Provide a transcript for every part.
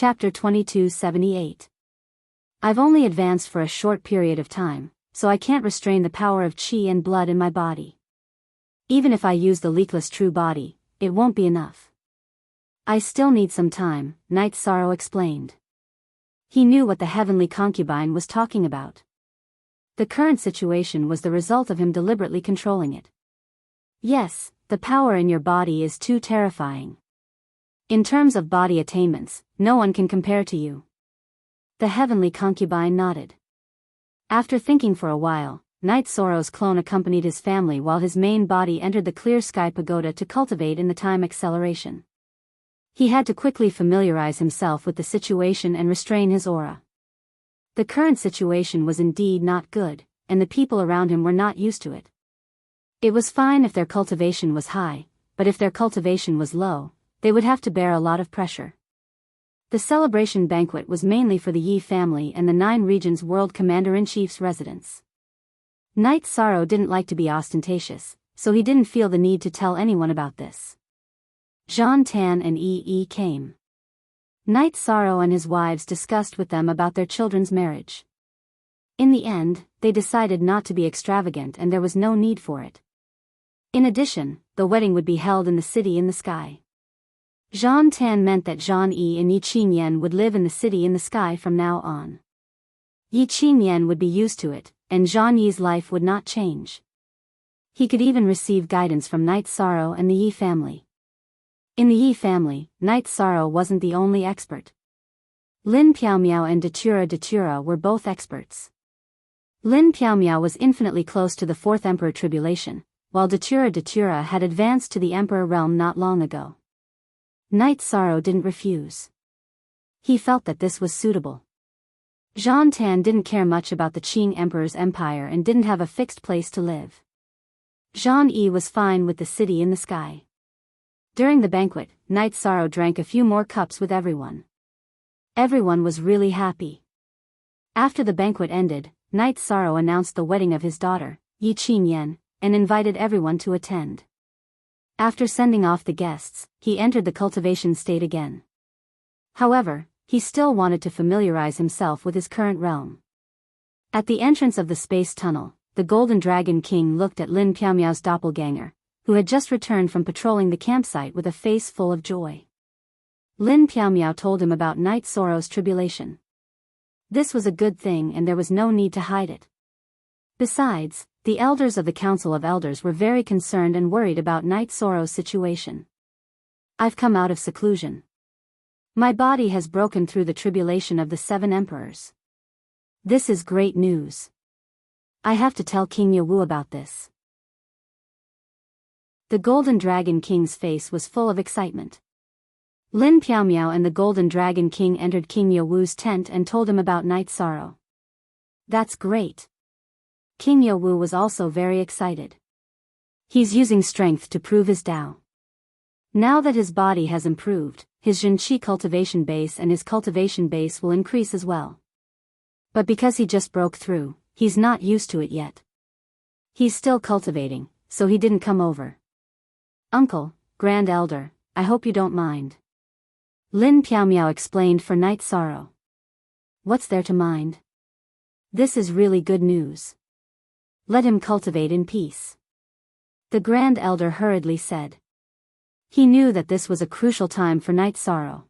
Chapter 2278. I've only advanced for a short period of time, so I can't restrain the power of chi and blood in my body. Even if I use the leakless true body, it won't be enough. I still need some time, Night Sorrow explained. He knew what the heavenly concubine was talking about. The current situation was the result of him deliberately controlling it. Yes, the power in your body is too terrifying. In terms of body attainments, no one can compare to you. The heavenly concubine nodded. After thinking for a while, Night Sorrow's clone accompanied his family while his main body entered the clear sky pagoda to cultivate in the time acceleration. He had to quickly familiarize himself with the situation and restrain his aura. The current situation was indeed not good, and the people around him were not used to it. It was fine if their cultivation was high, but if their cultivation was low, they would have to bear a lot of pressure. The celebration banquet was mainly for the Yi family and the 9 regions world commander-in-chief's residence. Night Sorrow didn't like to be ostentatious, so he didn't feel the need to tell anyone about this. Jean Tan and Yi came. Night Sorrow and his wives discussed with them about their children's marriage. In the end, they decided not to be extravagant and there was no need for it. In addition, the wedding would be held in the city in the sky. Jean Tan meant that Jean Yi and Yi Qingyan would live in the city in the sky from now on. Yi Qingyan would be used to it, and Jean Yi's life would not change. He could even receive guidance from Night Sorrow and the Yi family. In the Yi family, Night Sorrow wasn't the only expert. Lin Piaomiao and Datura were both experts. Lin Piaomiao was infinitely close to the 4th Emperor Tribulation, while Datura had advanced to the Emperor realm not long ago. Night Sorrow didn't refuse. He felt that this was suitable. Jean Tan didn't care much about the Qing Emperor's empire and didn't have a fixed place to live. Jean Yi was fine with the city in the sky. During the banquet, Night Sorrow drank a few more cups with everyone. Everyone was really happy. After the banquet ended, Night Sorrow announced the wedding of his daughter, Yi Qingyan, and invited everyone to attend. After sending off the guests, he entered the cultivation state again. However, he still wanted to familiarize himself with his current realm. At the entrance of the space tunnel, the Golden Dragon King looked at Lin Piaomiao's doppelganger, who had just returned from patrolling the campsite with a face full of joy. Lin Piaomiao told him about Night Sorrow's tribulation. This was a good thing and there was no need to hide it. Besides, the elders of the Council of Elders were very concerned and worried about Night Sorrow's situation. I've come out of seclusion. My body has broken through the tribulation of the 7 emperors. This is great news. I have to tell King Yawu about this. The Golden Dragon King's face was full of excitement. Lin Piaomiao and the Golden Dragon King entered King Yawu's tent and told him about Night Sorrow. That's great. King Yawu was also very excited. He's using strength to prove his Tao. Now that his body has improved, his Zhenqi cultivation base and his cultivation base will increase as well. But because he just broke through, he's not used to it yet. He's still cultivating, so he didn't come over. Uncle, Grand Elder, I hope you don't mind. Lin Piaomiao explained for Night Sorrow. What's there to mind? This is really good news. Let him cultivate in peace. The Grand Elder hurriedly said. He knew that this was a crucial time for Night Sorrow.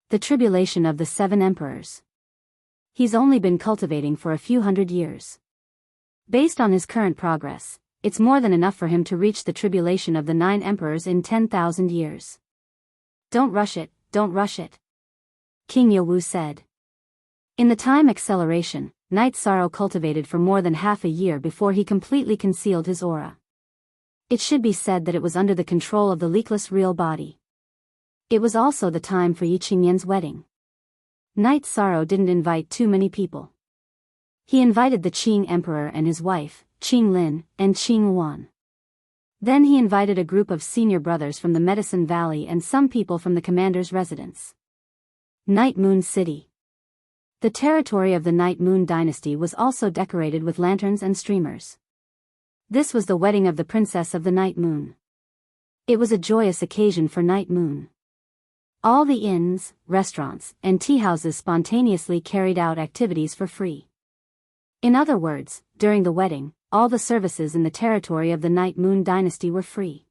The tribulation of the 7 emperors. He's only been cultivating for a few hundred years. Based on his current progress, it's more than enough for him to reach the tribulation of the 9 emperors in 10,000 years. Don't rush it, don't rush it. King Yawu said. In the time acceleration, Night Sorrow cultivated for more than half a year before he completely concealed his aura. It should be said that it was under the control of the leakless real body. It was also the time for Yi Qingyan's wedding. Night Sorrow didn't invite too many people. He invited the Qing Emperor and his wife, Qing Lin, and Qing Wan. Then he invited a group of senior brothers from the Medicine Valley and some people from the commander's residence. Night Moon City. The territory of the Night Moon dynasty was also decorated with lanterns and streamers. This was the wedding of the princess of the Night Moon. It was a joyous occasion for Night Moon. All the inns, restaurants, and tea houses spontaneously carried out activities for free. In other words, during the wedding, all the services in the territory of the Night Moon dynasty were free.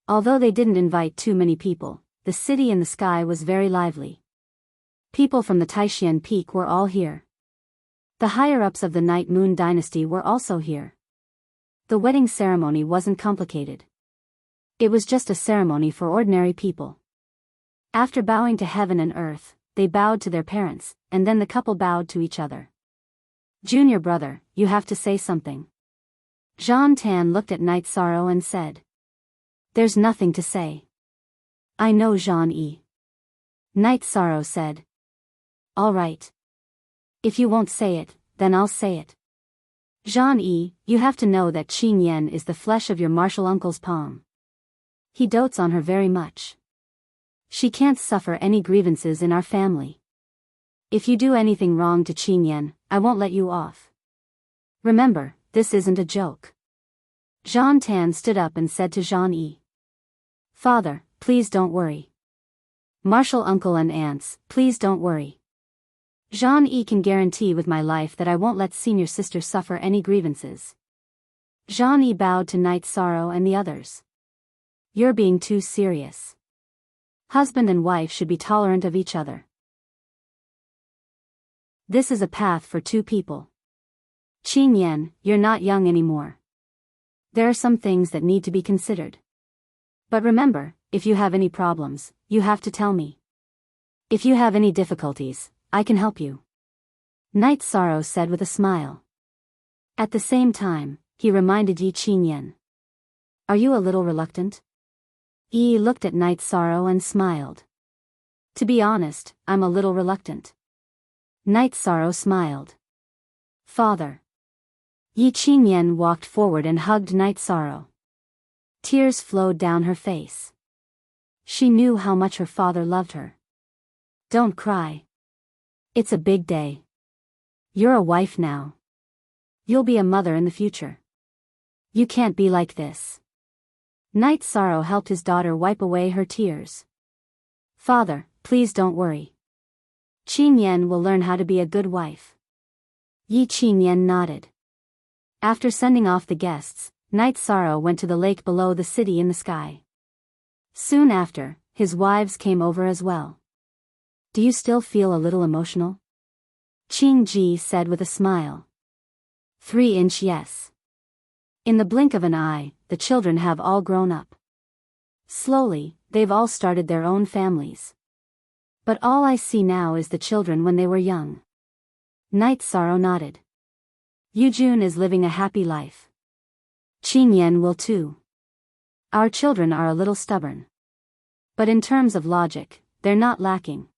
Although they didn't invite too many people, the city in the sky was very lively. People from the Taishan Peak were all here. The higher-ups of the Night Moon dynasty were also here. The wedding ceremony wasn't complicated. It was just a ceremony for ordinary people. After bowing to heaven and earth, they bowed to their parents, and then the couple bowed to each other. "Junior brother, you have to say something." Jean Tan looked at Night Sorrow and said. "There's nothing to say." "I know, Jean-E." Night Sorrow said. "All right. If you won't say it, then I'll say it. Jean-E, you have to know that Qing Yan is the flesh of your martial uncle's palm. He dotes on her very much. She can't suffer any grievances in our family. If you do anything wrong to Qing Yan, I won't let you off. Remember, this isn't a joke." Jean Tan stood up and said to Jean-E. "Father, please don't worry. Martial uncle and aunts, please don't worry. Jean-E can guarantee with my life that I won't let senior sister suffer any grievances." Jean-E bowed to Night Sorrow and the others. "You're being too serious. Husband and wife should be tolerant of each other. This is a path for two people. Qing Yan, you're not young anymore. There are some things that need to be considered. But remember, if you have any problems, you have to tell me. If you have any difficulties, I can help you." Night Sorrow said with a smile. At the same time, he reminded Yi Qing Yan. "Are you a little reluctant?" Yi looked at Night Sorrow and smiled. "To be honest, I'm a little reluctant." Night Sorrow smiled. "Father." Yi Qing Yan walked forward and hugged Night Sorrow. Tears flowed down her face. She knew how much her father loved her. "Don't cry. It's a big day. You're a wife now. You'll be a mother in the future. You can't be like this." Night Sorrow helped his daughter wipe away her tears. "Father, please don't worry. Qing Yan will learn how to be a good wife." Yi Qing Yan nodded. After sending off the guests, Night Sorrow went to the lake below the city in the sky. Soon after, his wives came over as well. "Do you still feel a little emotional?" Qing Ji said with a smile. 3-inch yes. In the blink of an eye, the children have all grown up. Slowly, they've all started their own families. But all I see now is the children when they were young. Night Sorrow nodded. Yujun is living a happy life. Qing Yan will too. Our children are a little stubborn. But in terms of logic, they're not lacking.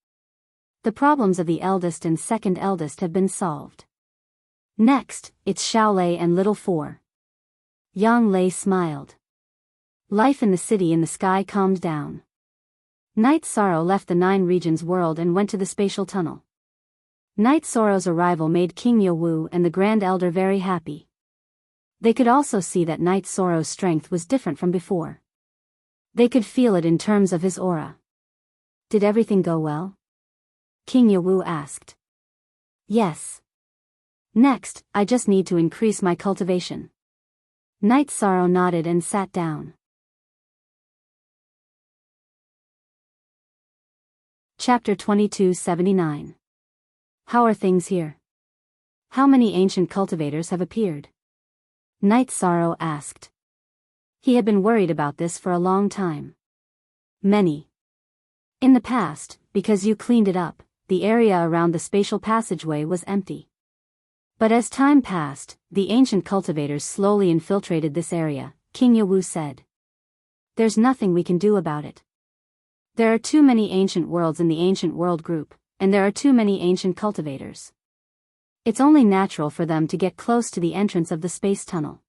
The problems of the eldest and second eldest have been solved. Next, it's Xiaolei and Little Four. Yang Lei smiled. Life in the city in the sky calmed down. Night Sorrow left the 9 regions world and went to the spatial tunnel. Night Sorrow's arrival made King Yowu and the Grand Elder very happy. They could also see that Night Sorrow's strength was different from before. They could feel it in terms of his aura. "Did everything go well?" King Yowu asked. "Yes. Next, I just need to increase my cultivation." Night Sorrow nodded and sat down. Chapter 2279. How are things here? How many ancient cultivators have appeared? Night Sorrow asked. He had been worried about this for a long time. Many. In the past, because you cleaned it up, the area around the spatial passageway was empty. But as time passed, the ancient cultivators slowly infiltrated this area, King Yowu said. There's nothing we can do about it. There are too many ancient worlds in the ancient world group, and there are too many ancient cultivators. It's only natural for them to get close to the entrance of the space tunnel.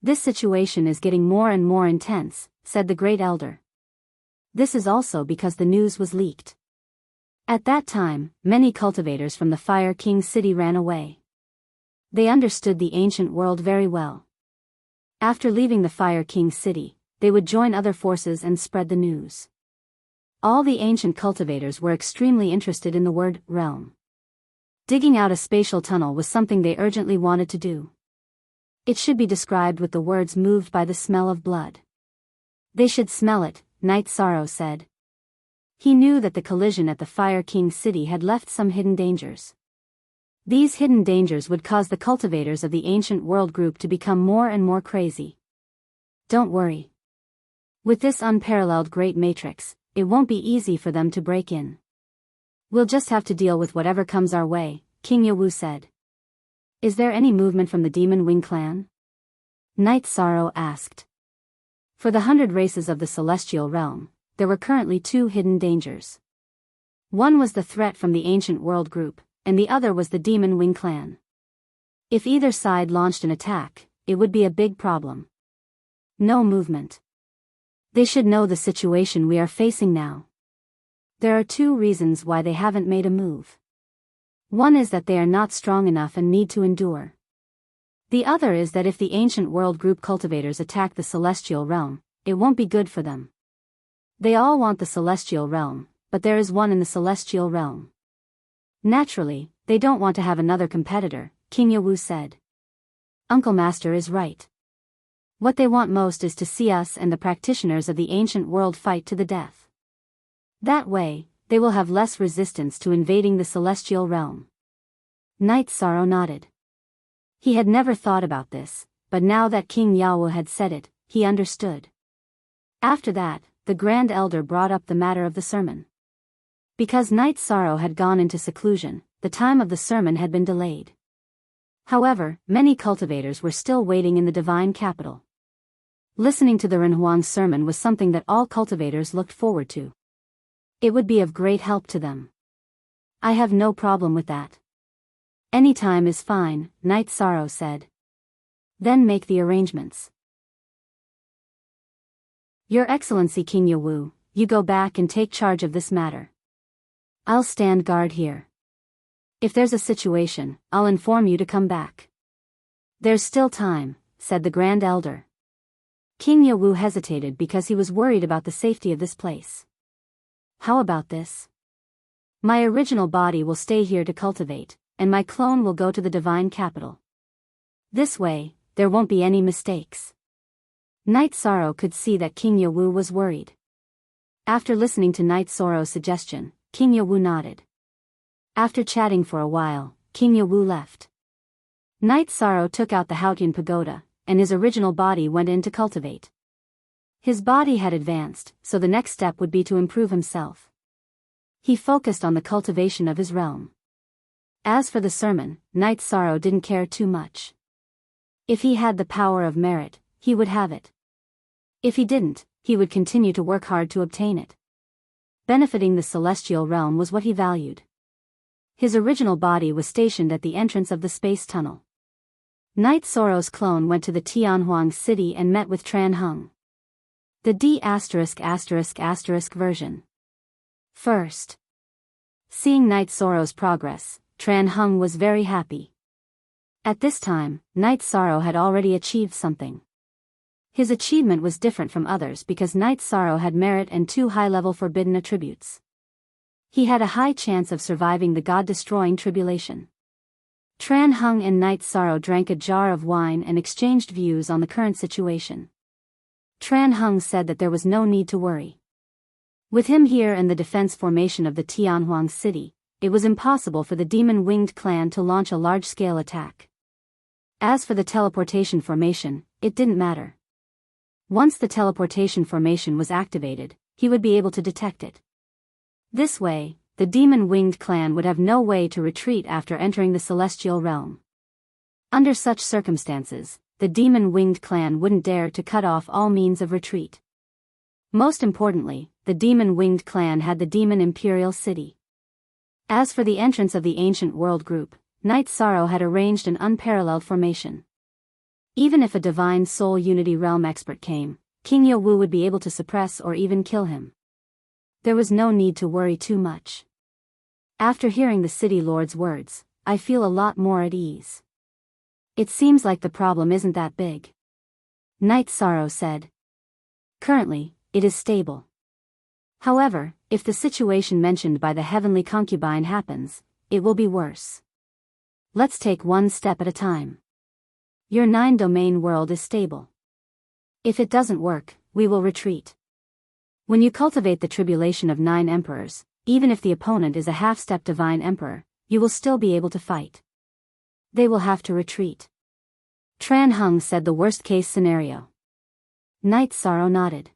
This situation is getting more and more intense, said the Great Elder. This is also because the news was leaked. At that time, many cultivators from the Fire King city ran away. They understood the ancient world very well. After leaving the Fire King city, they would join other forces and spread the news. All the ancient cultivators were extremely interested in the word realm. Digging out a spatial tunnel was something they urgently wanted to do. It should be described with the words moved by the smell of blood. They should smell it, Night Sorrow said. He knew that the collision at the Fire King city had left some hidden dangers. These hidden dangers would cause the cultivators of the ancient world group to become more and more crazy. Don't worry. With this unparalleled great matrix, it won't be easy for them to break in. We'll just have to deal with whatever comes our way, King Yawu said. Is there any movement from the Demon Wing clan? Night Sorrow asked. For the 100 races of the celestial realm, there were currently 2 hidden dangers. One was the threat from the ancient world group, and the other was the Demon Wing clan. If either side launched an attack, it would be a big problem. No movement. They should know the situation we are facing now. There are 2 reasons why they haven't made a move. One is that they are not strong enough and need to endure. The other is that if the ancient world group cultivators attack the celestial realm, it won't be good for them. They all want the celestial realm, but there is one in the celestial realm. Naturally, they don't want to have another competitor, King Yawu said. Uncle Master is right. What they want most is to see us and the practitioners of the ancient world fight to the death. That way, they will have less resistance to invading the celestial realm. Night Sorrow nodded. He had never thought about this, but now that King Yawu had said it, he understood. After that, the Grand Elder brought up the matter of the sermon. Because Night Sorrow had gone into seclusion, the time of the sermon had been delayed. However, many cultivators were still waiting in the divine capital. Listening to the Renhuang's sermon was something that all cultivators looked forward to. It would be of great help to them. I have no problem with that. Any time is fine, Night Sorrow said. Then make the arrangements. Your Excellency King Yawu, you go back and take charge of this matter. I'll stand guard here. If there's a situation, I'll inform you to come back. There's still time, said the Grand Elder. King Yawu hesitated because he was worried about the safety of this place. How about this? My original body will stay here to cultivate, and my clone will go to the divine capital. This way, there won't be any mistakes. Night Sorrow could see that King Yawu was worried. After listening to Night Sorrow's suggestion, King Yawu nodded. After chatting for a while, King Yawu left. Night Sorrow took out the Haotian pagoda, and his original body went in to cultivate. His body had advanced, so the next step would be to improve himself. He focused on the cultivation of his realm. As for the sermon, Night Sorrow didn't care too much. If he had the power of merit, he would have it. If he didn't, he would continue to work hard to obtain it. Benefiting the celestial realm was what he valued. His original body was stationed at the entrance of the space tunnel. Night Sorrow's clone went to the Tianhuang city and met with Tran Hung. The D***** version. First. Seeing Night Sorrow's progress, Tran Hung was very happy. At this time, Night Sorrow had already achieved something. His achievement was different from others because Night Sorrow had merit and 2 high-level forbidden attributes. He had a high chance of surviving the god-destroying tribulation. Tran Hung and Night Sorrow drank a jar of wine and exchanged views on the current situation. Tran Hung said that there was no need to worry. With him here and the defense formation of the Tianhuang city, it was impossible for the demon-winged clan to launch a large-scale attack. As for the teleportation formation, it didn't matter. Once the teleportation formation was activated, he would be able to detect it. This way, the demon-winged clan would have no way to retreat after entering the celestial realm. Under such circumstances, the demon-winged clan wouldn't dare to cut off all means of retreat. Most importantly, the demon-winged clan had the demon imperial city. As for the entrance of the ancient world group, Night Sorrow had arranged an unparalleled formation. Even if a divine soul unity realm expert came, King Yawu would be able to suppress or even kill him. There was no need to worry too much. After hearing the city lord's words, I feel a lot more at ease. It seems like the problem isn't that big. Night Sorrow said. Currently, it is stable. However, if the situation mentioned by the heavenly concubine happens, it will be worse. Let's take one step at a time. Your 9-domain world is stable. If it doesn't work, we will retreat. When you cultivate the tribulation of 9 emperors, even if the opponent is a half-step divine emperor, you will still be able to fight. They will have to retreat. Tran Hung said the worst-case scenario. Knight Sorrow nodded.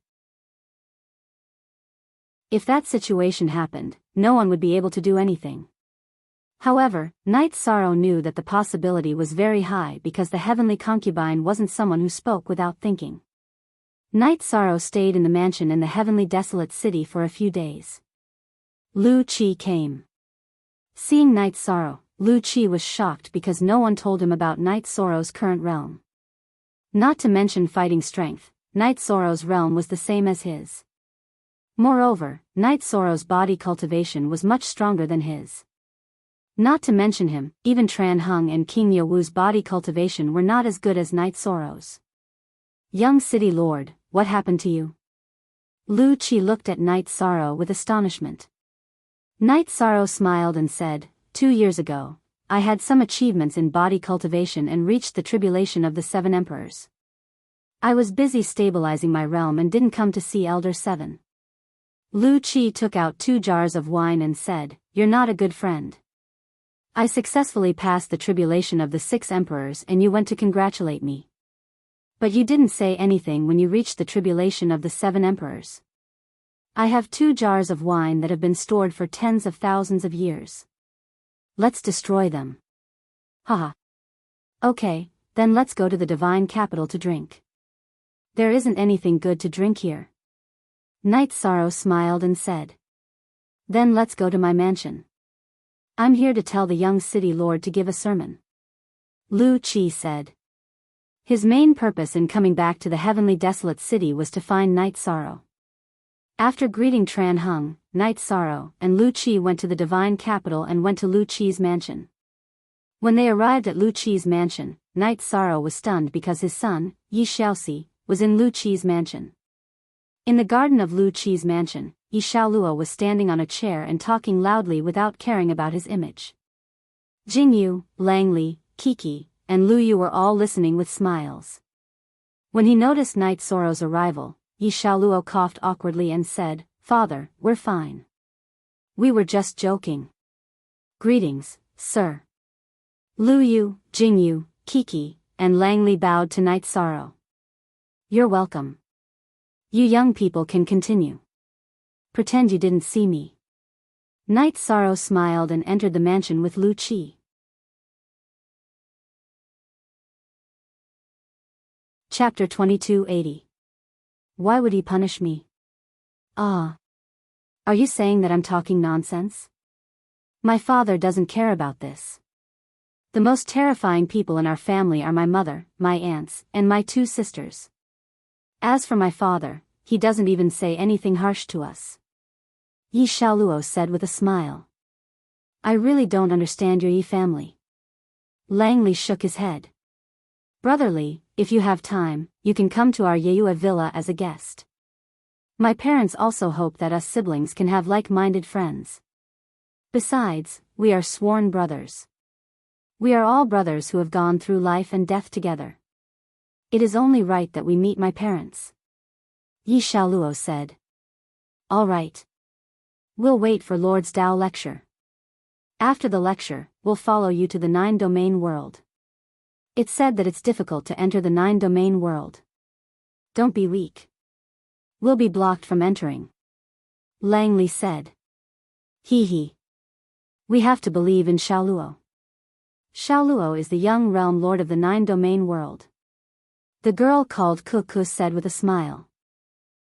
If that situation happened, no one would be able to do anything. However, Knight Sorrow knew that the possibility was very high because the heavenly concubine wasn't someone who spoke without thinking. Knight Sorrow stayed in the mansion in the heavenly desolate city for a few days. Lu Qi came. Seeing Knight Sorrow, Lu Qi was shocked because no one told him about Knight Sorrow's current realm. Not to mention fighting strength, Knight Sorrow's realm was the same as his. Moreover, Knight Sorrow's body cultivation was much stronger than his. Not to mention him, even Tran Hung and King Yowu's body cultivation were not as good as Knight Sorrow's. Young city lord, what happened to you? Lu Qi looked at Knight Sorrow with astonishment. Knight Sorrow smiled and said, 2 years ago, I had some achievements in body cultivation and reached the tribulation of the 7 emperors. I was busy stabilizing my realm and didn't come to see Elder 7. Lu Qi took out 2 jars of wine and said, you're not a good friend. I successfully passed the tribulation of the 6 emperors and you went to congratulate me. But you didn't say anything when you reached the tribulation of the 7 emperors. I have 2 jars of wine that have been stored for tens of thousands of years. Let's destroy them. Haha. Okay, then let's go to the divine capital to drink. There isn't anything good to drink here. Knight Sorrow smiled and said. Then let's go to my mansion. I'm here to tell the young city lord to give a sermon. Lu Qi said. His main purpose in coming back to the heavenly desolate city was to find Knight Sorrow. After greeting Tran Hung, Knight Sorrow and Lu Qi went to the divine capital and went to Lu Qi's mansion. When they arrived at Lu Qi's mansion, Knight Sorrow was stunned because his son, Yi Xiaoxi, was in Lu Qi's mansion. In the garden of Lu Qi's mansion, Yi Xiaoluo was standing on a chair and talking loudly without caring about his image. Jingyu, Langli, Kiki, and Lu Yu were all listening with smiles. When he noticed Knight Sorrow's arrival, Yi Xiaoluo coughed awkwardly and said, Father, we're fine. We were just joking. Greetings, sir. Lu Yu, Jingyu, Kiki, and Langli bowed to Knight Sorrow. You're welcome. You young people can continue. Pretend you didn't see me. Knight Sorrow smiled and entered the mansion with Lu Qi. Chapter 2280. Why would he punish me? Ah. Are you saying that I'm talking nonsense? My father doesn't care about this. The most terrifying people in our family are my mother, my aunts, and my 2 sisters. As for my father, he doesn't even say anything harsh to us. Yi Xiaoluo said with a smile. I really don't understand your Yi family. Langli shook his head. Brotherly, if you have time, you can come to our Yeyue villa as a guest. My parents also hope that us siblings can have like-minded friends. Besides, we are sworn brothers. We are all brothers who have gone through life and death together. It is only right that we meet my parents. Yi Xiaoluo said. All right. We'll wait for Lord's Dao lecture. After the lecture, we'll follow you to the 9-domain world. It's said that it's difficult to enter the 9-domain world. Don't be weak. We'll be blocked from entering. Langli said. Hee hee. We have to believe in Xiaoluo. Xiaoluo is the young realm lord of the 9-domain world. The girl called Kuku said with a smile.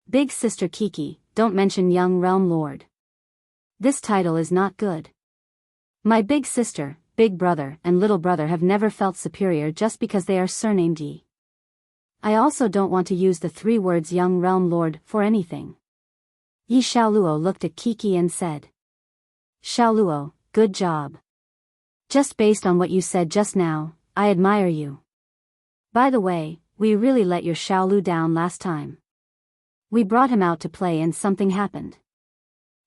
Big sister Kiki, don't mention young realm lord. This title is not good. My big sister, big brother, and little brother have never felt superior just because they are surnamed Yi. I also don't want to use the 3 words young realm lord for anything. Yi Xiaoluo looked at Kiki and said. Xiaoluo, good job. Just based on what you said just now, I admire you. By the way, we really let your Xiaolu down last time. We brought him out to play and something happened.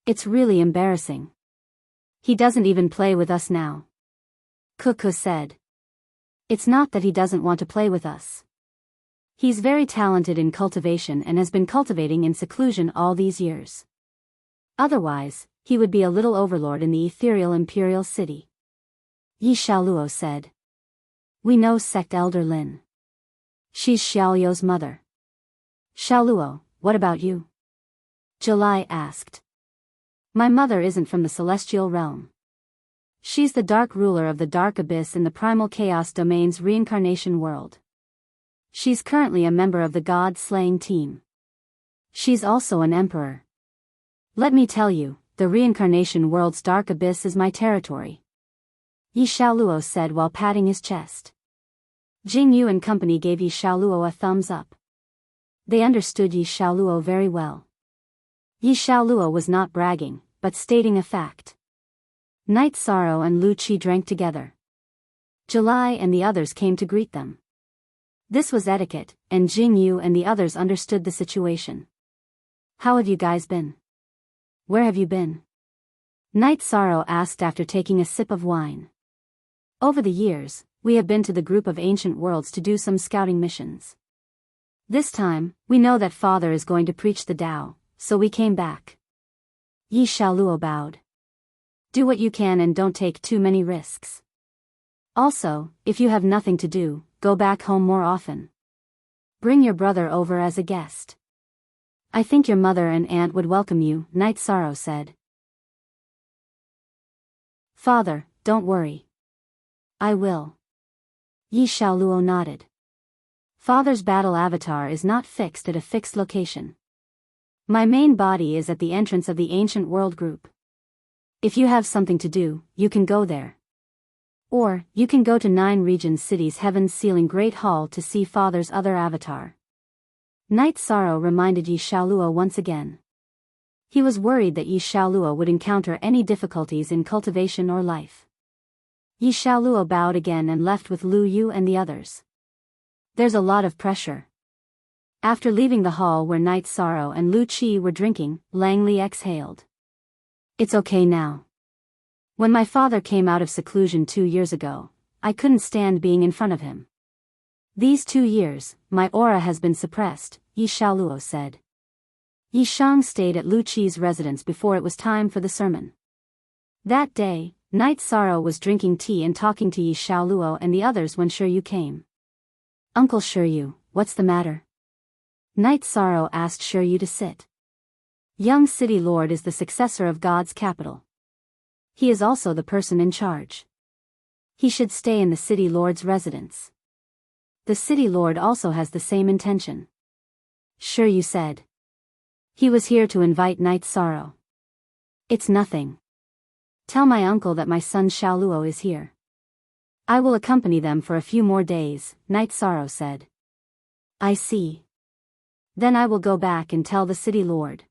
It's really embarrassing. He doesn't even play with us now. Cuckoo said. It's not that he doesn't want to play with us. He's very talented in cultivation and has been cultivating in seclusion all these years. Otherwise, he would be a little overlord in the ethereal imperial city. Yi Xiaoluo said. We know sect elder Lin. She's Xiaoluo's mother. Xiaoluo, what about you? July asked. My mother isn't from the celestial realm. She's the dark ruler of the dark abyss in the primal chaos domain's reincarnation world. She's currently a member of the god-slaying team. She's also an emperor. Let me tell you, the reincarnation world's dark abyss is my territory. Yi Xiaoluo said while patting his chest. Jing Yu and company gave Yi Xiaoluo a thumbs up. They understood Yi Xiaoluo very well. Yi Xiaoluo was not bragging, but stating a fact. Night Sorrow and Lu Qi drank together. July and the others came to greet them. This was etiquette, and Jing Yu and the others understood the situation. How have you guys been? Where have you been? Night Sorrow asked after taking a sip of wine. Over the years, we have been to the group of ancient worlds to do some scouting missions. This time, we know that Father is going to preach the Tao, so we came back. Yi Xiaoluo bowed. Do what you can and don't take too many risks. Also, if you have nothing to do, go back home more often. Bring your brother over as a guest. I think your mother and aunt would welcome you, Night Sorrow said. Father, don't worry. I will. Yi Xiaoluo nodded. Father's battle avatar is not fixed at a fixed location. My main body is at the entrance of the ancient world group. If you have something to do, you can go there. Or, you can go to 9 Regions City's Heaven's Ceiling Great Hall to see Father's other avatar. Night Sorrow reminded Yi Xiaoluo once again. He was worried that Yi Xiaoluo would encounter any difficulties in cultivation or life. Yi Xiaoluo bowed again and left with Lu Yu and the others. There's a lot of pressure. After leaving the hall where Night Sorrow and Lu Qi were drinking, Langley exhaled. It's okay now. When my father came out of seclusion 2 years ago, I couldn't stand being in front of him. These 2 years, my aura has been suppressed, Yi Xiaoluo said. Yi Shang stayed at Lu Qi's residence before it was time for the sermon. That day, Night Sorrow was drinking tea and talking to Yi Xiaoluo and the others when Shiryu came. Uncle Shiryu, what's the matter? Night Sorrow asked Shiryu to sit. Young City Lord is the successor of God's capital. He is also the person in charge. He should stay in the City Lord's residence. The City Lord also has the same intention. Shiryu said. He was here to invite Night Sorrow. It's nothing. Tell my uncle that my son Xiaoluo is here. I will accompany them for a few more days, Night Sorrow said. I see. Then I will go back and tell the City Lord.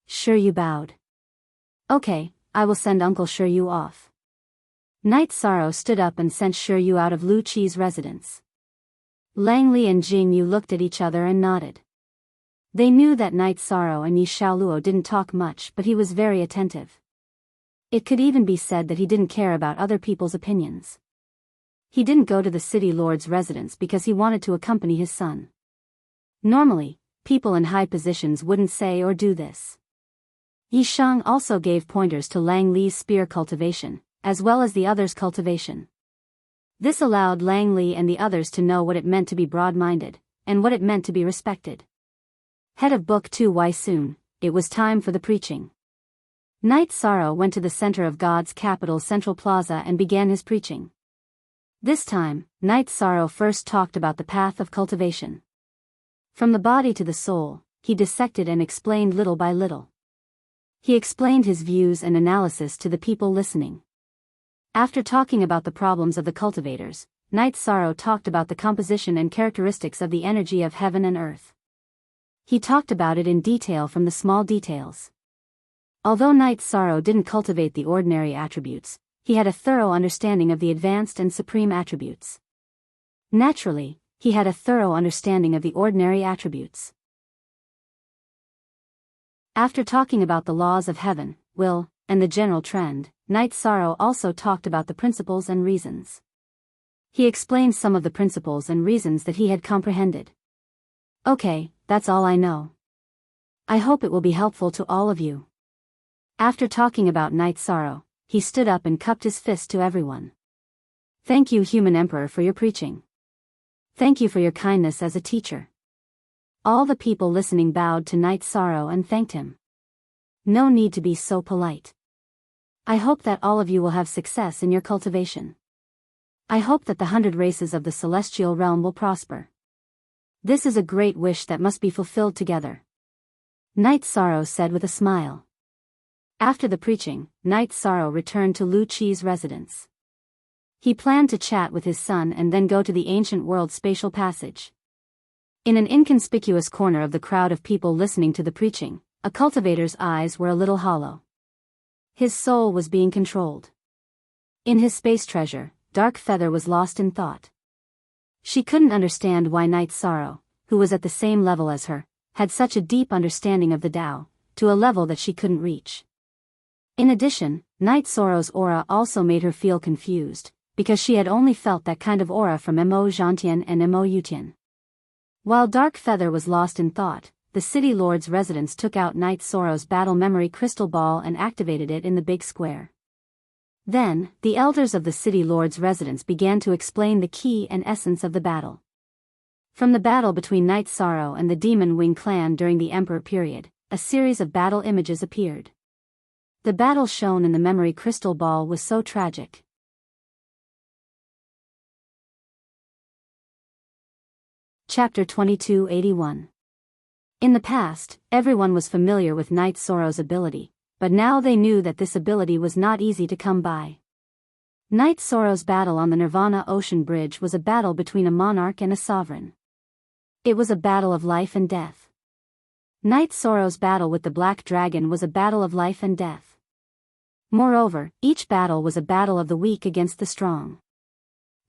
Shiryu bowed. Okay, I will send Uncle Shiryu off. Night Sorrow stood up and sent Shiryu out of Lu Qi's residence. Langley and Jing Yu looked at each other and nodded. They knew that Night Sorrow and Yi Xiaoluo didn't talk much, but he was very attentive. It could even be said that he didn't care about other people's opinions. He didn't go to the City Lord's residence because he wanted to accompany his son. Normally, people in high positions wouldn't say or do this. Yi Shang also gave pointers to Lang Li's spear cultivation, as well as the others' cultivation. This allowed Lang Li and the others to know what it meant to be broad-minded, and what it meant to be respected. Head of Book 2. Why soon, it was time for the preaching. Night Sorrow went to the center of God's capital Central Plaza and began his preaching. This time, Night Sorrow first talked about the path of cultivation. From the body to the soul, he dissected and explained little by little. He explained his views and analysis to the people listening. After talking about the problems of the cultivators, Night Sorrow talked about the composition and characteristics of the energy of heaven and earth. He talked about it in detail from the small details. Although Night Sorrow didn't cultivate the ordinary attributes, he had a thorough understanding of the advanced and supreme attributes. Naturally, he had a thorough understanding of the ordinary attributes. After talking about the laws of heaven, will, and the general trend, Night Sorrow also talked about the principles and reasons. He explained some of the principles and reasons that he had comprehended. Okay, that's all I know. I hope it will be helpful to all of you. After talking about Night Sorrow, he stood up and cupped his fist to everyone. Thank you, Human Emperor, for your preaching. Thank you for your kindness as a teacher. All the people listening bowed to Night Sorrow and thanked him. No need to be so polite. I hope that all of you will have success in your cultivation. I hope that the 100 races of the celestial realm will prosper. This is a great wish that must be fulfilled together. Night Sorrow said with a smile. After the preaching, Night Sorrow returned to Lu Chi's residence. He planned to chat with his son and then go to the ancient world spatial passage. In an inconspicuous corner of the crowd of people listening to the preaching, a cultivator's eyes were a little hollow. His soul was being controlled. In his space treasure, Dark Feather was lost in thought. She couldn't understand why Night Sorrow, who was at the same level as her, had such a deep understanding of the Tao, to a level that she couldn't reach. In addition, Night Sorrow's aura also made her feel confused, because she had only felt that kind of aura from Mo Zhantian and Mo Yutian. While Dark Feather was lost in thought, the City Lord's residents took out Night Sorrow's battle memory crystal ball and activated it in the big square. Then, the elders of the City Lord's residence began to explain the key and essence of the battle. From the battle between Night Sorrow and the Demon Wing clan during the Emperor period, a series of battle images appeared. The battle shown in the memory crystal ball was so tragic. Chapter 2281. In the past, everyone was familiar with Night Sorrow's ability, but now they knew that this ability was not easy to come by. Night Sorrow's battle on the Nirvana Ocean Bridge was a battle between a monarch and a sovereign. It was a battle of life and death. Night Sorrow's battle with the Black Dragon was a battle of life and death. Moreover, each battle was a battle of the weak against the strong.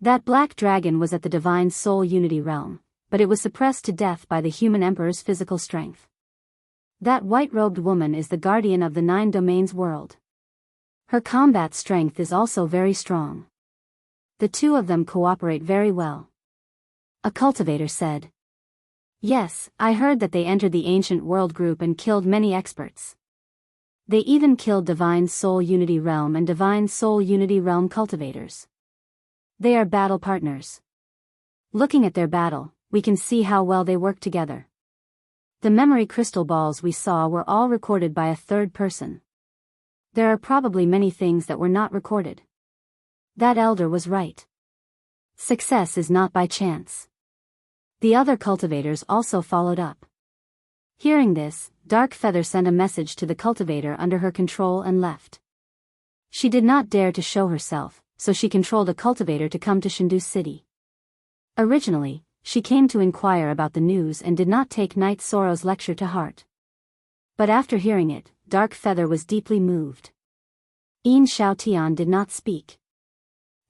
That Black Dragon was at the Divine Soul Unity realm, but it was suppressed to death by the Human Emperor's physical strength. That white-robed woman is the guardian of the 9 domains world. Her combat strength is also very strong. The two of them cooperate very well. A cultivator said. Yes, I heard that they entered the ancient world group and killed many experts. They even killed Divine Soul Unity Realm and Divine Soul Unity Realm cultivators. They are battle partners. Looking at their battle, we can see how well they work together. The memory crystal balls we saw were all recorded by a third person. There are probably many things that were not recorded. That elder was right. Success is not by chance. The other cultivators also followed up. Hearing this, Dark Feather sent a message to the cultivator under her control and left. She did not dare to show herself, so she controlled a cultivator to come to Shindu City. Originally, she came to inquire about the news and did not take Night Sorrow's lecture to heart. But after hearing it, Dark Feather was deeply moved. Yin Xiaotian did not speak.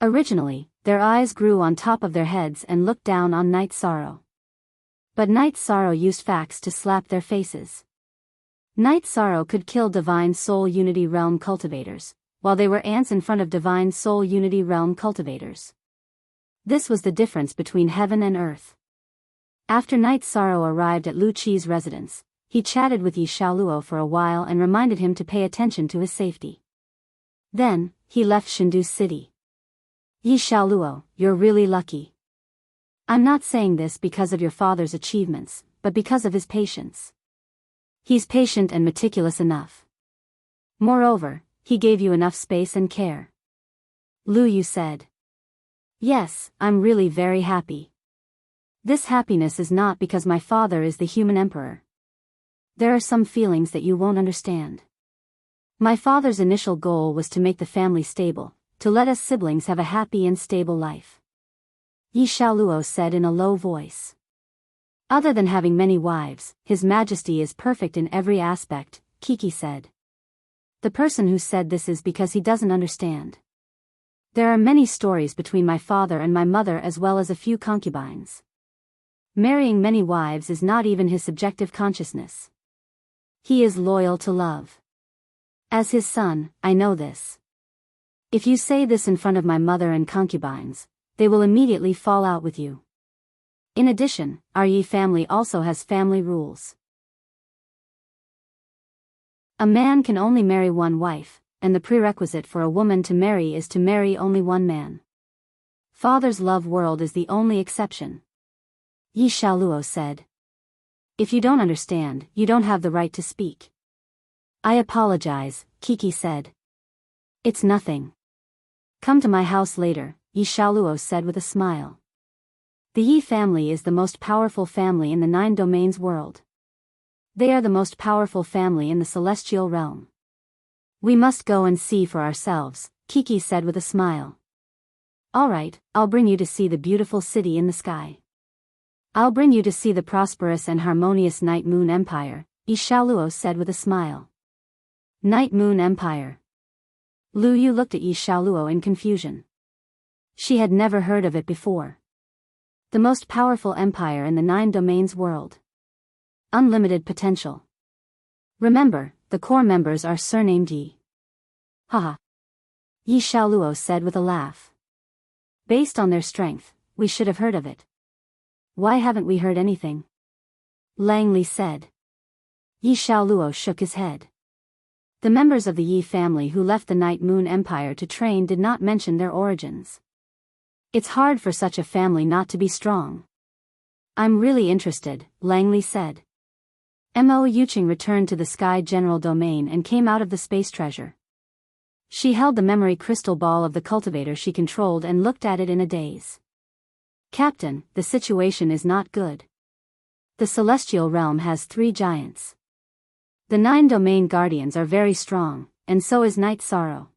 Originally, their eyes grew on top of their heads and looked down on Night Sorrow. But Night Sorrow used facts to slap their faces. Night Sorrow could kill Divine Soul Unity Realm cultivators, while they were ants in front of Divine Soul Unity Realm cultivators. This was the difference between heaven and earth. After Night Sorrow arrived at Lu Chi's residence, he chatted with Yi Xiaoluo for a while and reminded him to pay attention to his safety. Then, he left Shindu City. Yi Xiaoluo, you're really lucky. I'm not saying this because of your father's achievements, but because of his patience. He's patient and meticulous enough. Moreover, he gave you enough space and care. Lu Yu said. Yes, I'm really very happy. This happiness is not because my father is the Human Emperor. There are some feelings that you won't understand. My father's initial goal was to make the family stable, to let us siblings have a happy and stable life. Yi Xiaoluo said in a low voice. Other than having many wives, His Majesty is perfect in every aspect, Kiki said. The person who said this is because he doesn't understand. There are many stories between my father and my mother as well as a few concubines. Marrying many wives is not even his subjective consciousness. He is loyal to love. As his son, I know this. If you say this in front of my mother and concubines, they will immediately fall out with you. In addition, our Yi family also has family rules. A man can only marry one wife, and the prerequisite for a woman to marry is to marry only one man. Father's love world is the only exception. Yi Xiaoluo said. If you don't understand, you don't have the right to speak. I apologize, Kiki said. It's nothing. Come to my house later, Yi Xiaoluo said with a smile. The Yi family is the most powerful family in the 9 domains world. They are the most powerful family in the celestial realm. We must go and see for ourselves, Kiki said with a smile. Alright, I'll bring you to see the beautiful city in the sky. I'll bring you to see the prosperous and harmonious Night Moon Empire, Yi Xiaoluo said with a smile. Night Moon Empire. Lu Yu looked at Yi Xiaoluo in confusion. She had never heard of it before. The most powerful empire in the 9 domains world. Unlimited potential. Remember, the core members are surnamed Yi. Haha. Yi Xiaoluo said with a laugh. Based on their strength, we should have heard of it. Why haven't we heard anything? Langley said. Yi Xiaoluo shook his head. The members of the Yi family who left the Night Moon Empire to train did not mention their origins. It's hard for such a family not to be strong. I'm really interested, Langley said. Mo Yuqing returned to the Sky General Domain and came out of the space treasure. She held the memory crystal ball of the cultivator she controlled and looked at it in a daze. Captain, the situation is not good. The celestial realm has 3 giants. The 9 domain guardians are very strong, and so is Night Sorrow.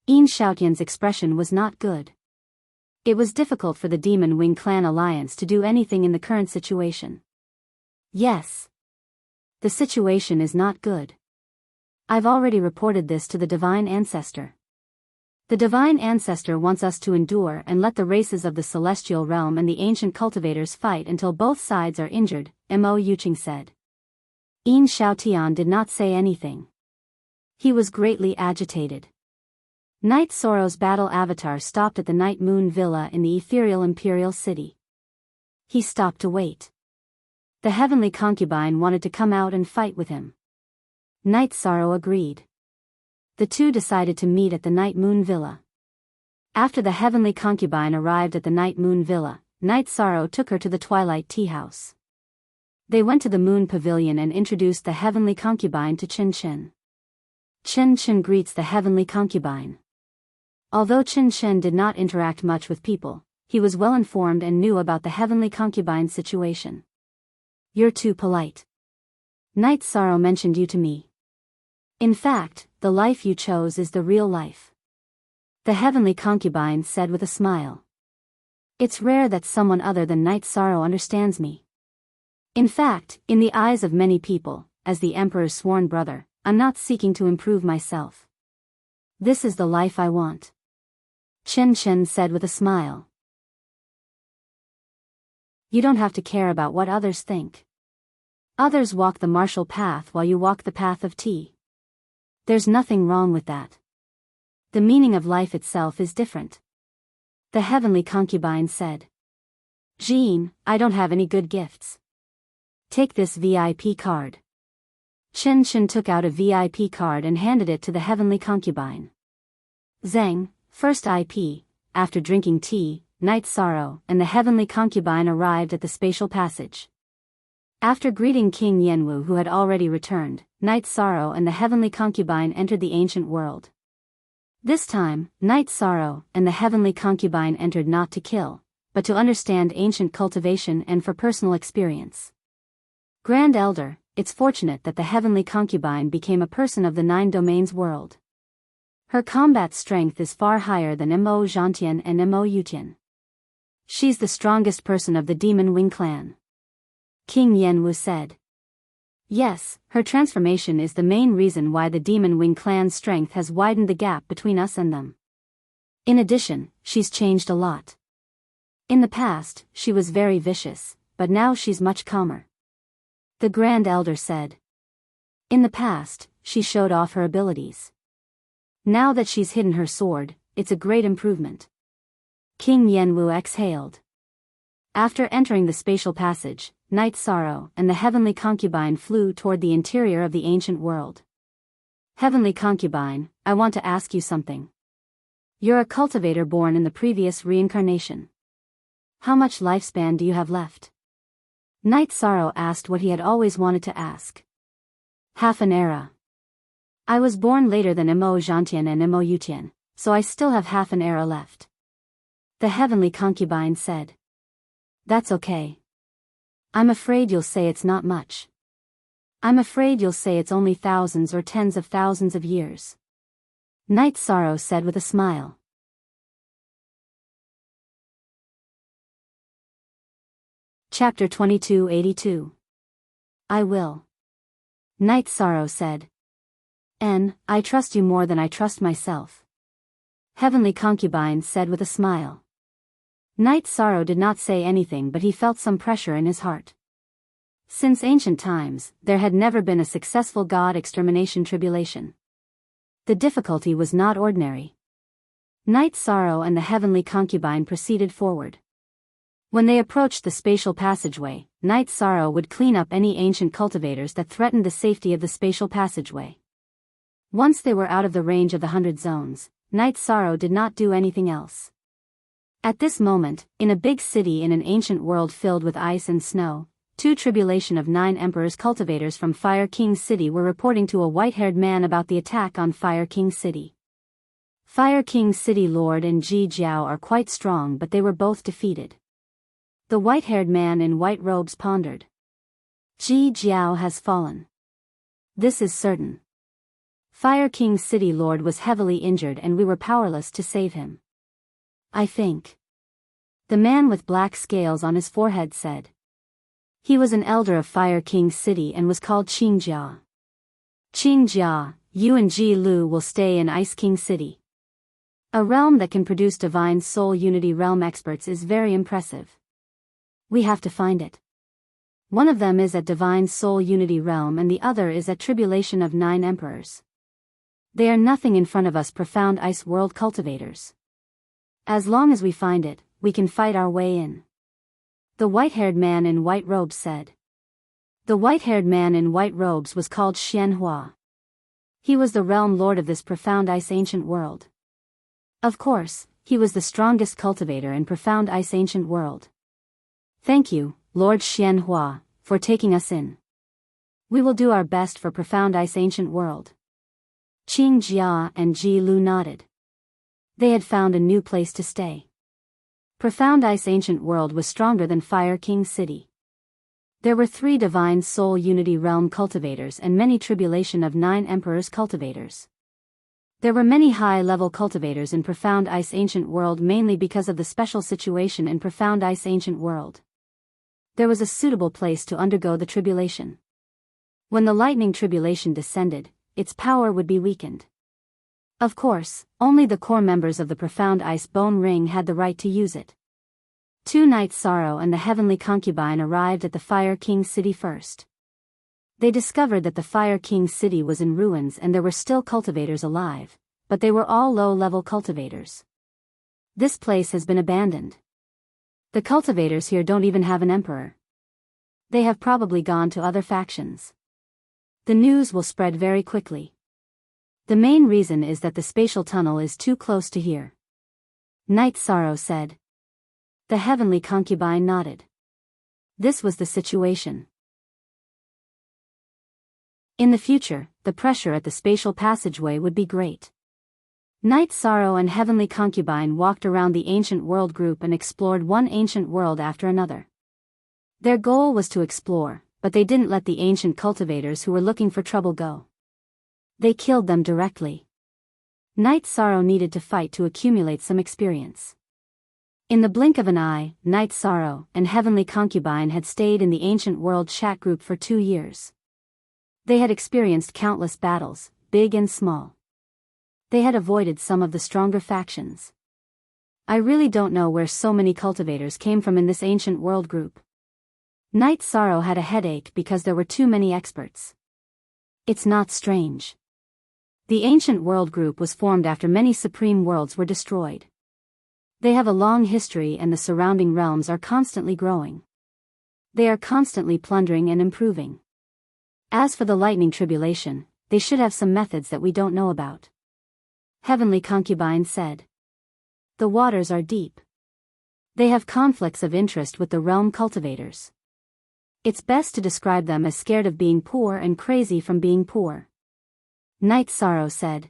Yin Xiaotian's expression was not good. It was difficult for the Demon Wing Clan Alliance to do anything in the current situation. Yes. The situation is not good. I've already reported this to the Divine Ancestor. The Divine Ancestor wants us to endure and let the races of the Celestial Realm and the ancient cultivators fight until both sides are injured, Mo Yuqing said. Yin Xiaotian did not say anything. He was greatly agitated. Night Sorrow's battle avatar stopped at the Night Moon Villa in the ethereal Imperial City. He stopped to wait. The heavenly concubine wanted to come out and fight with him. Night Sorrow agreed. The two decided to meet at the Night Moon Villa. After the heavenly concubine arrived at the Night Moon Villa, Night Sorrow took her to the Twilight Tea House. They went to the Moon Pavilion and introduced the heavenly concubine to Chin Chin. Chin Chin greets the heavenly concubine. Although Chin Chin did not interact much with people, he was well informed and knew about the heavenly concubine's situation. You're too polite. Night Sorrow mentioned you to me. In fact, the life you chose is the real life. The heavenly concubine said with a smile. It's rare that someone other than Night Sorrow understands me. In fact, in the eyes of many people, as the Emperor's sworn brother, I'm not seeking to improve myself. This is the life I want. Chin Chin said with a smile. You don't have to care about what others think. Others walk the martial path while you walk the path of tea. There's nothing wrong with that. The meaning of life itself is different. The heavenly concubine said. Jean, I don't have any good gifts. Take this VIP card. Chin Chin took out a VIP card and handed it to the heavenly concubine. Zheng, first IP, after drinking tea, Night Sorrow and the heavenly concubine arrived at the spatial passage. After greeting King Yenwu who had already returned, Night Sorrow and the heavenly concubine entered the ancient world. This time, Night Sorrow and the heavenly concubine entered not to kill, but to understand ancient cultivation and for personal experience. Grand Elder, it's fortunate that the heavenly concubine became a person of the 9 domains world. Her combat strength is far higher than Mo Zhantian and Mo Yutian. She's the strongest person of the Demon Wing clan. King Yenwu said. Yes, her transformation is the main reason why the Demon Wing clan's strength has widened the gap between us and them. In addition, she's changed a lot. In the past, she was very vicious, but now she's much calmer. The Grand Elder said. In the past, she showed off her abilities. Now that she's hidden her sword, it's a great improvement. King Yenwu exhaled. After entering the spatial passage, Night Sorrow and the heavenly concubine flew toward the interior of the ancient world. Heavenly concubine, I want to ask you something. You're a cultivator born in the previous reincarnation. How much lifespan do you have left? Night Sorrow asked what he had always wanted to ask. Half an era. I was born later than Imo Zhantian and Imo Yutian, so I still have half an era left. The heavenly concubine said. That's okay. I'm afraid you'll say it's not much. I'm afraid you'll say it's only thousands or tens of thousands of years. Night Sorrow said with a smile. Chapter 2282. I will. Night Sorrow said. I trust you more than I trust myself. Heavenly concubine said with a smile. Night Sorrow did not say anything, but he felt some pressure in his heart. Since ancient times, there had never been a successful god extermination tribulation. The difficulty was not ordinary. Night Sorrow and the heavenly concubine proceeded forward. When they approached the spatial passageway, Night Sorrow would clean up any ancient cultivators that threatened the safety of the spatial passageway. Once they were out of the range of the 100 zones, Night Sorrow did not do anything else. At this moment, in a big city in an ancient world filled with ice and snow, 2 tribulation of 9 emperors cultivators from Fire King City were reporting to a white-haired man about the attack on Fire King City. Fire King City Lord and Ji Jiao are quite strong, but they were both defeated. The white-haired man in white robes pondered. Ji Jiao has fallen. This is certain. Fire King City Lord was heavily injured and we were powerless to save him. I think. The man with black scales on his forehead said. He was an elder of Fire King City and was called Qingjia. Qingjia, you and Ji Lu will stay in Ice King City. A realm that can produce divine soul unity realm experts is very impressive. We have to find it. One of them is at Divine Soul Unity Realm and the other is at Tribulation of 9 Emperors. They are nothing in front of us Profound Ice World cultivators. As long as we find it, we can fight our way in. The white-haired man in white robes said. The white-haired man in white robes was called Xianhua. He was the realm lord of this Profound Ice ancient world. Of course, he was the strongest cultivator in Profound Ice ancient world. Thank you, Lord Xianhua, for taking us in. We will do our best for Profound Ice ancient world. Qing Jia and Ji Lu nodded. They had found a new place to stay. Profound Ice ancient world was stronger than Fire King City. There were 3 Divine Soul Unity Realm cultivators and many Tribulation of 9 Emperors cultivators. There were many high-level cultivators in Profound Ice ancient world mainly because of the special situation in Profound Ice ancient world. There was a suitable place to undergo the tribulation. When the lightning tribulation descended, its power would be weakened. Of course, only the core members of the Profound Ice Bone Ring had the right to use it. 2 Night Sorrow and the Heavenly Concubine arrived at the Fire King City first. They discovered that the Fire King City was in ruins and there were still cultivators alive, but they were all low-level cultivators. This place has been abandoned. The cultivators here don't even have an emperor. They have probably gone to other factions. The news will spread very quickly. The main reason is that the spatial tunnel is too close to here. Night Sorrow said. The Heavenly Concubine nodded. This was the situation. In the future, the pressure at the spatial passageway would be great. Night Sorrow and Heavenly Concubine walked around the ancient world group and explored one ancient world after another. Their goal was to explore, but they didn't let the ancient cultivators who were looking for trouble go. They killed them directly. Night Sorrow needed to fight to accumulate some experience. In the blink of an eye, Night Sorrow and Heavenly Concubine had stayed in the ancient world chat group for 2 years. They had experienced countless battles, big and small. They had avoided some of the stronger factions. I really don't know where so many cultivators came from in this ancient world group. Night Sorrow had a headache because there were too many experts. It's not strange. The ancient world group was formed after many supreme worlds were destroyed. They have a long history and the surrounding realms are constantly growing. They are constantly plundering and improving. As for the lightning tribulation, they should have some methods that we don't know about. Heavenly Concubine said. The waters are deep. They have conflicts of interest with the realm cultivators. It's best to describe them as scared of being poor and crazy from being poor. Night Sorrow said.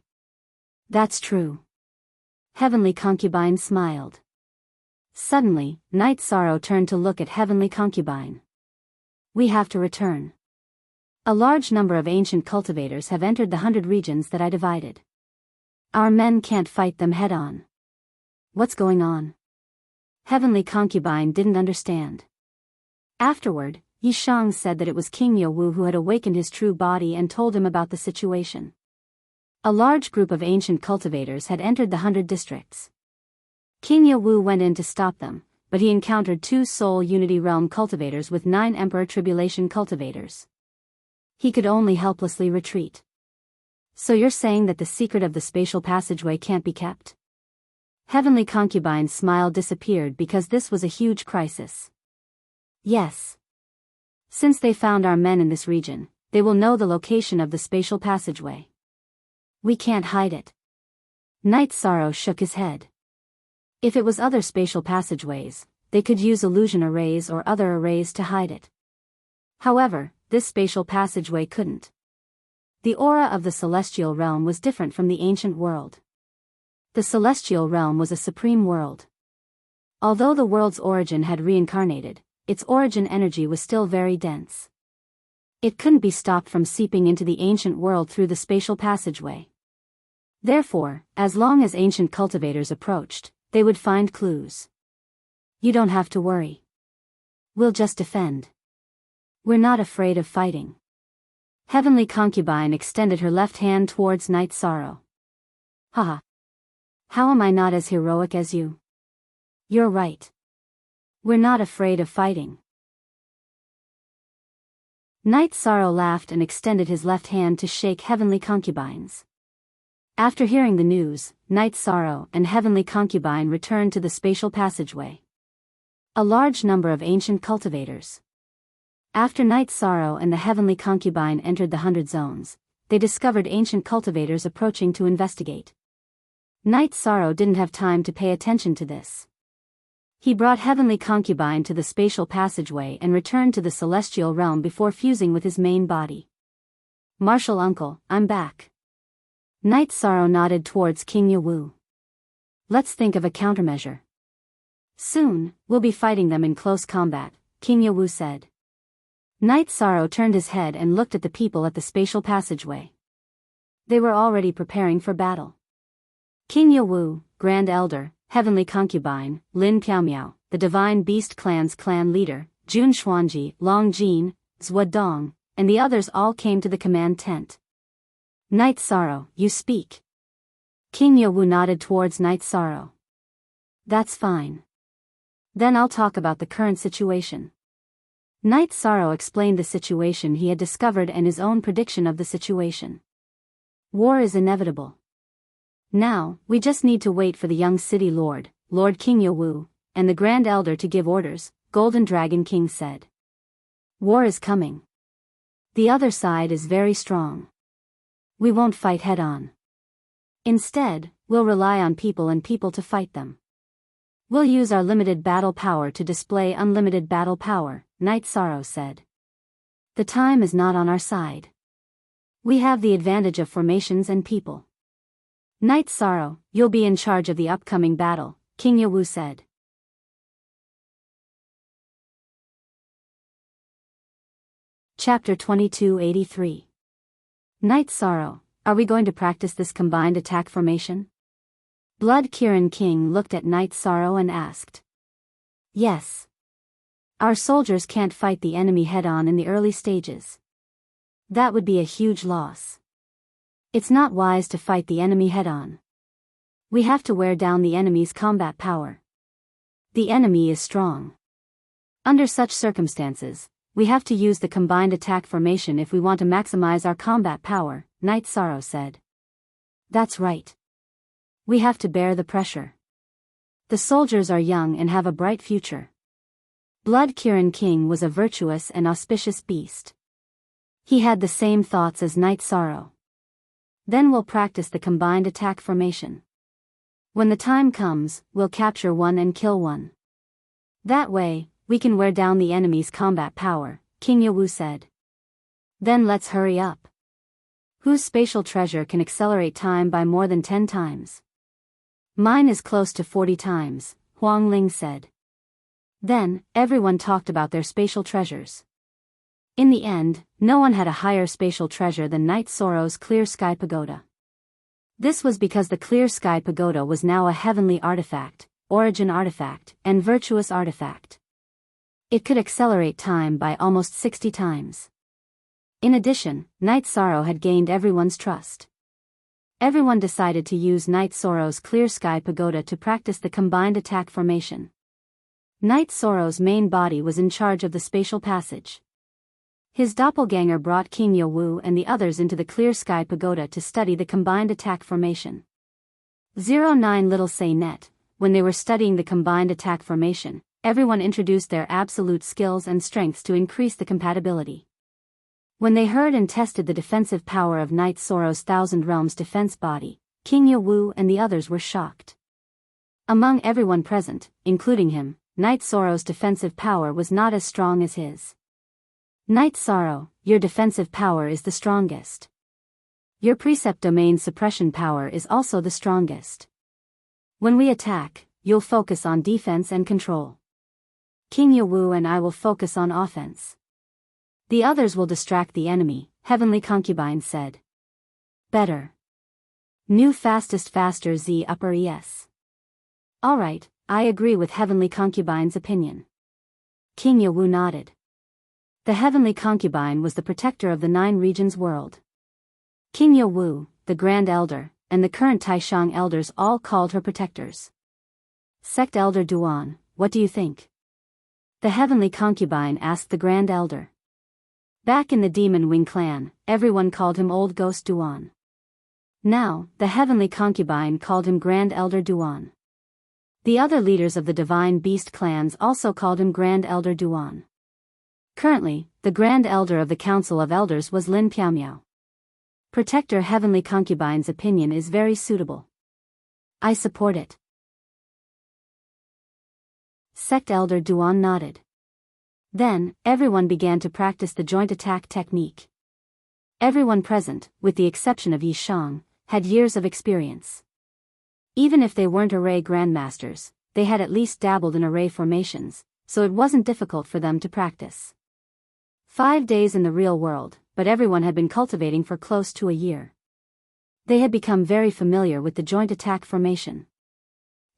That's true. Heavenly Concubine smiled. Suddenly, Night Sorrow turned to look at Heavenly Concubine. We have to return. A large number of ancient cultivators have entered the 100 regions that I divided. Our men can't fight them head-on. What's going on? Heavenly Concubine didn't understand. Afterward, Yishang said that it was King Yowu who had awakened his true body and told him about the situation. A large group of ancient cultivators had entered the 100 districts. King Yowu went in to stop them, but he encountered 2 Soul Unity Realm cultivators with 9 Emperor Tribulation cultivators. He could only helplessly retreat. So you're saying that the secret of the spatial passageway can't be kept? Heavenly Concubine's smile disappeared because this was a huge crisis. Yes. Since they found our men in this region, they will know the location of the spatial passageway. We can't hide it. Night Sorrow shook his head. If it was other spatial passageways, they could use illusion arrays or other arrays to hide it. However, this spatial passageway couldn't. The aura of the celestial realm was different from the ancient world. The celestial realm was a supreme world. Although the world's origin had reincarnated, its origin energy was still very dense. It couldn't be stopped from seeping into the ancient world through the spatial passageway. Therefore, as long as ancient cultivators approached, they would find clues. You don't have to worry. We'll just defend. We're not afraid of fighting. Heavenly Concubine extended her left hand towards Night Sorrow. Haha. How am I not as heroic as you? You're right. We're not afraid of fighting. Night Sorrow laughed and extended his left hand to shake Heavenly Concubine's. After hearing the news, Night Sorrow and Heavenly Concubine returned to the spatial passageway. A large number of ancient cultivators. After Night Sorrow and the Heavenly Concubine entered the 100 zones, they discovered ancient cultivators approaching to investigate. Night Sorrow didn't have time to pay attention to this. He brought Heavenly Concubine to the spatial passageway and returned to the celestial realm before fusing with his main body. Martial Uncle, I'm back. Night Sorrow nodded towards King Yowu. Let's think of a countermeasure. Soon, we'll be fighting them in close combat, King Yowu said. Night Sorrow turned his head and looked at the people at the spatial passageway. They were already preparing for battle. King Yowu, Grand Elder, Heavenly Concubine, Lin Piaomiao, the Divine Beast Clan's clan leader, Jun Xuanji, Long Jin, Zhua Dong, and the others all came to the command tent. Night Sorrow, you speak. King Yowu nodded towards Night Sorrow. That's fine. Then I'll talk about the current situation. Night Sorrow explained the situation he had discovered and his own prediction of the situation. War is inevitable. Now, we just need to wait for the young city lord, Lord King Yowu, and the Grand Elder to give orders, Golden Dragon King said. War is coming. The other side is very strong. We won't fight head-on. Instead, we'll rely on people and people to fight them. We'll use our limited battle power to display unlimited battle power, Night Sorrow said. The time is not on our side. We have the advantage of formations and people. Night Sorrow, you'll be in charge of the upcoming battle, King Yowu said. Chapter 2283. Night Sorrow, are we going to practice this combined attack formation? Blood Kirin King looked at Night Sorrow and asked. Yes. Our soldiers can't fight the enemy head-on in the early stages. That would be a huge loss. It's not wise to fight the enemy head-on. We have to wear down the enemy's combat power. The enemy is strong. Under such circumstances, We have to use the combined attack formation if we want to maximize our combat power, Night Sorrow said. That's right. We have to bear the pressure. The soldiers are young and have a bright future. Blood Kirin King was a virtuous and auspicious beast. He had the same thoughts as Night Sorrow. Then we'll practice the combined attack formation. When the time comes, we'll capture one and kill one. That way, we can wear down the enemy's combat power, King Yawu said. Then let's hurry up. Whose spatial treasure can accelerate time by more than 10 times? Mine is close to 40 times, Huang Ling said. Then, everyone talked about their spatial treasures. In the end, no one had a higher spatial treasure than Night Sorrow's Clear Sky Pagoda. This was because the Clear Sky Pagoda was now a heavenly artifact, origin artifact, and virtuous artifact. It could accelerate time by almost 60 times. In addition, Night Sorrow had gained everyone's trust. Everyone decided to use Night Sorrow's Clear Sky Pagoda to practice the combined attack formation. Night Sorrow's main body was in charge of the spatial passage. His doppelganger brought King Yawu and the others into the Clear Sky Pagoda to study the combined attack formation. 09 Little Say Net, when they were studying the combined attack formation, everyone introduced their absolute skills and strengths to increase the compatibility. When they heard and tested the defensive power of Night Sorrow's Thousand Realms defense body, King Yawu and the others were shocked. Among everyone present, including him, Night Sorrow's defensive power was not as strong as his. Night Sorrow, your defensive power is the strongest. Your precept domain suppression power is also the strongest. When we attack, you'll focus on defense and control. King Yawu and I will focus on offense. The others will distract the enemy, Heavenly Concubine said. Better. New fastest faster Z upper ES. Alright, I agree with Heavenly Concubine's opinion. King Yawu nodded. The Heavenly Concubine was the protector of the 9 regions world. King Yawu, the Grand Elder, and the current Taishang elders all called her protectors. Sect Elder Duan, what do you think? The Heavenly Concubine asked the Grand Elder. Back in the Demon Wing clan, everyone called him Old Ghost Duan. Now, the Heavenly Concubine called him Grand Elder Duan. The other leaders of the Divine Beast clans also called him Grand Elder Duan. Currently, the Grand Elder of the Council of Elders was Lin Piaomiao. Protector Heavenly Concubine's opinion is very suitable. I support it. Sect Elder Duan nodded. Then, everyone began to practice the joint attack technique. Everyone present, with the exception of Yi Shang, had years of experience. Even if they weren't array grandmasters, they had at least dabbled in array formations, so it wasn't difficult for them to practice. 5 days in the real world, but everyone had been cultivating for close to a year. They had become very familiar with the joint attack formation.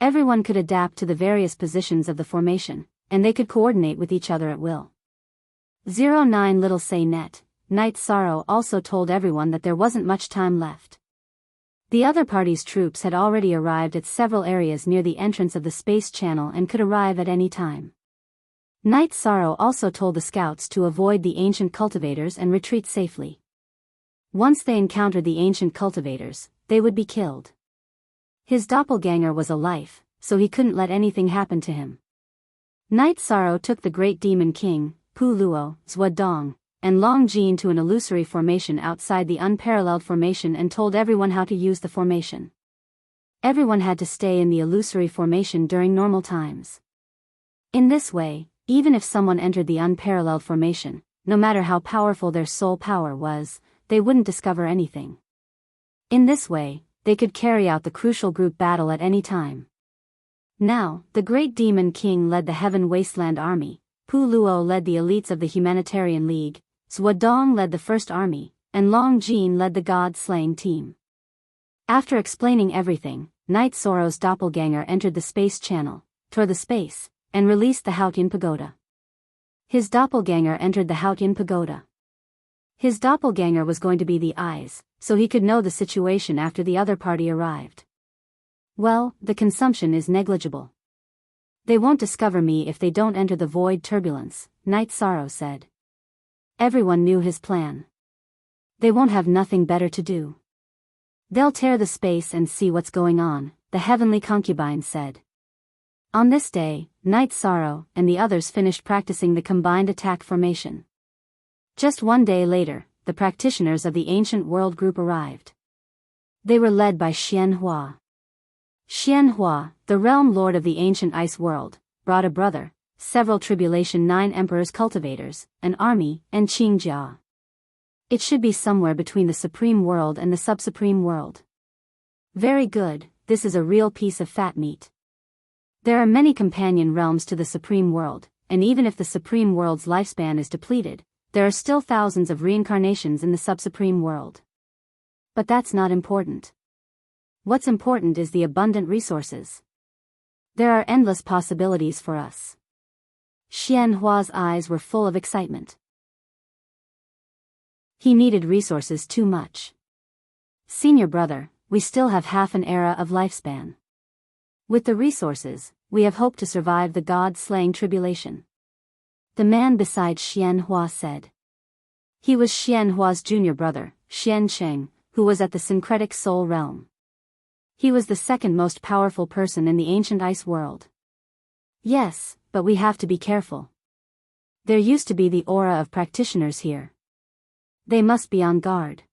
Everyone could adapt to the various positions of the formation, and they could coordinate with each other at will. 09 Little Say Net, Night Sorrow also told everyone that there wasn't much time left. The other party's troops had already arrived at several areas near the entrance of the space channel and could arrive at any time. Night Sorrow also told the scouts to avoid the ancient cultivators and retreat safely. Once they encountered the ancient cultivators, they would be killed. His doppelganger was a life, so he couldn't let anything happen to him. Night Sorrow took the Great Demon King, Pu Luo, Zhua Dong, and Long Jin to an illusory formation outside the unparalleled formation and told everyone how to use the formation. Everyone had to stay in the illusory formation during normal times. In this way, even if someone entered the unparalleled formation, no matter how powerful their soul power was, they wouldn't discover anything. In this way, they could carry out the crucial group battle at any time. Now, the Great Demon King led the Heaven Wasteland Army, Pu Luo led the elites of the Humanitarian League, Zhua Dong led the First Army, and Long Jin led the God-slaying team. After explaining everything, Night Sorrow's doppelganger entered the space channel, tore the space, and released the Haotian Pagoda. His doppelganger entered the Haotian Pagoda. His doppelganger was going to be the eyes, so he could know the situation after the other party arrived. Well, the consumption is negligible. They won't discover me if they don't enter the void turbulence, Night Sorrow said. Everyone knew his plan. They won't have nothing better to do. They'll tear the space and see what's going on, the heavenly concubine said. On this day, Night Sorrow and the others finished practicing the combined attack formation. Just one day later, the practitioners of the ancient world group arrived. They were led by Xian Hua. Xian Hua, the realm lord of the ancient ice world, brought a brother, several Tribulation 9 Emperors cultivators, an army, and Qingjia. It should be somewhere between the supreme world and the sub-supreme world. Very good, this is a real piece of fat meat. There are many companion realms to the supreme world, and even if the supreme world's lifespan is depleted, there are still thousands of reincarnations in the sub-supreme world. But that's not important. What's important is the abundant resources. There are endless possibilities for us. Xian Hua's eyes were full of excitement. He needed resources too much. Senior brother, we still have half an era of lifespan. With the resources, we have hope to survive the god-slaying tribulation. The man beside Xian Hua said. He was Xian Hua's junior brother, Xian Cheng, who was at the syncretic soul realm. He was the second most powerful person in the ancient ice world. Yes, but we have to be careful. There used to be the aura of practitioners here. They must be on guard.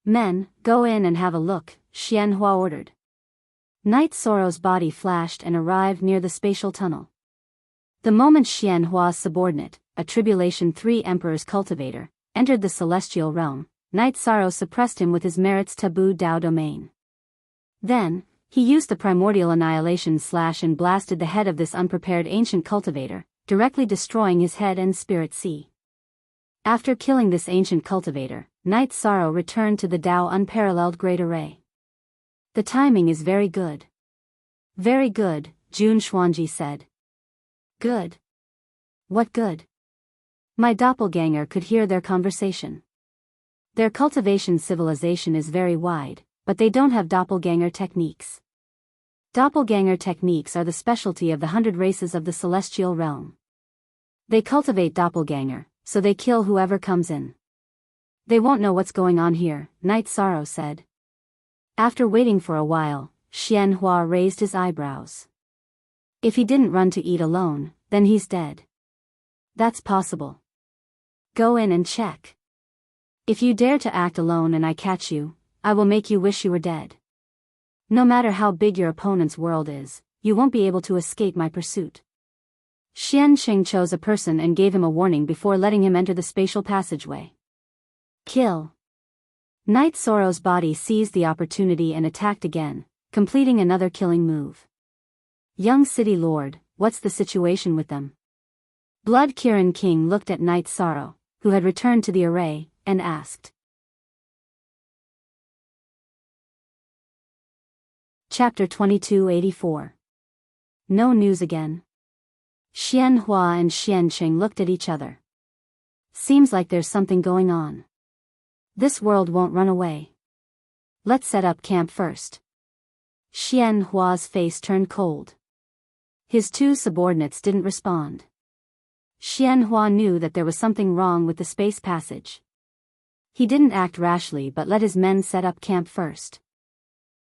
Men, go in and have a look, Xian Hua ordered. Night Sorrow's body flashed and arrived near the spatial tunnel. The moment Xian Hua's subordinate, a Tribulation 3 Emperor's cultivator, entered the celestial realm, Night Sorrow suppressed him with his merit's taboo Dao domain. Then, he used the primordial annihilation slash and blasted the head of this unprepared ancient cultivator, directly destroying his head and spirit sea. After killing this ancient cultivator, Night Sorrow returned to the Dao unparalleled great array. The timing is very good. Very good, Jun Xuanji said. Good. What good? My doppelganger could hear their conversation. Their cultivation civilization is very wide, but they don't have doppelganger techniques. Doppelganger techniques are the specialty of the 100 races of the celestial realm. They cultivate doppelganger, so they kill whoever comes in. They won't know what's going on here, Night Sorrow said. After waiting for a while, Xian Hua raised his eyebrows. If he didn't run to eat alone, then he's dead. That's possible. Go in and check. If you dare to act alone and I catch you, I will make you wish you were dead. No matter how big your opponent's world is, you won't be able to escape my pursuit. Xian Qing chose a person and gave him a warning before letting him enter the spatial passageway. Kill. Night Sorrow's body seized the opportunity and attacked again, completing another killing move. Young City Lord, what's the situation with them? Blood Kirin King looked at Night Sorrow, who had returned to the array, and asked. Chapter 2284. No news again. Xian Hua and Xian Qing looked at each other. Seems like there's something going on. This world won't run away. Let's set up camp first. Xian Hua's face turned cold. His two subordinates didn't respond. Xian Hua knew that there was something wrong with the space passage. He didn't act rashly but let his men set up camp first.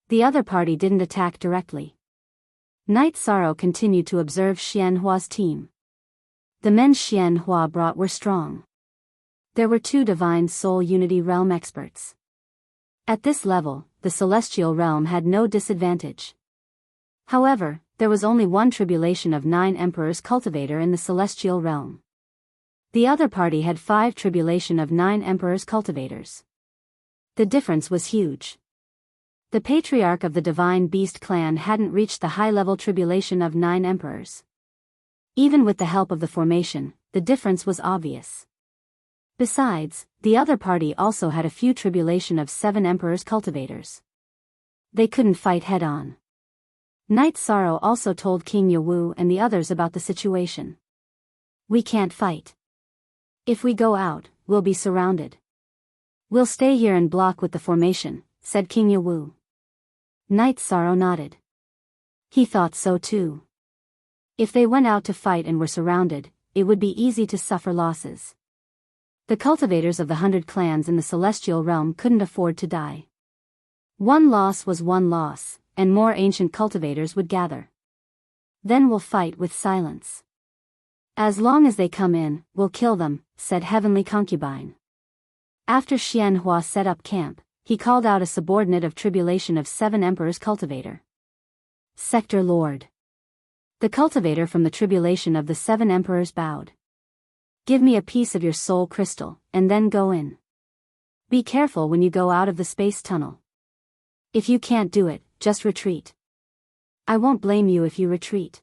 The other party didn't attack directly. Night Sorrow continued to observe Xian Hua's team. The men Xian Hua brought were strong. There were 2 Divine Soul Unity Realm experts. At this level, the Celestial Realm had no disadvantage. However, there was only one Tribulation of 9 Emperors cultivator in the Celestial Realm. The other party had 5 Tribulation of 9 Emperors cultivators. The difference was huge. The Patriarch of the Divine Beast clan hadn't reached the high-level Tribulation of 9 Emperors. Even with the help of the formation, the difference was obvious. Besides, the other party also had a few Tribulation of 7 Emperors cultivators. They couldn't fight head-on. Night Sorrow also told King Yawu and the others about the situation. We can't fight. If we go out, we'll be surrounded. We'll stay here and block with the formation, said King Yawu. Night Sorrow nodded. He thought so too. If they went out to fight and were surrounded, it would be easy to suffer losses. The cultivators of the 100 clans in the celestial realm couldn't afford to die. One loss was one loss, and more ancient cultivators would gather. Then we'll fight with silence. As long as they come in, we'll kill them, said Heavenly Concubine. After Xianhua set up camp, he called out a subordinate of Tribulation of 7 Emperors cultivator. Sector Lord. The cultivator from the Tribulation of the 7 Emperors bowed. Give me a piece of your soul crystal, and then go in. Be careful when you go out of the space tunnel. If you can't do it, just retreat. I won't blame you if you retreat.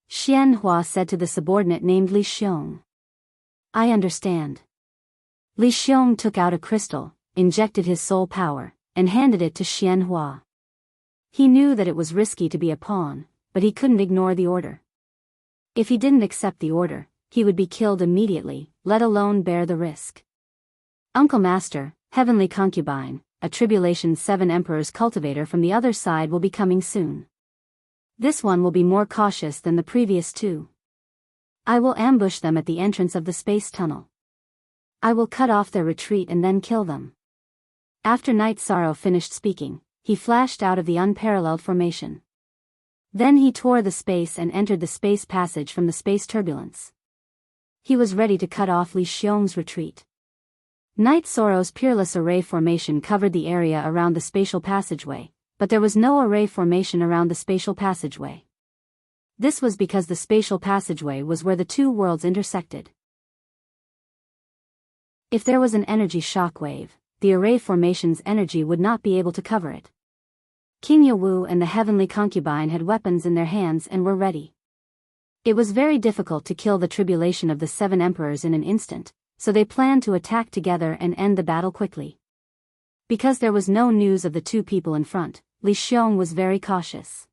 Xianhua said to the subordinate named Li Xiong. I understand. Li Xiong took out a crystal, injected his soul power, and handed it to Xianhua. He knew that it was risky to be a pawn, but he couldn't ignore the order. If he didn't accept the order, he would be killed immediately, let alone bear the risk. Uncle Master, Heavenly Concubine, a Tribulation 7 Emperors cultivator from the other side will be coming soon. This one will be more cautious than the previous 2. I will ambush them at the entrance of the space tunnel. I will cut off their retreat and then kill them. After Night Sorrow finished speaking, he flashed out of the unparalleled formation. Then he tore the space and entered the space passage from the space turbulence. He was ready to cut off Li Xiong's retreat. Night Sorrow's peerless array formation covered the area around the spatial passageway, but there was no array formation around the spatial passageway. This was because the spatial passageway was where the 2 worlds intersected. If there was an energy shockwave, the array formation's energy would not be able to cover it. King Yawu and the Heavenly Concubine had weapons in their hands and were ready. It was very difficult to kill the Tribulation of the 7 Emperors in an instant, so they planned to attack together and end the battle quickly. Because there was no news of the 2 people in front, Li Xiong was very cautious.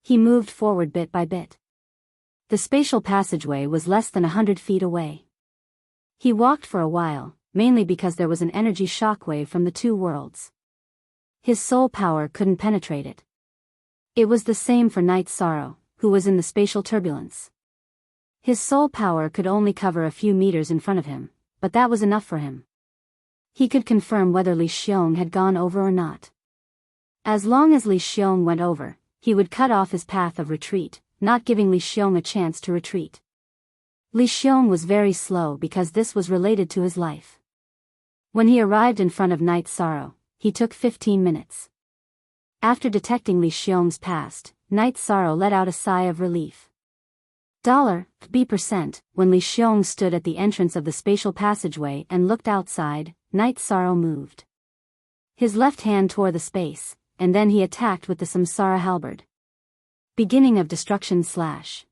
He moved forward bit by bit. The spatial passageway was less than 100 feet away. He walked for a while, mainly because there was an energy shockwave from the 2 worlds. His soul power couldn't penetrate it. It was the same for Night Sorrow, who was in the spatial turbulence. His soul power could only cover a few meters in front of him, but that was enough for him. He could confirm whether Li Xiong had gone over or not. As long as Li Xiong went over, he would cut off his path of retreat, not giving Li Xiong a chance to retreat. Li Xiong was very slow because this was related to his life. When he arrived in front of Night Sorrow, he took 15 minutes. After detecting Li Xiong's past, Night Sorrow let out a sigh of relief. $B%. When Li Xiong stood at the entrance of the spatial passageway and looked outside, Night Sorrow moved. His left hand tore the space, and then he attacked with the Samsara halberd. Beginning of destruction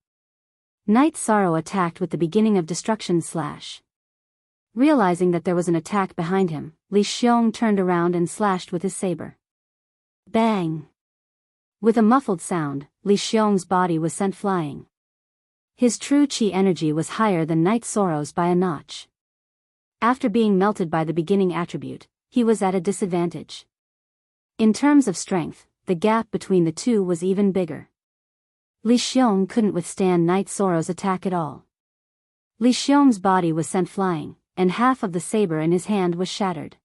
/ Night Sorrow attacked with the beginning of destruction / Realizing that there was an attack behind him, Li Xiong turned around and slashed with his saber. Bang! With a muffled sound, Li Xiong's body was sent flying. His true chi energy was higher than Night Sorrow's by a notch. After being melted by the beginning attribute, he was at a disadvantage. In terms of strength, the gap between the 2 was even bigger. Li Xiong couldn't withstand Night Sorrow's attack at all. Li Xiong's body was sent flying, and half of the saber in his hand was shattered.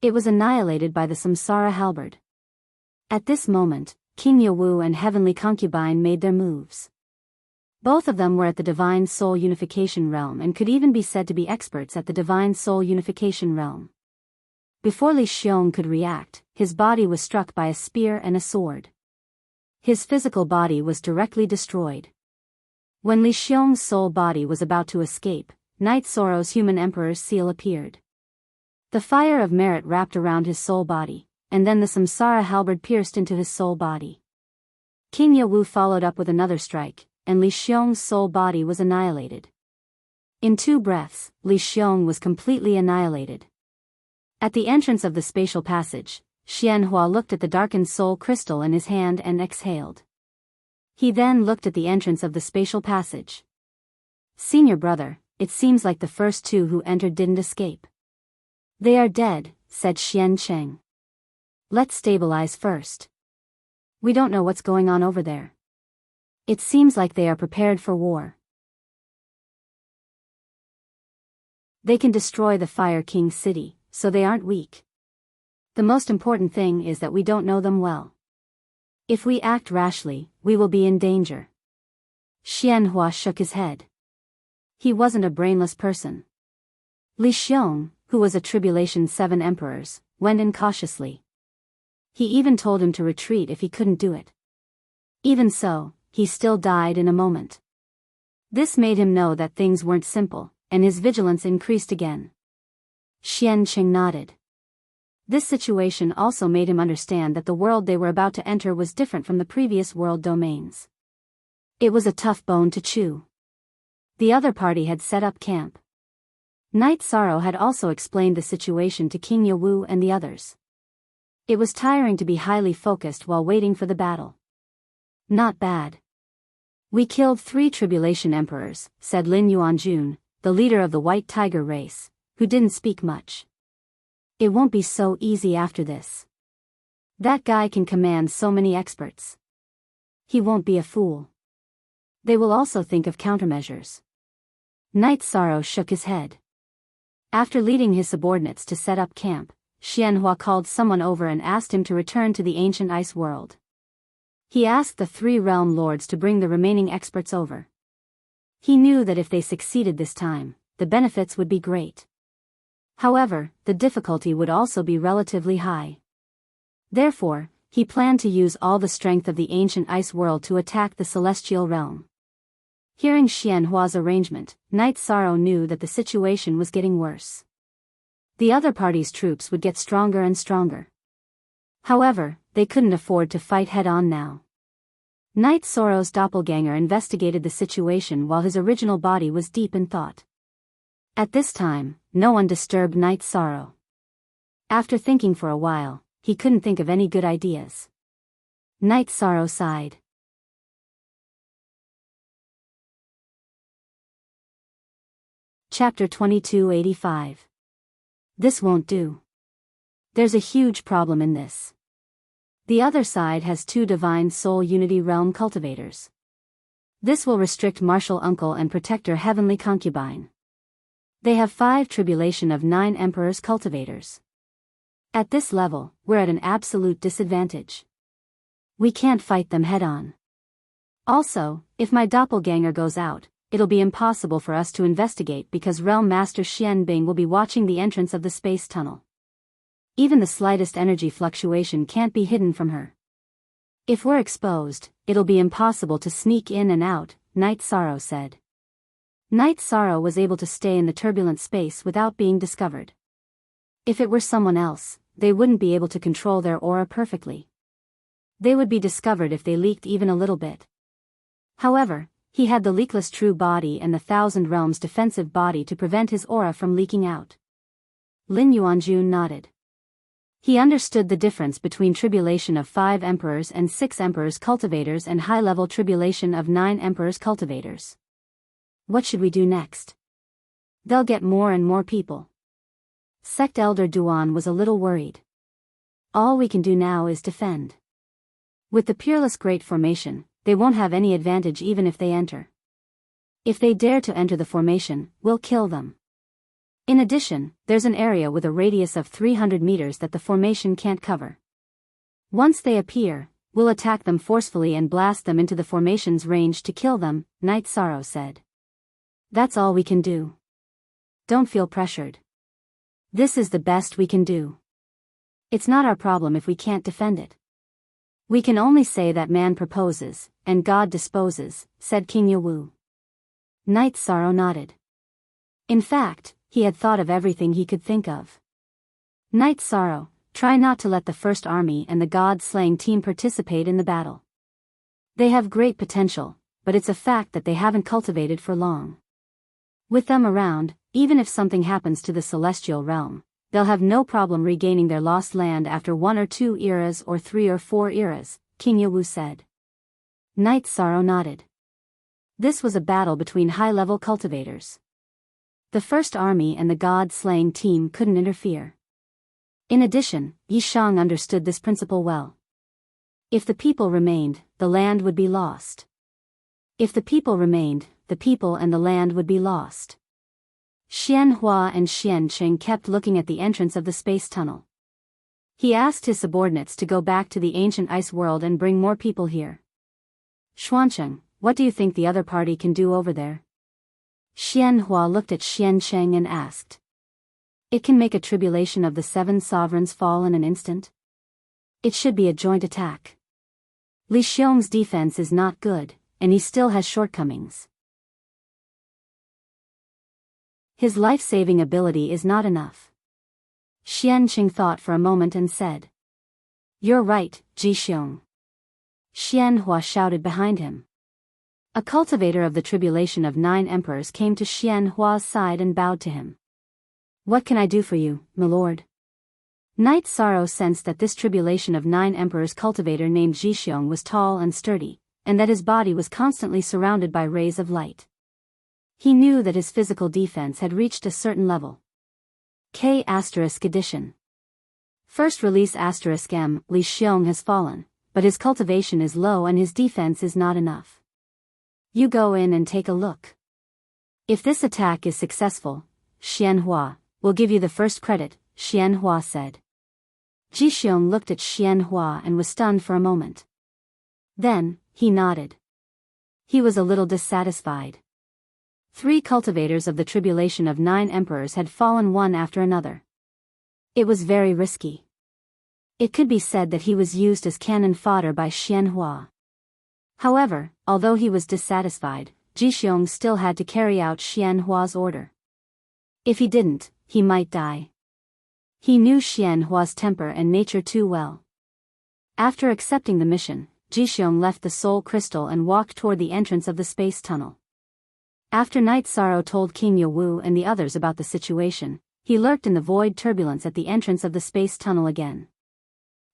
It was annihilated by the Samsara halberd. At this moment, King Yawu and Heavenly Concubine made their moves. Both of them were at the Divine Soul Unification Realm and could even be said to be experts at the Divine Soul Unification Realm. Before Li Xiong could react, his body was struck by a spear and a sword. His physical body was directly destroyed. When Li Xiong's soul body was about to escape, Night Sorrow's human emperor's seal appeared. The fire of merit wrapped around his soul body, and then the Samsara halberd pierced into his soul body. King Yawu followed up with another strike, and Li Xiong's soul body was annihilated. In 2 breaths, Li Xiong was completely annihilated. At the entrance of the spatial passage, Xianhua looked at the darkened soul crystal in his hand and exhaled. He then looked at the entrance of the spatial passage. Senior brother, it seems like the first 2 who entered didn't escape. They are dead, said Xian Cheng. Let's stabilize first. We don't know what's going on over there. It seems like they are prepared for war. They can destroy the Fire King's city, so they aren't weak. The most important thing is that we don't know them well. If we act rashly, we will be in danger. Xianhua shook his head. He wasn't a brainless person. Li Xiong, who was a Tribulation 7 emperors, went in cautiously. He even told him to retreat if he couldn't do it. Even so, he still died in a moment. This made him know that things weren't simple, and his vigilance increased again. Xian Qing nodded. This situation also made him understand that the world they were about to enter was different from the previous world domains. It was a tough bone to chew. The other party had set up camp. Night Sorrow had also explained the situation to King Yawu and the others. It was tiring to be highly focused while waiting for the battle. Not bad. We killed 3 Tribulation Emperors, said Lin Yuanjun, the leader of the White Tiger race, who didn't speak much. It won't be so easy after this. That guy can command so many experts. He won't be a fool. They will also think of countermeasures. Night Sorrow shook his head. After leading his subordinates to set up camp, Xianhua called someone over and asked him to return to the ancient ice world. He asked the 3 realm lords to bring the remaining experts over. He knew that if they succeeded this time, the benefits would be great. However, the difficulty would also be relatively high. Therefore, he planned to use all the strength of the ancient ice world to attack the celestial realm. Hearing Xianhua's arrangement, Night Sorrow knew that the situation was getting worse. The other party's troops would get stronger and stronger. However, they couldn't afford to fight head-on now. Night Sorrow's doppelganger investigated the situation while his original body was deep in thought. At this time, no one disturbed Night Sorrow. After thinking for a while, he couldn't think of any good ideas. Night Sorrow sighed. Chapter 2285. This won't do. There's a huge problem in this. The other side has 2 Divine Soul Unity Realm cultivators. This will restrict Martial Uncle and Protector Heavenly Concubine. They have 5 Tribulation of 9 Emperors cultivators. At this level, we're at an absolute disadvantage. We can't fight them head-on. Also, if my doppelganger goes out, it'll be impossible for us to investigate because Realm Master Xian Bing will be watching the entrance of the space tunnel. Even the slightest energy fluctuation can't be hidden from her. If we're exposed, it'll be impossible to sneak in and out, Night Sorrow said. Night Sorrow was able to stay in the turbulent space without being discovered. If it were someone else, they wouldn't be able to control their aura perfectly. They would be discovered if they leaked even a little bit. However, he had the leakless true body and the Thousand Realms defensive body to prevent his aura from leaking out. Lin Yuanjun nodded. He understood the difference between Tribulation of 5 Emperors and 6 Emperors cultivators and high-level Tribulation of 9 Emperors cultivators. What should we do next? They'll get more and more people. Sect Elder Duan was a little worried. All we can do now is defend. With the Peerless Great Formation, they won't have any advantage even if they enter. If they dare to enter the formation, we'll kill them. In addition, there's an area with a radius of 300 meters that the formation can't cover. Once they appear, we'll attack them forcefully and blast them into the formation's range to kill them, Night Sorrow said. That's all we can do. Don't feel pressured. This is the best we can do. It's not our problem if we can't defend it. We can only say that man proposes, and God disposes, said King Yawu. Night Sorrow nodded. In fact, he had thought of everything he could think of. Night Sorrow, try not to let the First Army and the God-slaying team participate in the battle. They have great potential, but it's a fact that they haven't cultivated for long. With them around, even if something happens to the celestial realm, they'll have no problem regaining their lost land after 1 or 2 eras or 3 or 4 eras, King Yawu said. Night Sorrow nodded. This was a battle between high-level cultivators. The First Army and the God-slaying team couldn't interfere. In addition, Yi Shang understood this principle well. If the people remained, the land would be lost. If the people remained, the people and the land would be lost. Xianhua and Xianqing kept looking at the entrance of the space tunnel. He asked his subordinates to go back to the ancient ice world and bring more people here. Xuancheng, what do you think the other party can do over there? Xianhua looked at Xianqing and asked. It can make a tribulation of the 7 sovereigns fall in an instant. It should be a joint attack. Li Xiong's defense is not good, and he still has shortcomings. His life-saving ability is not enough. Xianqing thought for a moment and said. You're right, Ji Xiong. Xianhua shouted behind him. A cultivator of the tribulation of 9 emperors came to Xianhua's side and bowed to him. What can I do for you, my lord? Knight Sorrow sensed that this tribulation of 9 emperors cultivator named Ji Xiong was tall and sturdy, and that his body was constantly surrounded by rays of light. He knew that his physical defense had reached a certain level. K** addition. First release *M, Li Xiong has fallen, but his cultivation is low and his defense is not enough. You go in and take a look. If this attack is successful, Xianhua will give you the first credit, Xianhua said. Ji Xiong looked at Xianhua and was stunned for a moment. Then, he nodded. He was a little dissatisfied. 3 cultivators of the tribulation of 9 emperors had fallen one after another. It was very risky. It could be said that he was used as cannon fodder by Xianhua. However, although he was dissatisfied, Ji Xiong still had to carry out Xianhua's order. If he didn't, he might die. He knew Xianhua's temper and nature too well. After accepting the mission, Ji Xiong left the soul crystal and walked toward the entrance of the space tunnel. After Knight Sorrow told King Yawu and the others about the situation, he lurked in the void turbulence at the entrance of the space tunnel again.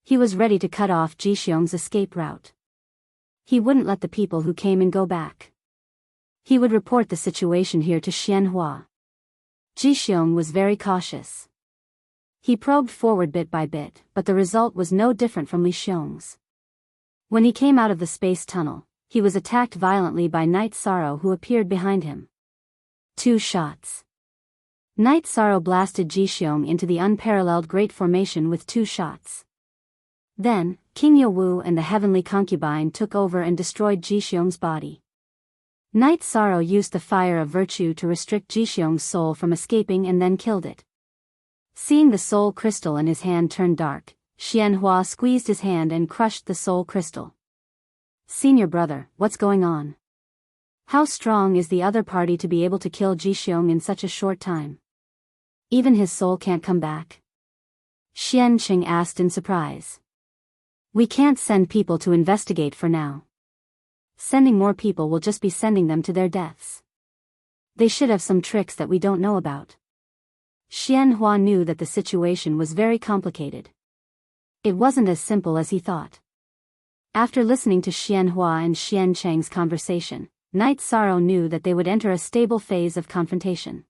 He was ready to cut off Ji Xiong's escape route. He wouldn't let the people who came in go back. He would report the situation here to Xianhua. Ji Xiong was very cautious. He probed forward bit by bit, but the result was no different from Li Xiong's. When he came out of the space tunnel, he was attacked violently by Knight Sorrow who appeared behind him. 2 shots. Knight Sorrow blasted Ji Xiong into the unparalleled Great Formation with 2 shots. Then, King Yawu and the Heavenly Concubine took over and destroyed Ji Xiong's body. Knight Sorrow used the fire of virtue to restrict Ji Xiong's soul from escaping and then killed it. Seeing the soul crystal in his hand turn dark, Xianhua squeezed his hand and crushed the soul crystal. Senior brother, what's going on? How strong is the other party to be able to kill Ji Xiong in such a short time? Even his soul can't come back? Xianqing asked in surprise. We can't send people to investigate for now. Sending more people will just be sending them to their deaths. They should have some tricks that we don't know about. Xianhua knew that the situation was very complicated. It wasn't as simple as he thought. After listening to Xianhua and Xianqing's conversation, Knight Sorrow knew that they would enter a stable phase of confrontation.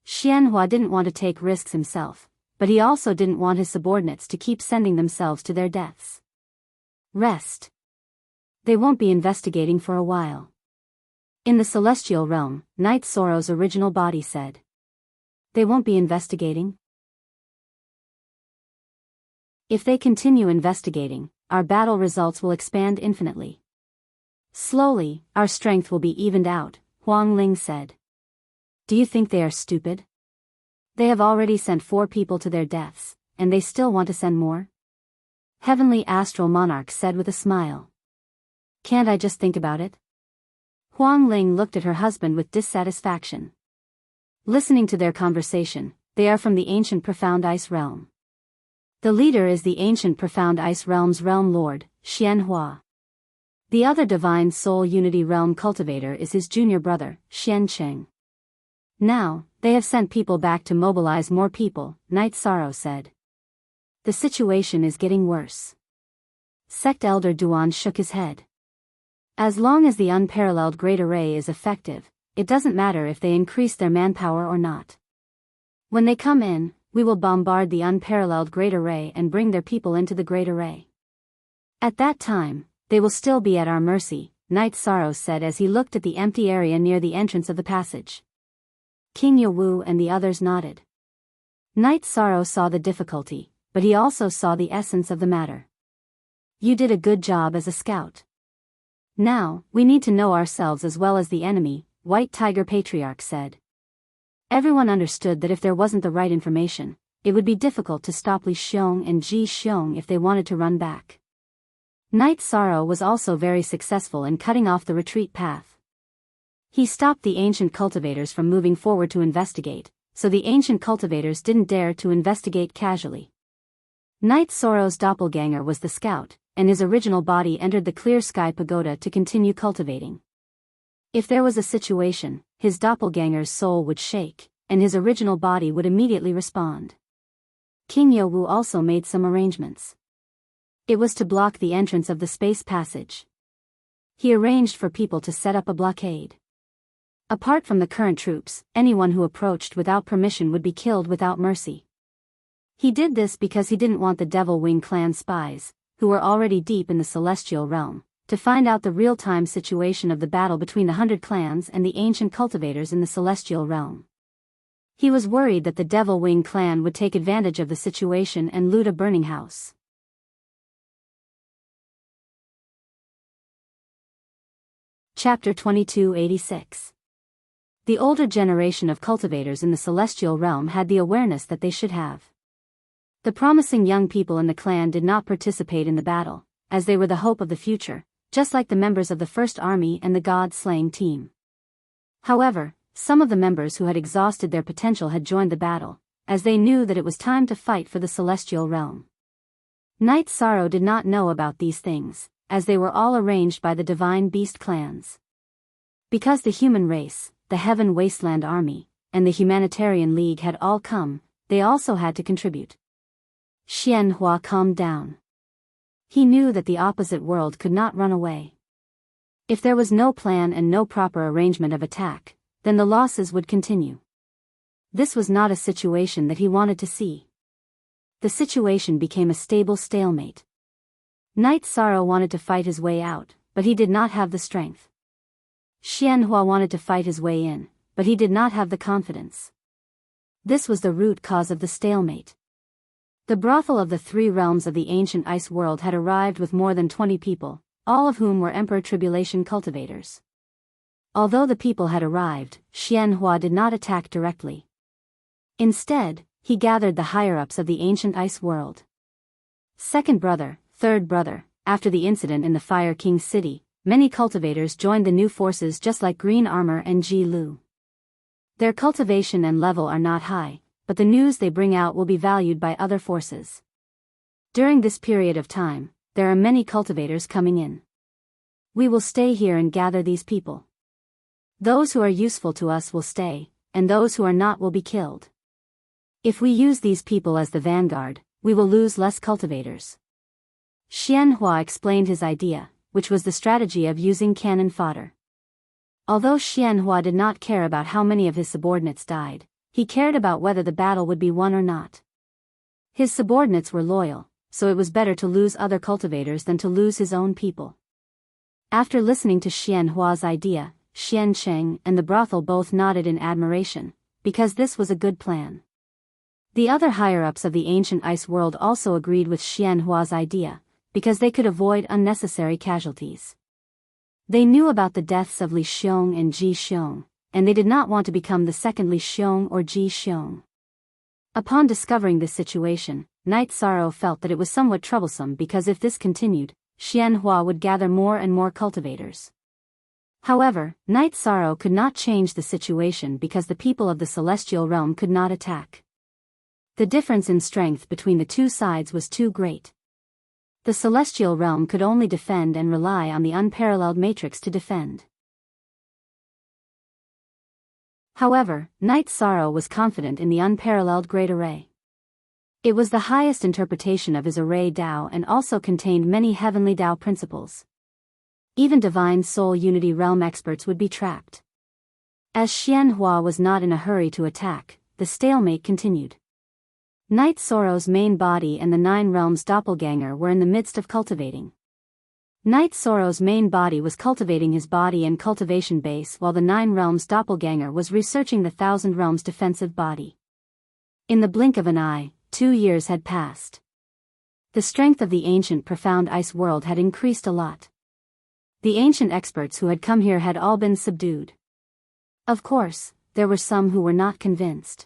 Xianhua didn't want to take risks himself, but he also didn't want his subordinates to keep sending themselves to their deaths. Rest. They won't be investigating for a while. In the celestial realm, Knight Sorrow's original body said. They won't be investigating? If they continue investigating, our battle results will expand infinitely. Slowly, our strength will be evened out, Huang Ling said. Do you think they are stupid? They have already sent 4 people to their deaths, and they still want to send more? Heavenly Astral Monarch said with a smile. Can't I just think about it? Huang Ling looked at her husband with dissatisfaction. Listening to their conversation, they are from the ancient profound ice realm. The leader is the ancient profound ice realm's realm lord, Xianhua. The other divine soul unity realm cultivator is his junior brother, Xianqing. Now, they have sent people back to mobilize more people, Knight Sorrow said. The situation is getting worse. Sect Elder Duan shook his head. As long as the unparalleled Great Array is effective, it doesn't matter if they increase their manpower or not. When they come in, we will bombard the unparalleled Great Array and bring their people into the Great Array. At that time, they will still be at our mercy, Knight Sorrow said as he looked at the empty area near the entrance of the passage. King Yawu and the others nodded. Night Sorrow saw the difficulty, but he also saw the essence of the matter. You did a good job as a scout. Now, we need to know ourselves as well as the enemy, White Tiger Patriarch said. Everyone understood that if there wasn't the right information, it would be difficult to stop Li Xiong and Ji Xiong if they wanted to run back. Night Sorrow was also very successful in cutting off the retreat path. He stopped the ancient cultivators from moving forward to investigate, so the ancient cultivators didn't dare to investigate casually. Night Sorrow's doppelganger was the scout, and his original body entered the clear sky pagoda to continue cultivating. If there was a situation, his doppelganger's soul would shake, and his original body would immediately respond. King Yawu also made some arrangements. It was to block the entrance of the space passage. He arranged for people to set up a blockade. Apart from the current troops, anyone who approached without permission would be killed without mercy. He did this because he didn't want the Devil Wing clan spies, who were already deep in the celestial realm, to find out the real-time situation of the battle between the 100 clans and the ancient cultivators in the celestial realm. He was worried that the Devil Wing clan would take advantage of the situation and loot a burning house. Chapter 2286. The older generation of cultivators in the celestial realm had the awareness that they should have. The promising young people in the clan did not participate in the battle, as they were the hope of the future, just like the members of the First Army and the God-slaying team. However, some of the members who had exhausted their potential had joined the battle, as they knew that it was time to fight for the celestial realm. Night Sorrow did not know about these things, as they were all arranged by the Divine Beast clans. Because the human race, the Heaven Wasteland Army, and the Humanitarian League had all come, they also had to contribute. Xianhua calmed down. He knew that the opposite world could not run away. If there was no plan and no proper arrangement of attack, then the losses would continue. This was not a situation that he wanted to see. The situation became a stable stalemate. Night Sorrow wanted to fight his way out, but he did not have the strength. Xianhua wanted to fight his way in, but he did not have the confidence. This was the root cause of the stalemate. The brothel of the 3 realms of the ancient ice world had arrived with more than 20 people, all of whom were Emperor Tribulation cultivators. Although the people had arrived, Xianhua did not attack directly. Instead, he gathered the higher-ups of the ancient ice world. Second brother, third brother, after the incident in the Fire King city, many cultivators joined the new forces just like Green Armor and Ji Lu. Their cultivation and level are not high, but the news they bring out will be valued by other forces. During this period of time, there are many cultivators coming in. We will stay here and gather these people. Those who are useful to us will stay, and those who are not will be killed. If we use these people as the vanguard, we will lose less cultivators. Xianhua explained his idea, which was the strategy of using cannon fodder. Although Xianhua did not care about how many of his subordinates died, he cared about whether the battle would be won or not. His subordinates were loyal, so it was better to lose other cultivators than to lose his own people. After listening to Xianhua's idea, Xian Cheng and the brothel both nodded in admiration, because this was a good plan. The other higher-ups of the ancient ice world also agreed with Xianhua's idea, because they could avoid unnecessary casualties. They knew about the deaths of Li Xiong and Ji Xiong, and they did not want to become the second Li Xiong or Ji Xiong. Upon discovering this situation, Night Sorrow felt that it was somewhat troublesome because if this continued, Xianhua would gather more and more cultivators. However, Night Sorrow could not change the situation because the people of the celestial realm could not attack. The difference in strength between the two sides was too great. The celestial realm could only defend and rely on the unparalleled matrix to defend. However, Night Sorrow was confident in the unparalleled Great Array. It was the highest interpretation of his Array Tao and also contained many heavenly Tao principles. Even Divine Soul Unity Realm experts would be trapped. As Xianhua was not in a hurry to attack, the stalemate continued. Night Sorrow's main body and the 9 realms doppelganger were in the midst of cultivating. Knight Sorrow's main body was cultivating his body and cultivation base, while the Nine Realms doppelganger was researching the Thousand Realms defensive body. In the blink of an eye, 2 years had passed. The strength of the ancient profound ice world had increased a lot. The ancient experts who had come here had all been subdued. Of course, there were some who were not convinced.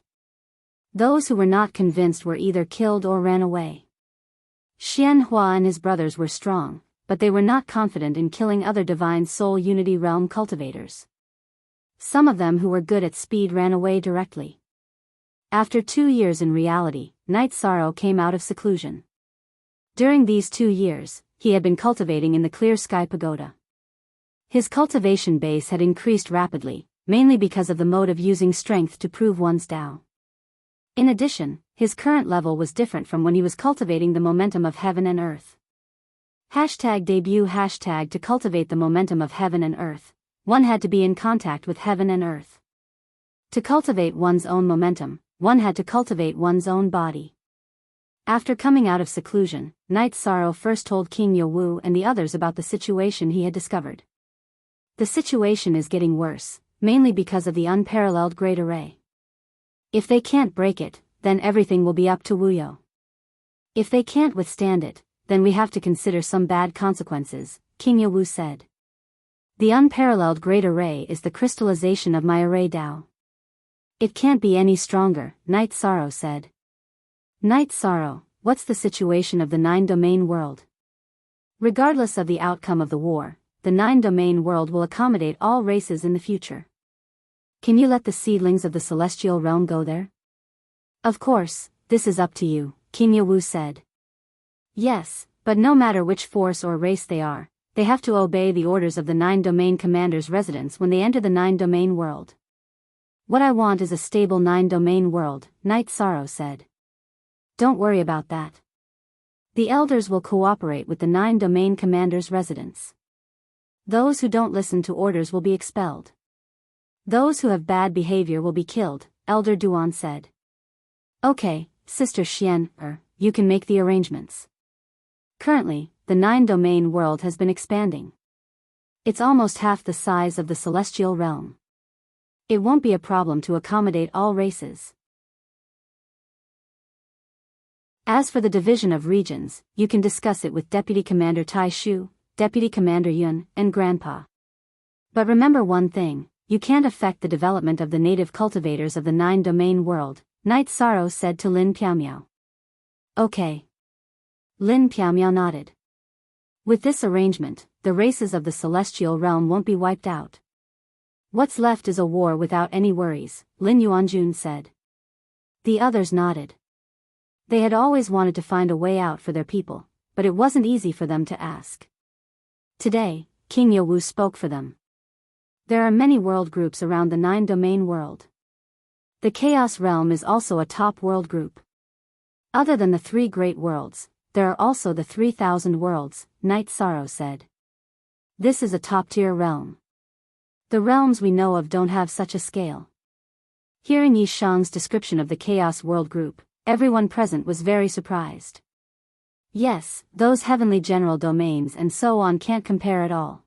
Those who were not convinced were either killed or ran away. Xian Hua and his brothers were strong, but they were not confident in killing other Divine Soul Unity Realm cultivators. Some of them who were good at speed ran away directly. After 2 years in reality, Knight Sorrow came out of seclusion. During these 2 years, he had been cultivating in the Clear Sky Pagoda. His cultivation base had increased rapidly, mainly because of the mode of using strength to prove one's Tao. In addition, his current level was different from when he was cultivating the momentum of heaven and earth. #debut #to cultivate the momentum of heaven and earth, one had to be in contact with heaven and earth. To cultivate one's own momentum, one had to cultivate one's own body. After coming out of seclusion, Knight Sorrow first told King Yowu and the others about the situation he had discovered. The situation is getting worse, mainly because of the unparalleled Great Array. If they can't break it, then everything will be up to Wuyo. If they can't withstand it, then we have to consider some bad consequences, King Yowu said. The unparalleled Great Array is the crystallization of my array Tao. It can't be any stronger, Knight Sorrow said. Knight Sorrow, what's the situation of the 9-domain world? Regardless of the outcome of the war, the 9-domain world will accommodate all races in the future. Can you let the seedlings of the celestial realm go there? Of course, this is up to you, King Yowu said. Yes, but no matter which force or race they are, they have to obey the orders of the 9-domain commander's residence when they enter the 9-domain world. What I want is a stable 9-domain world, Knight Sorrow said. Don't worry about that. The elders will cooperate with the 9-domain commander's residence. Those who don't listen to orders will be expelled. Those who have bad behavior will be killed, Elder Duan said. Okay, Sister Xian, you can make the arrangements. Currently, the 9-domain world has been expanding. It's almost half the size of the celestial realm. It won't be a problem to accommodate all races. As for the division of regions, you can discuss it with Deputy Commander Tai Shu, Deputy Commander Yun, and Grandpa. But remember one thing, you can't affect the development of the native cultivators of the 9-domain world, Knight Sorrow said to Lin Piaomiao. Okay. Lin Piaomiao nodded. With this arrangement, the races of the celestial realm won't be wiped out. What's left is a war without any worries, Lin Yuanjun said. The others nodded. They had always wanted to find a way out for their people, but it wasn't easy for them to ask. Today, King Yowu spoke for them. There are many world groups around the 9-domain world. The Chaos Realm is also a top world group. Other than the 3 great worlds, there are also the 3,000 worlds, Knight Sorrow said. This is a top-tier realm. The realms we know of don't have such a scale. Hearing Yi Shang's description of the Chaos World Group, everyone present was very surprised. Yes, those heavenly general domains and so on can't compare at all.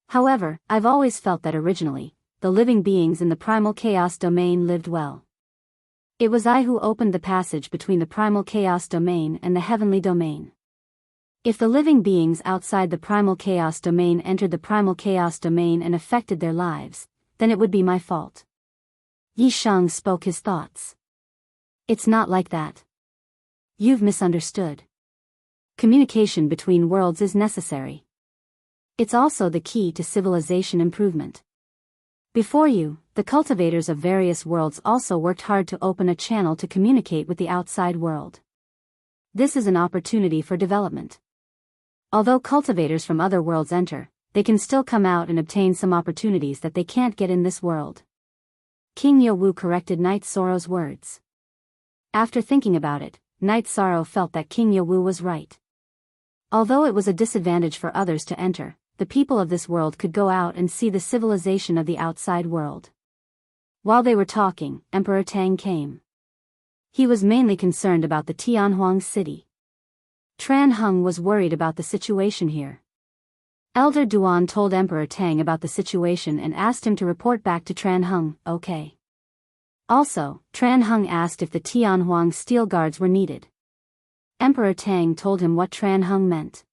However, I've always felt that originally, the living beings in the primal chaos domain lived well. It was I who opened the passage between the primal chaos domain and the heavenly domain. If the living beings outside the primal chaos domain entered the primal chaos domain and affected their lives, then it would be my fault. Yi Shang spoke his thoughts. It's not like that. You've misunderstood. Communication between worlds is necessary. It's also the key to civilization improvement. Before you, the cultivators of various worlds also worked hard to open a channel to communicate with the outside world. This is an opportunity for development. Although cultivators from other worlds enter, they can still come out and obtain some opportunities that they can't get in this world. King Yowu corrected Knight Sorrow's words. After thinking about it, Knight Sorrow felt that King Yowu was right. Although it was a disadvantage for others to enter, the people of this world could go out and see the civilization of the outside world. While they were talking, Emperor Tang came. He was mainly concerned about the Tianhuang city. Tran Hung was worried about the situation here. Elder Duan told Emperor Tang about the situation and asked him to report back to Tran Hung, okay. Also, Tran Hung asked if the Tianhuang steel guards were needed. Emperor Tang told him what Tran Hung meant.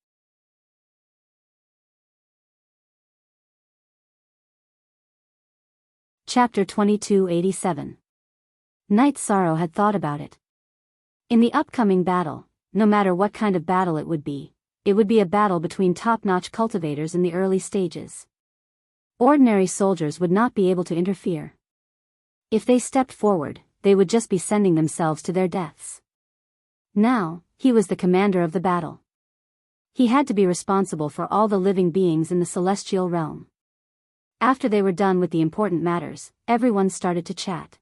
Chapter 2287. Night Sorrow had thought about it. In the upcoming battle, no matter what kind of battle it would be a battle between top-notch cultivators in the early stages. Ordinary soldiers would not be able to interfere. If they stepped forward, they would just be sending themselves to their deaths. Now, he was the commander of the battle. He had to be responsible for all the living beings in the celestial realm. After they were done with the important matters, everyone started to chat.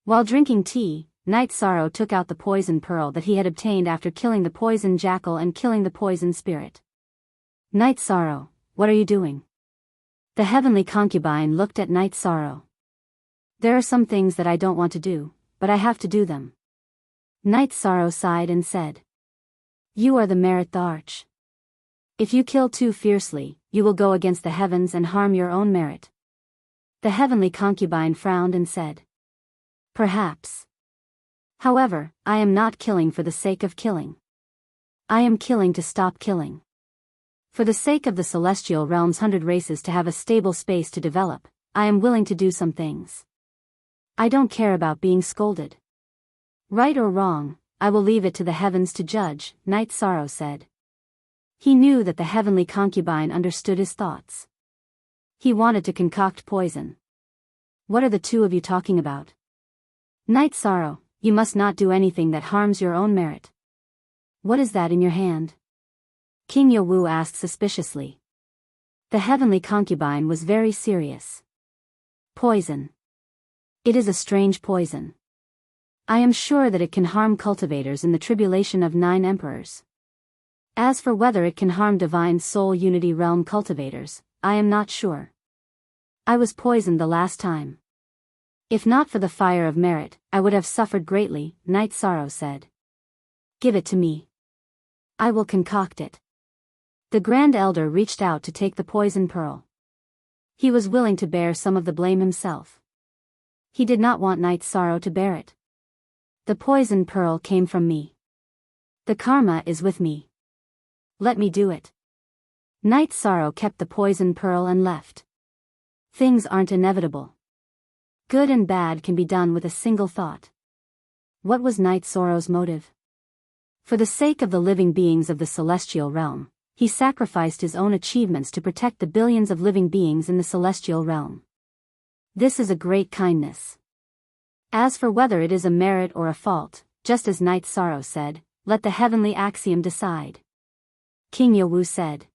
While drinking tea, Night Sorrow took out the poison pearl that he had obtained after killing the poison jackal and killing the poison spirit. Night Sorrow, what are you doing? The heavenly concubine looked at Night Sorrow. There are some things that I don't want to do, but I have to do them. Night Sorrow sighed and said. You are the merit the arch. If you kill too fiercely, you will go against the heavens and harm your own merit. The heavenly concubine frowned and said. Perhaps. However, I am not killing for the sake of killing. I am killing to stop killing. For the sake of the celestial realm's 100 races to have a stable space to develop, I am willing to do some things. I don't care about being scolded. Right or wrong, I will leave it to the heavens to judge, Night Sorrow said. He knew that the heavenly concubine understood his thoughts. He wanted to concoct poison. What are the two of you talking about? Night Sorrow, you must not do anything that harms your own merit. What is that in your hand? King Yowu asked suspiciously. The heavenly concubine was very serious. Poison. It is a strange poison. I am sure that it can harm cultivators in the tribulation of 9 emperors. As for whether it can harm divine soul unity realm cultivators, I am not sure. I was poisoned the last time. If not for the fire of merit, I would have suffered greatly, Night Sorrow said. Give it to me. I will concoct it. The Grand Elder reached out to take the poison pearl. He was willing to bear some of the blame himself. He did not want Night Sorrow to bear it. The poison pearl came from me. The karma is with me. Let me do it. Night Sorrow kept the poison pearl and left. Things aren't inevitable. Good and bad can be done with a single thought. What was Night Sorrow's motive? For the sake of the living beings of the celestial realm, he sacrificed his own achievements to protect the billions of living beings in the celestial realm. This is a great kindness. As for whether it is a merit or a fault, just as Night Sorrow said, let the heavenly axiom decide. King Yowu said.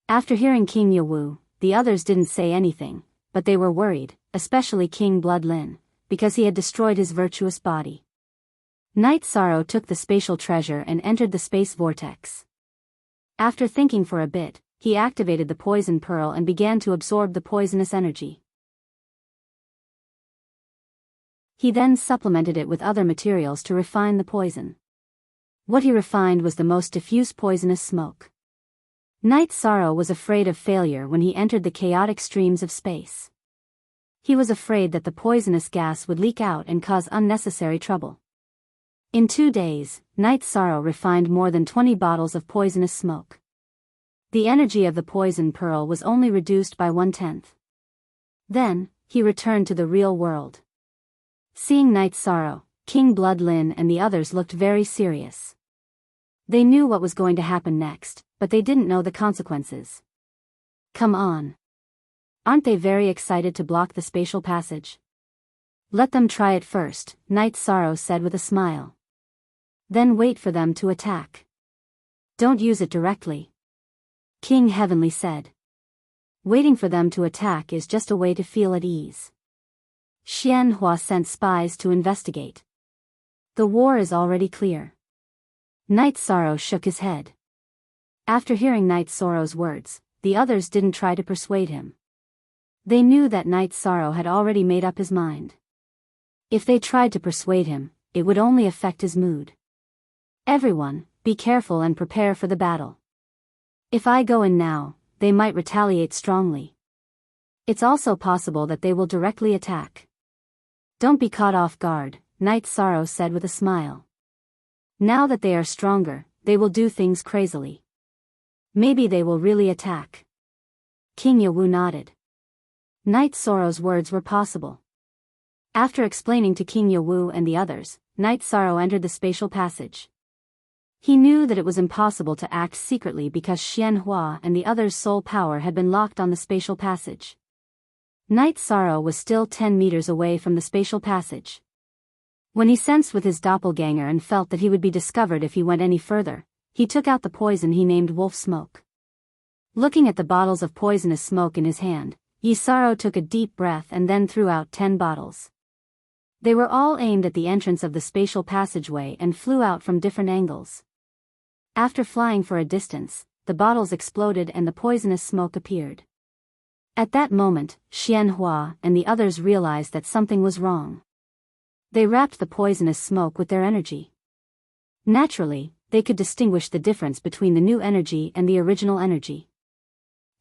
After hearing King Yowu, the others didn't say anything, but they were worried, especially King Blood Lin, because he had destroyed his virtuous body. Night Sorrow took the spatial treasure and entered the space vortex. After thinking for a bit, he activated the poison pearl and began to absorb the poisonous energy. He then supplemented it with other materials to refine the poison. What he refined was the most diffuse poisonous smoke. Night Sorrow was afraid of failure when he entered the chaotic streams of space. He was afraid that the poisonous gas would leak out and cause unnecessary trouble. In 2 days, Night Sorrow refined more than 20 bottles of poisonous smoke. The energy of the poison pearl was only reduced by 1/10. Then, he returned to the real world. Seeing Night Sorrow, King Blood Lin and the others looked very serious. They knew what was going to happen next, but they didn't know the consequences. Come on. Aren't they very excited to block the spatial passage? Let them try it first, Night Sorrow said with a smile. Then wait for them to attack. Don't use it directly. King Heavenly said. Waiting for them to attack is just a way to feel at ease. Xian Hua sent spies to investigate. The war is already clear. Night Sorrow shook his head. After hearing Night Sorrow's words, the others didn't try to persuade him. They knew that Night Sorrow had already made up his mind. If they tried to persuade him, it would only affect his mood. Everyone, be careful and prepare for the battle. If I go in now, they might retaliate strongly. It's also possible that they will directly attack. Don't be caught off guard, Night Sorrow said with a smile. Now that they are stronger, they will do things crazily. Maybe they will really attack. King Yawu nodded. Night Sorrow's words were possible. After explaining to King Yawu and the others, Night Sorrow entered the spatial passage. He knew that it was impossible to act secretly because Xianhua and the others' soul power had been locked on the spatial passage. Night Sorrow was still 10 meters away from the spatial passage. When he sensed with his doppelganger and felt that he would be discovered if he went any further, he took out the poison he named Wolf Smoke. Looking at the bottles of poisonous smoke in his hand, Yisaro took a deep breath and then threw out 10 bottles. They were all aimed at the entrance of the spatial passageway and flew out from different angles. After flying for a distance, the bottles exploded and the poisonous smoke appeared. At that moment, Xianhua and the others realized that something was wrong. They wrapped the poisonous smoke with their energy. Naturally, they could distinguish the difference between the new energy and the original energy.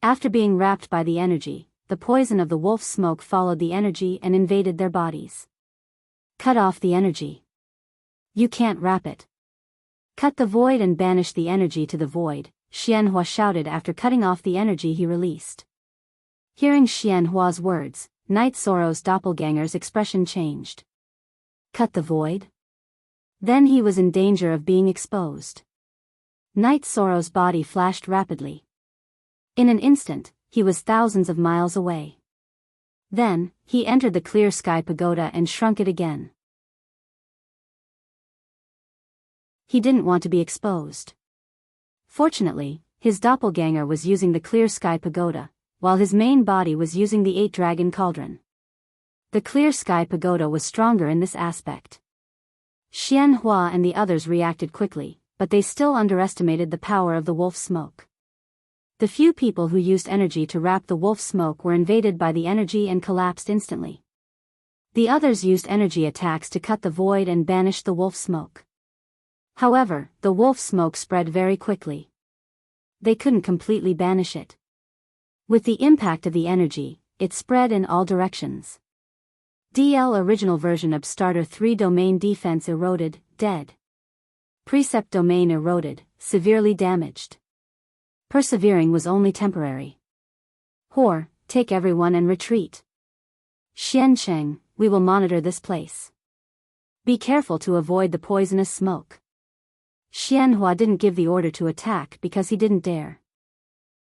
After being wrapped by the energy, the poison of the wolf smoke followed the energy and invaded their bodies. Cut off the energy. You can't wrap it. Cut the void and banish the energy to the void, Xianhua shouted after cutting off the energy he released. Hearing Xianhua's words, Night Sorrow's doppelganger's expression changed. Cut the void? Then he was in danger of being exposed. Night Sorrow's body flashed rapidly. In an instant, he was thousands of miles away. Then, he entered the clear sky pagoda and shrunk it again. He didn't want to be exposed. Fortunately, his doppelganger was using the clear sky pagoda, while his main body was using the 8-dragon cauldron. The clear sky pagoda was stronger in this aspect. Xianhua and the others reacted quickly, but they still underestimated the power of the wolf smoke. The few people who used energy to wrap the wolf smoke were invaded by the energy and collapsed instantly. The others used energy attacks to cut the void and banish the wolf smoke. However, the wolf smoke spread very quickly. They couldn't completely banish it. With the impact of the energy, it spread in all directions. DL Original Version of Starter 3 Domain Defense eroded, dead. Precept Domain eroded, severely damaged. Persevering was only temporary. Hor, take everyone and retreat. Xiancheng, we will monitor this place. Be careful to avoid the poisonous smoke. Xianhua didn't give the order to attack because he didn't dare.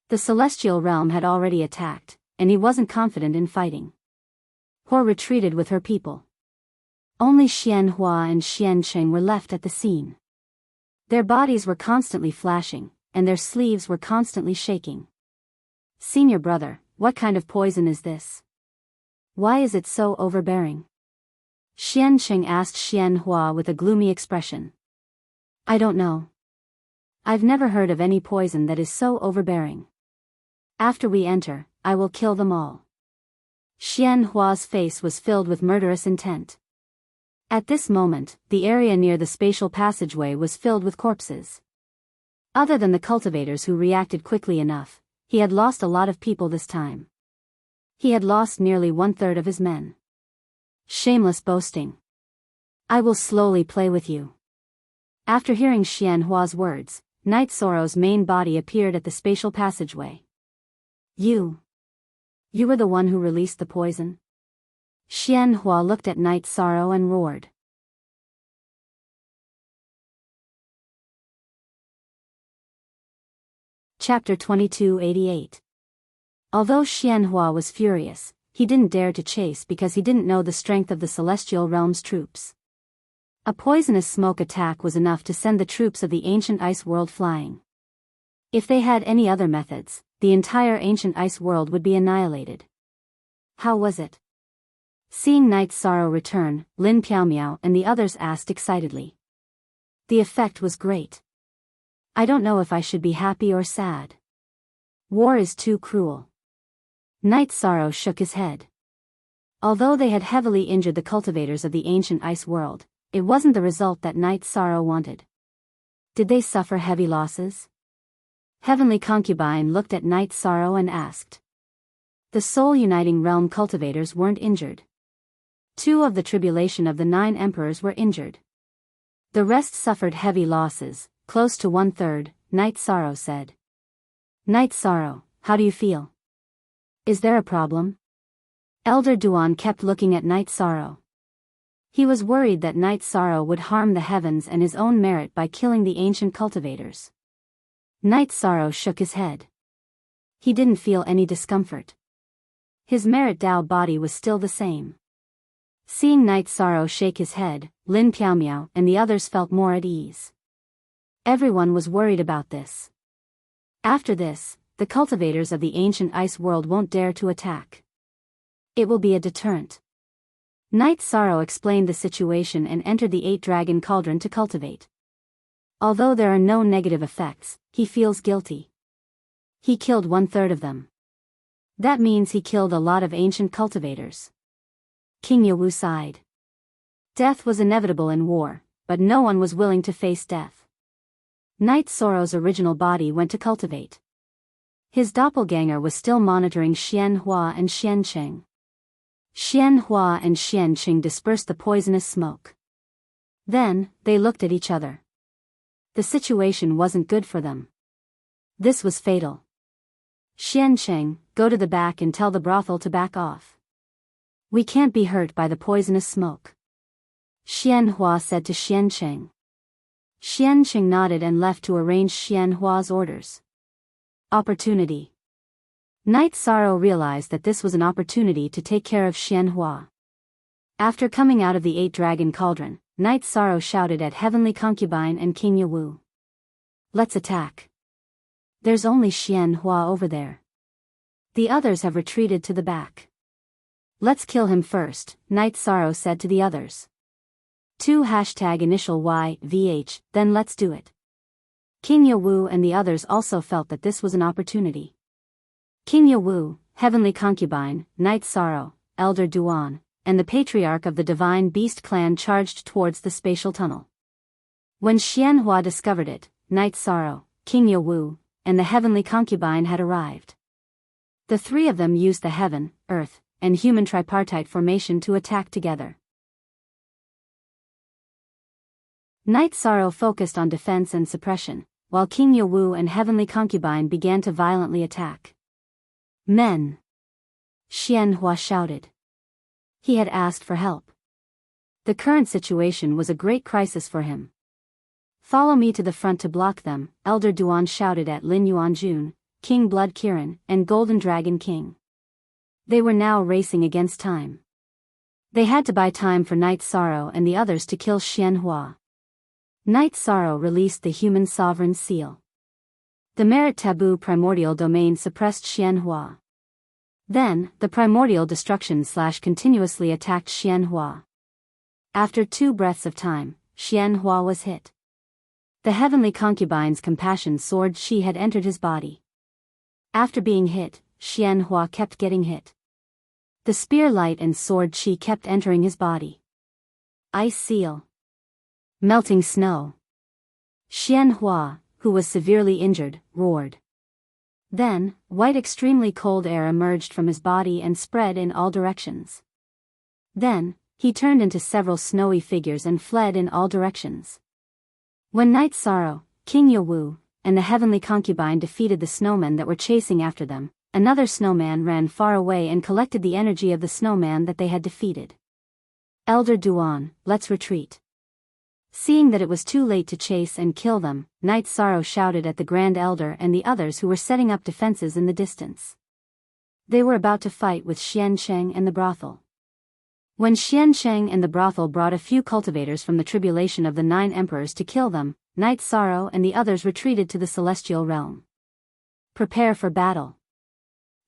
The celestial realm had already attacked, and he wasn't confident in fighting. Hor retreated with her people. Only Xianhua and Xiancheng were left at the scene. Their bodies were constantly flashing, and their sleeves were constantly shaking. Senior brother, what kind of poison is this? Why is it so overbearing? Xiancheng asked Xianhua with a gloomy expression. I don't know. I've never heard of any poison that is so overbearing. After we enter, I will kill them all. Xianhua's face was filled with murderous intent. At this moment, the area near the spatial passageway was filled with corpses. Other than the cultivators who reacted quickly enough, he had lost a lot of people this time. He had lost nearly 1/3 of his men. Shameless boasting. I will slowly play with you. After hearing Xianhua's words, Night Sorrow's main body appeared at the spatial passageway. You were the one who released the poison? Xianhua looked at Night Sorrow and roared. Chapter 2288. Although Xianhua was furious, he didn't dare to chase because he didn't know the strength of the Celestial Realm's troops. A poisonous smoke attack was enough to send the troops of the ancient ice world flying. If they had any other methods, the entire ancient ice world would be annihilated. How was it? Seeing Night Sorrow return, Lin Piaomiao and the others asked excitedly. The effect was great. I don't know if I should be happy or sad. War is too cruel. Night Sorrow shook his head. Although they had heavily injured the cultivators of the ancient ice world, it wasn't the result that Night Sorrow wanted. Did they suffer heavy losses? Heavenly Concubine looked at Night Sorrow and asked. The soul-uniting realm cultivators weren't injured. 2 of the tribulation of the 9 emperors were injured. The rest suffered heavy losses, close to 1/3, Night Sorrow said. Night Sorrow, how do you feel? Is there a problem? Elder Duan kept looking at Night Sorrow. He was worried that Night Sorrow would harm the heavens and his own merit by killing the ancient cultivators. Night Sorrow shook his head. He didn't feel any discomfort. His merit Dao body was still the same. Seeing Night Sorrow shake his head, Lin Piaomiao and the others felt more at ease. Everyone was worried about this. After this, the cultivators of the ancient ice world won't dare to attack. It will be a deterrent. Night Sorrow explained the situation and entered the 8-dragon cauldron to cultivate. Although there are no negative effects, he feels guilty. He killed 1/3 of them. That means he killed a lot of ancient cultivators. King Yawu sighed. Death was inevitable in war, but no one was willing to face death. Night Sorrow's original body went to cultivate. His doppelganger was still monitoring Xian Hua and Xian Cheng. Xian Hua and Xian Cheng dispersed the poisonous smoke. Then, they looked at each other. The situation wasn't good for them. This was fatal. Xian Cheng, go to the back and tell the brothel to back off. We can't be hurt by the poisonous smoke. Xian Hua said to Xian Cheng. Xian Cheng nodded and left to arrange Xian Hua's orders. Opportunity. Night Sorrow realized that this was an opportunity to take care of Xian Hua. After coming out of the 8-dragon cauldron, Night Sorrow shouted at Heavenly Concubine and King Yawu. Let's attack. There's only Xian Hua over there. The others have retreated to the back. Let's kill him first, Night Sorrow said to the others. 2 #initial YVH, then let's do it. King Yawu and the others also felt that this was an opportunity. King Yawu, Heavenly Concubine, Night Sorrow, Elder Duan, and the Patriarch of the Divine Beast clan charged towards the spatial tunnel. When Xian Hua discovered it, Night Sorrow, King Yawu, and the Heavenly Concubine had arrived. The 3 of them used the heaven, earth, and human tripartite formation to attack together. Night Sorrow focused on defense and suppression, while King Yawu and Heavenly Concubine began to violently attack. Men! Xian Hua shouted. He had asked for help. The current situation was a great crisis for him. Follow me to the front to block them, Elder Duan shouted at Lin Yuanjun, King Blood Kirin, and Golden Dragon King. They were now racing against time. They had to buy time for Night Sorrow and the others to kill Xian Hua. Night Sorrow released the human sovereign seal. The merit taboo primordial domain suppressed Xian Hua. Then, the primordial destruction / continuously attacked Xian Hua. After 2 breaths of time, Xian Hua was hit. The Heavenly Concubine's compassion sword Qi had entered his body. After being hit, Xian Hua kept getting hit. The spear light and sword Qi kept entering his body. Ice seal. Melting snow. Xian Hua, who was severely injured, roared. Then, white extremely cold air emerged from his body and spread in all directions. Then, he turned into several snowy figures and fled in all directions. When Night Sorrow, King Yawu, and the Heavenly Concubine defeated the snowmen that were chasing after them, another snowman ran far away and collected the energy of the snowman that they had defeated. Elder Duan, let's retreat. Seeing that it was too late to chase and kill them, Night Sorrow shouted at the Grand Elder and the others who were setting up defenses in the distance. They were about to fight with Xian Cheng and the brothel. When Xian Cheng and the brothel brought a few cultivators from the tribulation of the 9 emperors to kill them, Night Sorrow and the others retreated to the celestial realm. Prepare for battle.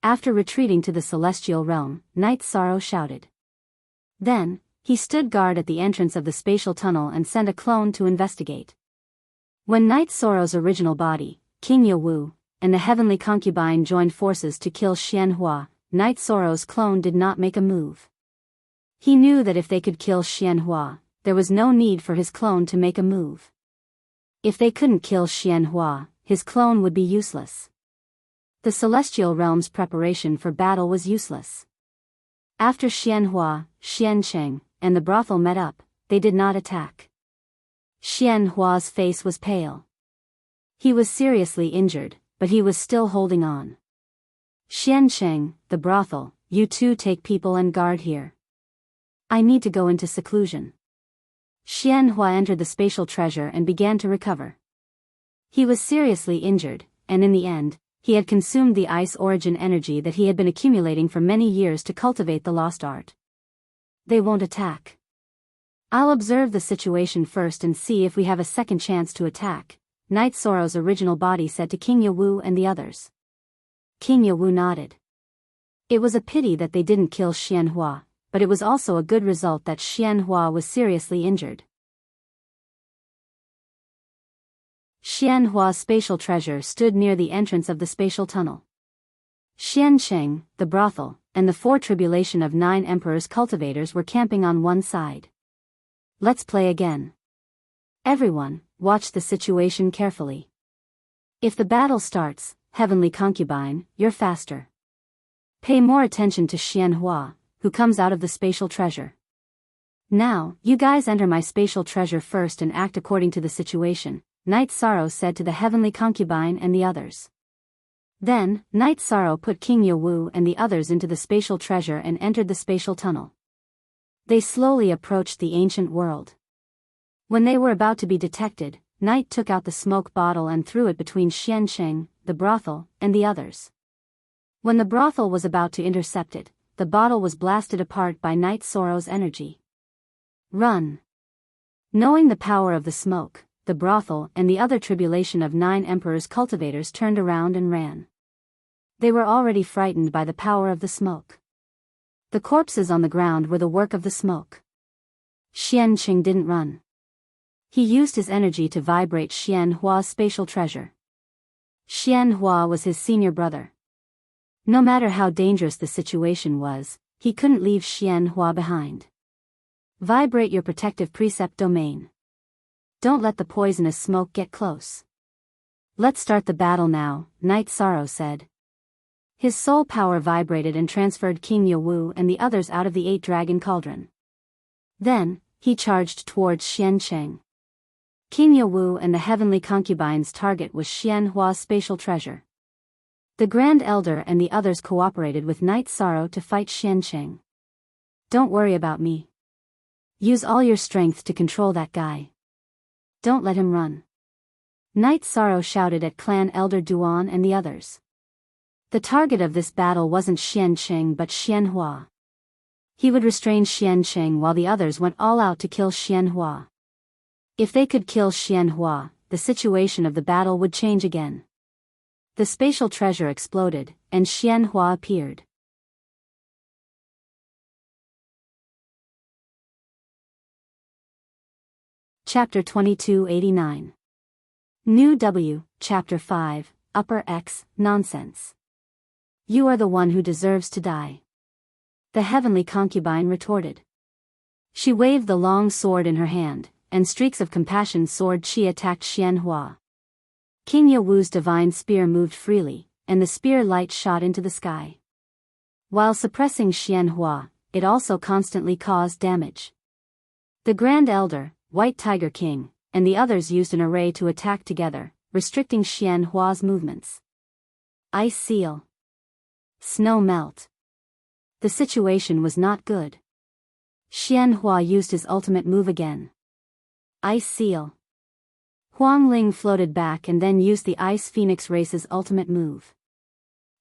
After retreating to the celestial realm, Night Sorrow shouted. Then, he stood guard at the entrance of the spatial tunnel and sent a clone to investigate. When Night Sorrow's original body, King Yawu, and the Heavenly Concubine joined forces to kill Xian Hua, Night Sorrow's clone did not make a move. He knew that if they could kill Xian Hua, there was no need for his clone to make a move. If they couldn't kill Xian Hua, his clone would be useless. The celestial realm's preparation for battle was useless. After Xianhua, Xiancheng, and the brothel met up, they did not attack. Xianhua's face was pale. He was seriously injured, but he was still holding on. Xiancheng, the brothel, you two take people and guard here. I need to go into seclusion. Xianhua entered the spatial treasure and began to recover. He was seriously injured, and in the end, he had consumed the ice origin energy that he had been accumulating for many years to cultivate the lost art. They won't attack. I'll observe the situation first and see if we have a second chance to attack, Knight Soro's original body said to King Yawu and the others. King Yawu nodded. It was a pity that they didn't kill Xianhua, but it was also a good result that Xianhua was seriously injured. Xianhua's spatial treasure stood near the entrance of the spatial tunnel. Xiancheng, the brothel, and the 4 tribulation of 9 emperors cultivators were camping on one side. Let's play again. Everyone, watch the situation carefully. If the battle starts, heavenly concubine, you're faster. Pay more attention to Xianhua, who comes out of the spatial treasure. Now, you guys enter my spatial treasure first and act according to the situation, Knight Soro said to the heavenly concubine and the others. Then, Knight Soro put King Yawu and the others into the spatial treasure and entered the spatial tunnel. They slowly approached the ancient world. When they were about to be detected, Knight took out the smoke bottle and threw it between Xiancheng, the brothel, and the others. When the brothel was about to intercept it, the bottle was blasted apart by Knight Soro's energy. Run! Knowing the power of the smoke, the brothel and the other tribulation of 9 emperors cultivators turned around and ran. They were already frightened by the power of the smoke. The corpses on the ground were the work of the smoke. Xiancheng didn't run. He used his energy to vibrate Xianhua's spatial treasure. Xianhua was his senior brother. No matter how dangerous the situation was, he couldn't leave Xianhua behind. Vibrate your protective precept domain. Don't let the poisonous smoke get close. Let's start the battle now, Knight Soro said. His soul power vibrated and transferred King Yawu and the others out of the 8-dragon cauldron. Then, he charged towards Xiancheng. King Yawu and the heavenly concubine's target was Xianhua's spatial treasure. The Grand Elder and the others cooperated with Knight Soro to fight Xiancheng. Don't worry about me. Use all your strength to control that guy. Don't let him run. Knight Soro shouted at Clan Elder Duan and the others. The target of this battle wasn't Xiancheng but Xianhua. He would restrain Xiancheng while the others went all out to kill Xianhua. If they could kill Xianhua, the situation of the battle would change again. The spatial treasure exploded, and Xianhua appeared. Chapter 2289. New W, Chapter 5, Upper X, Nonsense. You are the one who deserves to die. The heavenly concubine retorted. She waved the long sword in her hand, and streaks of compassion sword chi attacked Xianhua. King Yawu's divine spear moved freely, and the spear light shot into the sky. While suppressing Xianhua, it also constantly caused damage. The Grand Elder, White Tiger King, and the others used an array to attack together, restricting Xianhua's movements. Ice seal. Snow melt. The situation was not good. Xianhua used his ultimate move again. Ice seal. Huang Ling floated back and then used the Ice Phoenix Race's ultimate move.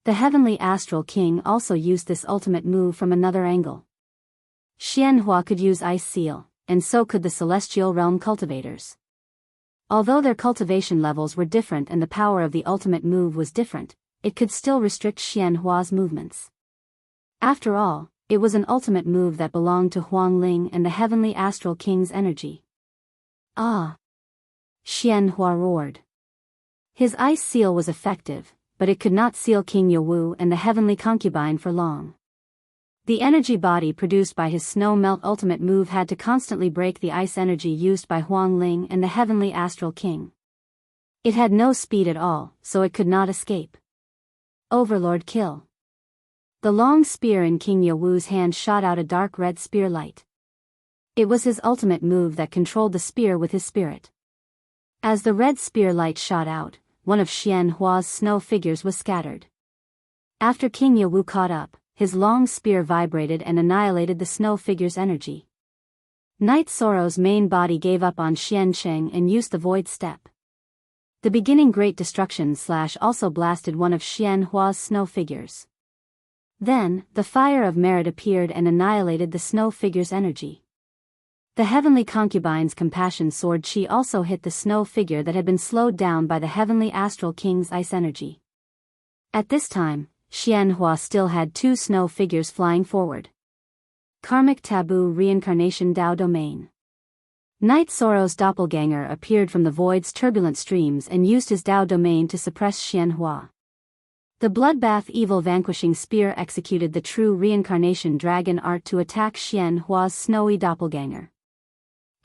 The Heavenly Astral King also used this ultimate move from another angle. Xianhua could use Ice Seal, and so could the Celestial Realm cultivators. Although their cultivation levels were different and the power of the ultimate move was different, it could still restrict Xianhua's movements. After all, it was an ultimate move that belonged to Huang Ling and the Heavenly Astral King's energy. Ah! Xianhua roared. His ice seal was effective, but it could not seal King Yawu and the Heavenly Concubine for long. The energy body produced by his snow melt ultimate move had to constantly break the ice energy used by Huang Ling and the Heavenly Astral King. It had no speed at all, so it could not escape. Overlord kill. The long spear in King Yawu's hand shot out a dark red spear light. It was his ultimate move that controlled the spear with his spirit. As the red spear light shot out, one of Xian Hua's snow figures was scattered. After King Yawu caught up, his long spear vibrated and annihilated the snow figure's energy. Night Sorrow's main body gave up on Xiancheng and used the void step. The beginning great destruction / also blasted one of Xian Hua's snow figures. Then, the fire of merit appeared and annihilated the snow figure's energy. The heavenly concubine's compassion sword Qi also hit the snow figure that had been slowed down by the heavenly astral king's ice energy. At this time, Xian Hua still had 2 snow figures flying forward. Karmic Taboo Reincarnation Dao Domain. Night Sorrow's doppelganger appeared from the void's turbulent streams and used his Dao domain to suppress Xian Hua. The bloodbath evil vanquishing spear executed the true reincarnation dragon art to attack Xian Hua's snowy doppelganger.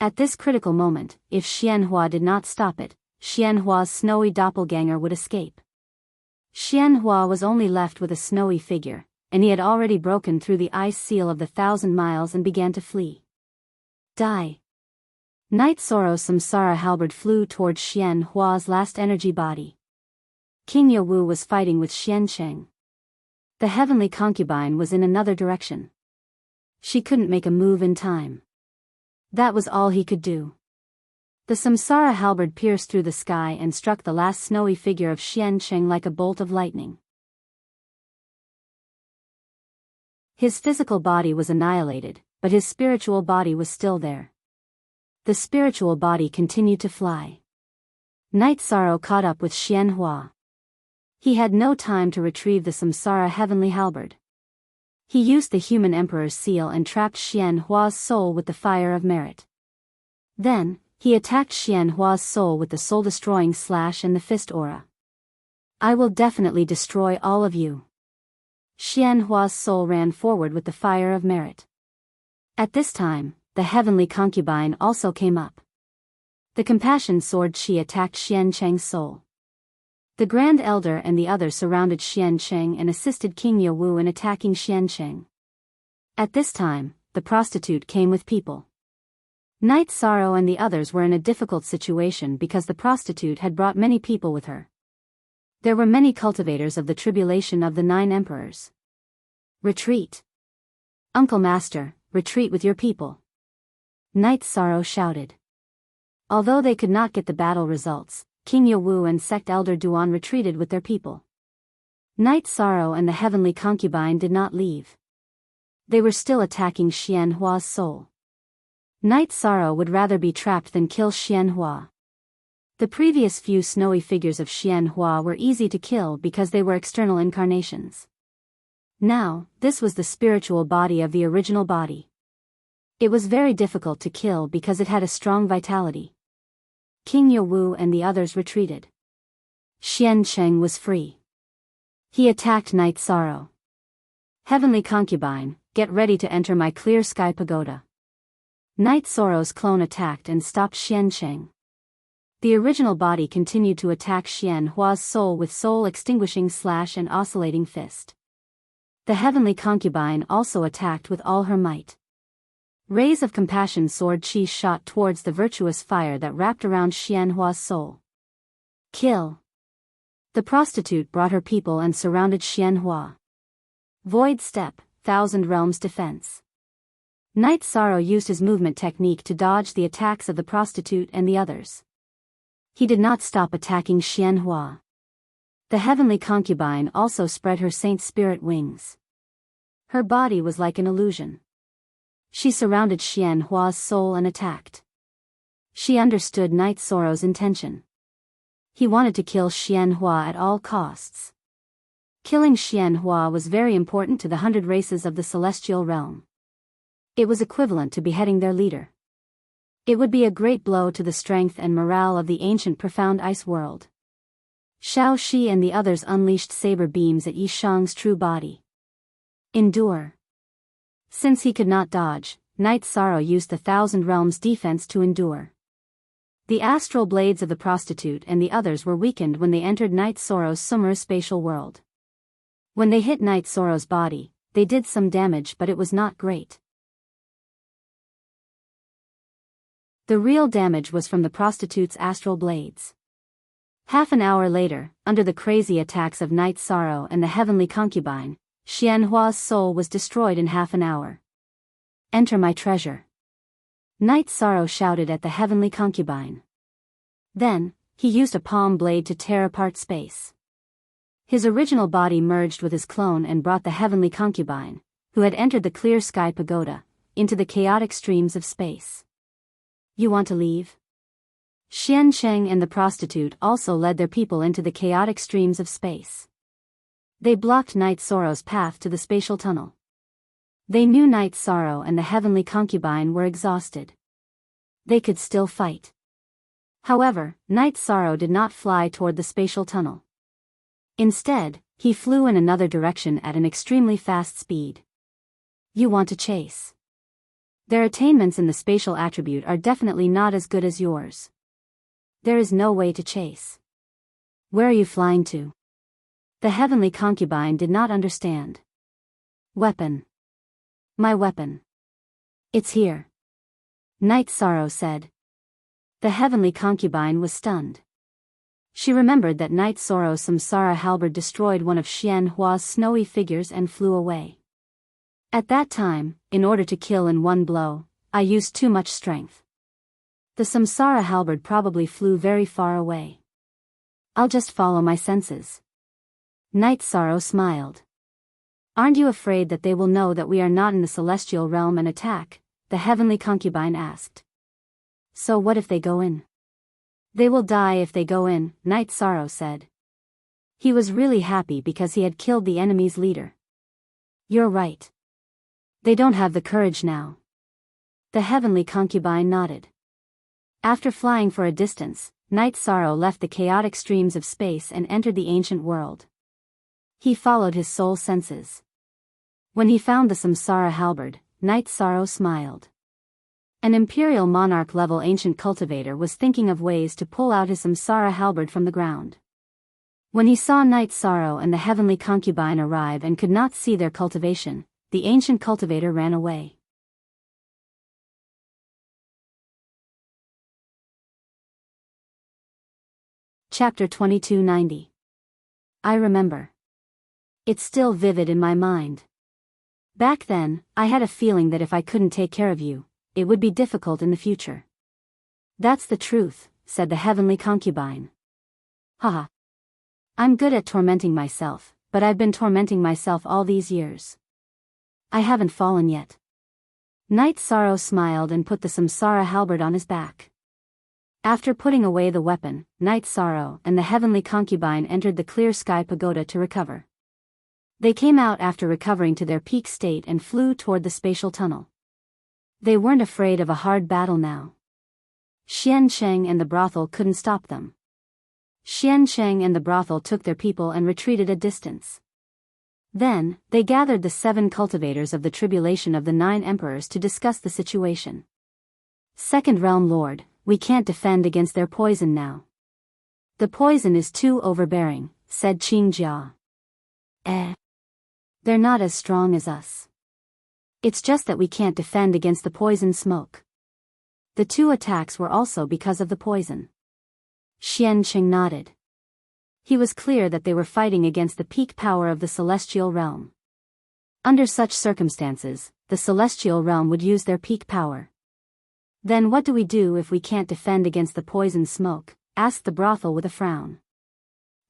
At this critical moment, if Xian Hua did not stop it, Xian Hua's snowy doppelganger would escape. Xian Hua was only left with a snowy figure, and he had already broken through the ice seal of the 1,000 miles and began to flee. Die. Night Sorrow's samsara halberd flew towards Xian Hua's last energy body. King Yawu was fighting with Xiancheng. The heavenly concubine was in another direction. She couldn't make a move in time. That was all he could do. The samsara halberd pierced through the sky and struck the last snowy figure of Xiancheng like a bolt of lightning. His physical body was annihilated, but his spiritual body was still there. The spiritual body continued to fly. Night Sorrow caught up with Xian Hua. He had no time to retrieve the samsara heavenly halberd. He used the human emperor's seal and trapped Xian Hua's soul with the fire of merit. Then, he attacked Xian Hua's soul with the soul-destroying slash and the fist aura. I will definitely destroy all of you. Xian Hua's soul ran forward with the fire of merit. At this time, the heavenly concubine also came up. The compassion sword Qi attacked Xiancheng's soul. The Grand Elder and the others surrounded Xiancheng and assisted King Yawu in attacking Xiancheng. At this time, the prostitute came with people. Night Sorrow and the others were in a difficult situation because the prostitute had brought many people with her. There were many cultivators of the tribulation of the 9 emperors. Retreat. Uncle Master, retreat with your people. Night Sorrow shouted. Although they could not get the battle results, King Yawu and Sect Elder Duan retreated with their people. Night Sorrow and the heavenly concubine did not leave. They were still attacking Xian Hua's soul. Night Sorrow would rather be trapped than kill Xian Hua. The previous few snowy figures of Xian Hua were easy to kill because they were external incarnations. Now, this was the spiritual body of the original body. It was very difficult to kill because it had a strong vitality. King Yawu and the others retreated. Xiancheng was free. He attacked Night Sorrow. Heavenly concubine, get ready to enter my clear sky pagoda. Night Sorrow's clone attacked and stopped Xiancheng. The original body continued to attack Xian Hua's soul with soul-extinguishing slash and oscillating fist. The heavenly concubine also attacked with all her might. Rays of compassion sword Qi shot towards the virtuous fire that wrapped around Xian Hua's soul. Kill. The prostitute brought her people and surrounded Xian Hua. Void step, 1,000 realms defense. Night Sorrow used his movement technique to dodge the attacks of the prostitute and the others. He did not stop attacking Xian Hua. The heavenly concubine also spread her saint spirit wings. Her body was like an illusion. She surrounded Xian Hua's soul and attacked. She understood Night Sorrow's intention. He wanted to kill Xian Hua at all costs. Killing Xian Hua was very important to the 100 races of the celestial realm. It was equivalent to beheading their leader. It would be a great blow to the strength and morale of the ancient profound ice world. Shao Shi and the others unleashed saber beams at Yi Shang's true body. Endure. Since he could not dodge, Night Sorrow used the 1,000 realms defense to endure. The astral blades of the prostitute and the others were weakened when they entered Night Sorrow's summer spatial world. When they hit Night Sorrow's body, they did some damage, but it was not great. The real damage was from the prostitute's astral blades. Half an hour later, under the crazy attacks of Night Sorrow and the heavenly concubine, Xianhua's soul was destroyed in half an hour. Enter my treasure. Night Sorrow shouted at the heavenly concubine. Then, he used a palm blade to tear apart space. His original body merged with his clone and brought the heavenly concubine, who had entered the clear sky pagoda, into the chaotic streams of space. You want to leave? Xian Cheng and the prostitute also led their people into the chaotic streams of space. They blocked Night Sorrow's path to the spatial tunnel. They knew Night Sorrow and the heavenly concubine were exhausted. They could still fight. However, Night Sorrow did not fly toward the spatial tunnel. Instead, he flew in another direction at an extremely fast speed. You want to chase? Their attainments in the spatial attribute are definitely not as good as yours. There is no way to chase. Where are you flying to? The heavenly concubine did not understand. Weapon. My weapon. It's here. Night Sorrow said. The heavenly concubine was stunned. She remembered that Night Sorrow's samsara halberd destroyed one of Xianhua's snowy figures and flew away. At that time, in order to kill in one blow, I used too much strength. The samsara halberd probably flew very far away. I'll just follow my senses. Night Sorrow smiled. Aren't you afraid that they will know that we are not in the celestial realm and attack? The heavenly concubine asked. So what if they go in? They will die if they go in, Night Sorrow said. He was really happy because he had killed the enemy's leader. You're right. They don't have the courage now. The heavenly concubine nodded. After flying for a distance, Night Sorrow left the chaotic streams of space and entered the ancient world. He followed his soul senses. When he found the samsara halberd, Night Sorrow smiled. An imperial monarch-level ancient cultivator was thinking of ways to pull out his samsara halberd from the ground. When he saw Night Sorrow and the heavenly concubine arrive and could not see their cultivation, the ancient cultivator ran away. Chapter 2290. I remember. It's still vivid in my mind. Back then, I had a feeling that if I couldn't take care of you, it would be difficult in the future. That's the truth, said the heavenly concubine. Haha. I'm good at tormenting myself, but I've been tormenting myself all these years. I haven't fallen yet. Night Sorrow smiled and put the samsara halberd on his back. After putting away the weapon, Night Sorrow and the heavenly concubine entered the clear sky pagoda to recover. They came out after recovering to their peak state and flew toward the spatial tunnel. They weren't afraid of a hard battle now. Xian Cheng and the brothel couldn't stop them. Xian Cheng and the brothel took their people and retreated a distance. Then, they gathered the 7 cultivators of the tribulation of the 9 emperors to discuss the situation. Second Realm Lord, we can't defend against their poison now. The poison is too overbearing, said Qingjia. They're not as strong as us. It's just that we can't defend against the poison smoke. The 2 attacks were also because of the poison. Xian Cheng nodded. He was clear that they were fighting against the peak power of the celestial realm. Under such circumstances, the celestial realm would use their peak power. Then what do we do if we can't defend against the poison smoke? Asked the brothel with a frown.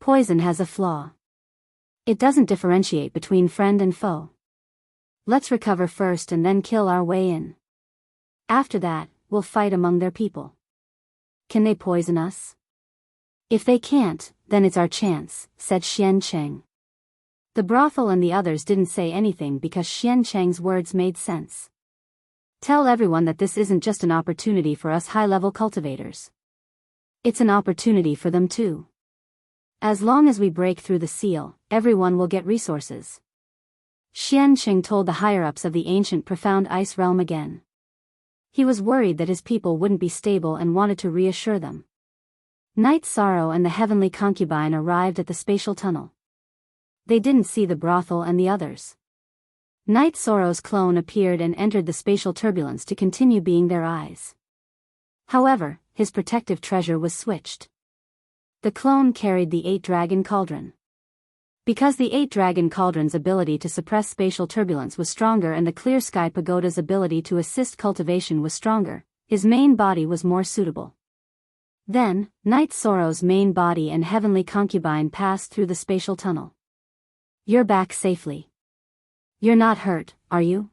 Poison has a flaw. It doesn't differentiate between friend and foe. Let's recover first and then kill our way in. After that, we'll fight among their people. Can they poison us? If they can't, then it's our chance, said Xian Cheng. The brothel and the others didn't say anything because Xian Cheng's words made sense. Tell everyone that this isn't just an opportunity for us high-level cultivators. It's an opportunity for them too. As long as we break through the seal, everyone will get resources. Xian Cheng told the higher-ups of the ancient profound ice realm again. He was worried that his people wouldn't be stable and wanted to reassure them. Night Sorrow and the heavenly concubine arrived at the spatial tunnel. They didn't see the brothel and the others. Night Sorrow's clone appeared and entered the spatial turbulence to continue being their eyes. However, his protective treasure was switched. The clone carried the 8-dragon cauldron. Because the 8-dragon cauldron's ability to suppress spatial turbulence was stronger and the clear sky pagoda's ability to assist cultivation was stronger, his main body was more suitable. Then, Night Sorrow's main body and heavenly concubine passed through the spatial tunnel. "You're back safely. You're not hurt, are you?"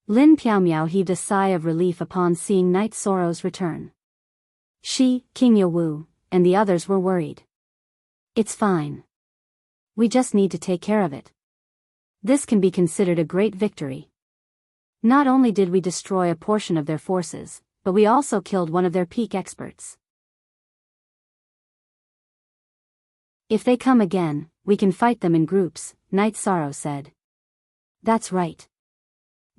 Lin Piaomiao heaved a sigh of relief upon seeing Night Sorrow's return. She, King Yowu, and the others were worried. "It's fine. We just need to take care of it. This can be considered a great victory. Not only did we destroy a portion of their forces, but we also killed one of their peak experts. If they come again, we can fight them in groups," Night Sorrow said. "That's right.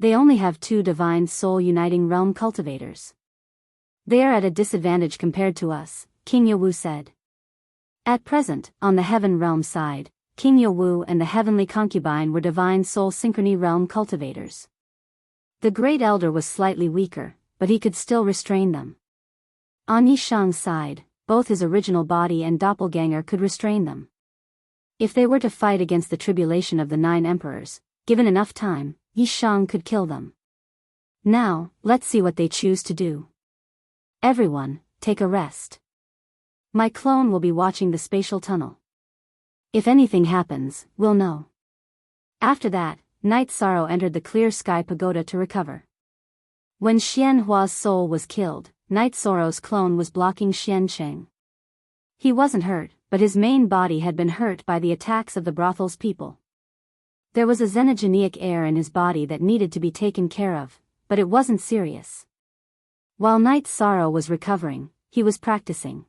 They only have 2 divine soul uniting realm cultivators. They are at a disadvantage compared to us," King Yowu said. At present, on the heaven realm side, King Yowu and the heavenly concubine were divine soul synchrony realm cultivators. The great elder was slightly weaker, but he could still restrain them. On Yishang's side, both his original body and doppelganger could restrain them. If they were to fight against the tribulation of the 9 emperors, given enough time, Yishang could kill them. Now, let's see what they choose to do. Everyone, take a rest. My clone will be watching the spatial tunnel. If anything happens, we'll know. After that, Night Sorrow entered the clear sky pagoda to recover. When Xian Hua's soul was killed, Night Sorrow's clone was blocking Xian Cheng. He wasn't hurt, but his main body had been hurt by the attacks of the brothel's people. There was a xenogenic air in his body that needed to be taken care of, but it wasn't serious. While Night Sorrow was recovering, he was practicing.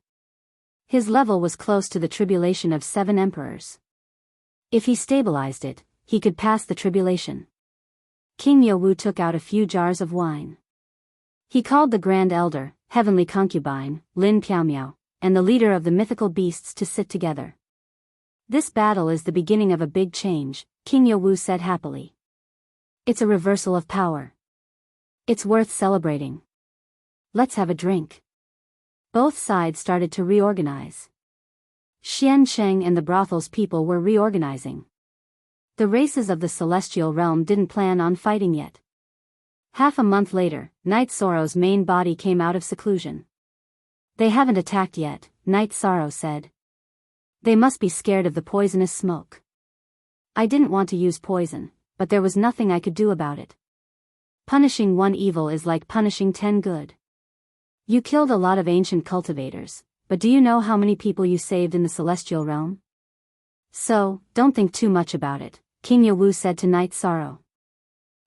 His level was close to the tribulation of 7 emperors. If he stabilized it, he could pass the tribulation. King Yowu took out a few jars of wine. He called the Grand Elder, Heavenly Concubine, Lin Piaomiao, and the leader of the mythical beasts to sit together. "This battle is the beginning of a big change," King Yowu said happily. "It's a reversal of power. It's worth celebrating. Let's have a drink." Both sides started to reorganize. Xian Cheng and the brothel's people were reorganizing. The races of the celestial realm didn't plan on fighting yet. Half a month later, Night Sorrow's main body came out of seclusion. "They haven't attacked yet," Night Sorrow said. "They must be scared of the poisonous smoke. I didn't want to use poison, but there was nothing I could do about it. Punishing one evil is like punishing 10 good. You killed a lot of ancient cultivators, but do you know how many people you saved in the celestial realm? So, don't think too much about it," King Yowu said to Night Sorrow.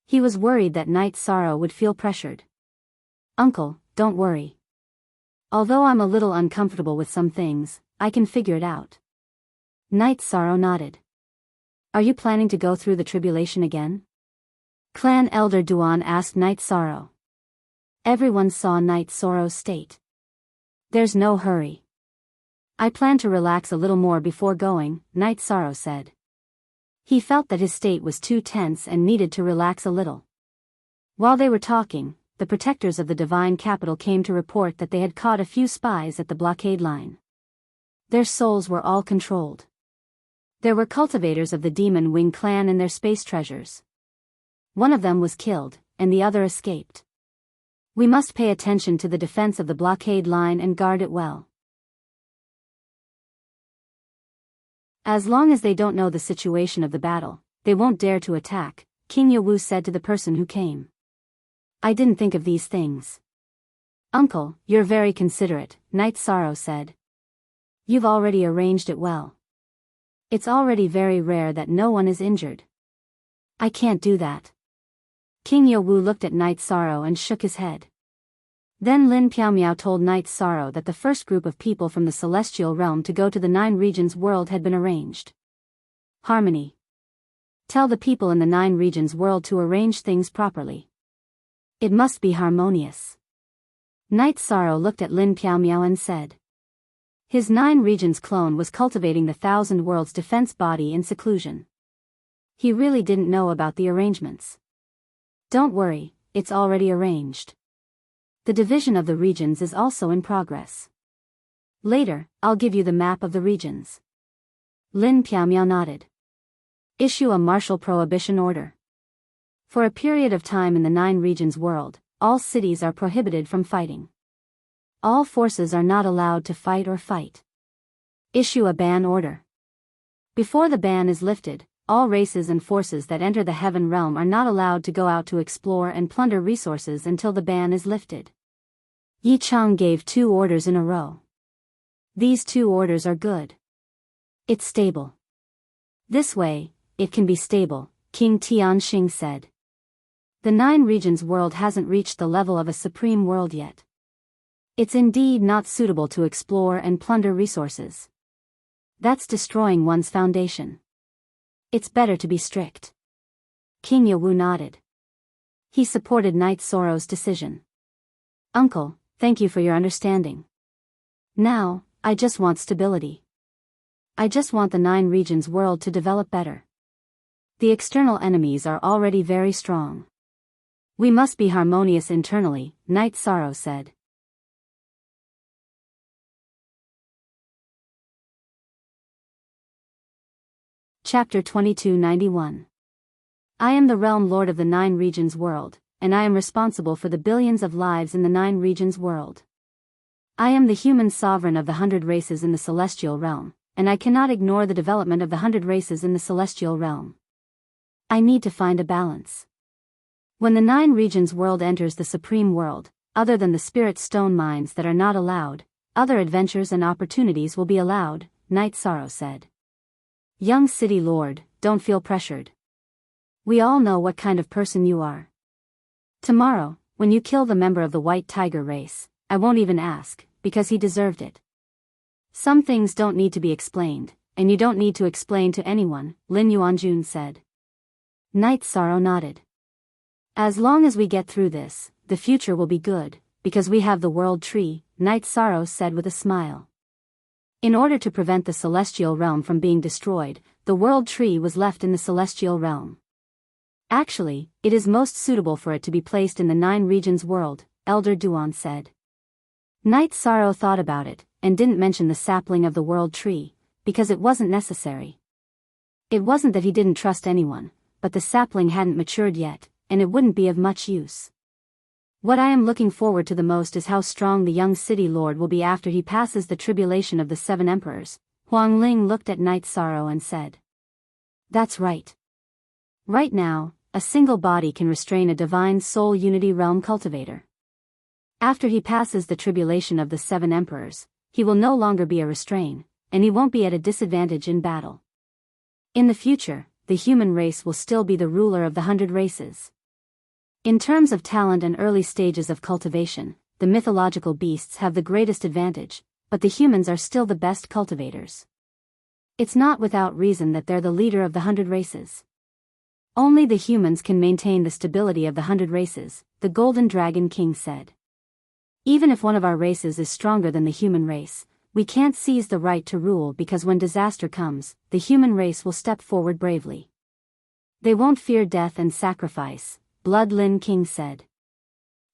He was worried that Night Sorrow would feel pressured. "Uncle, don't worry. Although I'm a little uncomfortable with some things, I can figure it out." Night Sorrow nodded. "Are you planning to go through the tribulation again?" Clan Elder Duan asked Night Sorrow. Everyone saw Night Sorrow's state. "There's no hurry. I plan to relax a little more before going," Night Sorrow said. He felt that his state was too tense and needed to relax a little. While they were talking, the protectors of the divine capital came to report that they had caught a few spies at the blockade line. Their souls were all controlled. There were cultivators of the Demon Wing clan and their space treasures. One of them was killed, and the other escaped. We must pay attention to the defense of the blockade line and guard it well. As long as they don't know the situation of the battle, they won't dare to attack, King Yowu said to the person who came. "I didn't think of these things." "Uncle, you're very considerate," Night Sorrow said. "You've already arranged it well. It's already very rare that no one is injured." "I can't do that." King Yowu looked at Night Sorrow and shook his head. Then Lin Piaomiao told Night Sorrow that the first group of people from the celestial realm to go to the 9 regions world had been arranged. "Harmony. Tell the people in the 9 regions world to arrange things properly." It must be harmonious. Night Sorrow looked at Lin Piao Miao and said. His 9 regions clone was cultivating the 1,000 worlds defense body in seclusion. He really didn't know about the arrangements. Don't worry, it's already arranged. The division of the regions is also in progress. Later, I'll give you the map of the regions. Lin Piao Miao nodded. Issue a martial prohibition order. For a period of time in the 9 regions world, all cities are prohibited from fighting. All forces are not allowed to fight or fight. Issue a ban order. Before the ban is lifted, all races and forces that enter the heaven realm are not allowed to go out to explore and plunder resources until the ban is lifted. Yi Chang gave 2 orders in a row. These 2 orders are good. It's stable. This way, it can be stable, King Tianxing said. The 9 regions world hasn't reached the level of a supreme world yet. It's indeed not suitable to explore and plunder resources. That's destroying one's foundation. It's better to be strict. King Yawu nodded. He supported Night Sorrow's decision. Uncle, thank you for your understanding. Now, I just want stability. I just want the 9 regions world to develop better. The external enemies are already very strong. We must be harmonious internally, Night Sorrow said. Chapter 2291. I am the realm lord of the 9 regions world, and I am responsible for the billions of lives in the 9 regions world. I am the human sovereign of the 100 races in the celestial realm, and I cannot ignore the development of the 100 races in the celestial realm. I need to find a balance. When the 9 regions world enters the supreme world, other than the spirit stone mines that are not allowed, other adventures and opportunities will be allowed, Night Sorrow said. Young city lord, don't feel pressured. We all know what kind of person you are. Tomorrow, when you kill the member of the white tiger race, I won't even ask, because he deserved it. Some things don't need to be explained, and you don't need to explain to anyone, Lin Yuanjun said. Night Sorrow nodded. As long as we get through this, the future will be good, because we have the world tree, Night Sorrow said with a smile. In order to prevent the celestial realm from being destroyed, the world tree was left in the celestial realm. Actually, it is most suitable for it to be placed in the 9 regions world, Elder Duan said. Night Sorrow thought about it, and didn't mention the sapling of the world tree, because it wasn't necessary. It wasn't that he didn't trust anyone, but the sapling hadn't matured yet, and it wouldn't be of much use. What I am looking forward to the most is how strong the young city lord will be after he passes the tribulation of the 7 emperors. Huang Ling looked at Night Sorrow and said. That's right. Right now, a single body can restrain a divine soul unity realm cultivator. After he passes the tribulation of the 7 emperors, he will no longer be a restrain, and he won't be at a disadvantage in battle. In the future, the human race will still be the ruler of the 100 races. In terms of talent and early stages of cultivation, the mythological beasts have the greatest advantage, but the humans are still the best cultivators. It's not without reason that they're the leader of the 100 races. Only the humans can maintain the stability of the 100 races, the Golden Dragon King said. Even if one of our races is stronger than the human race, we can't seize the right to rule because when disaster comes, the human race will step forward bravely. They won't fear death and sacrifice, Blood Lin King said.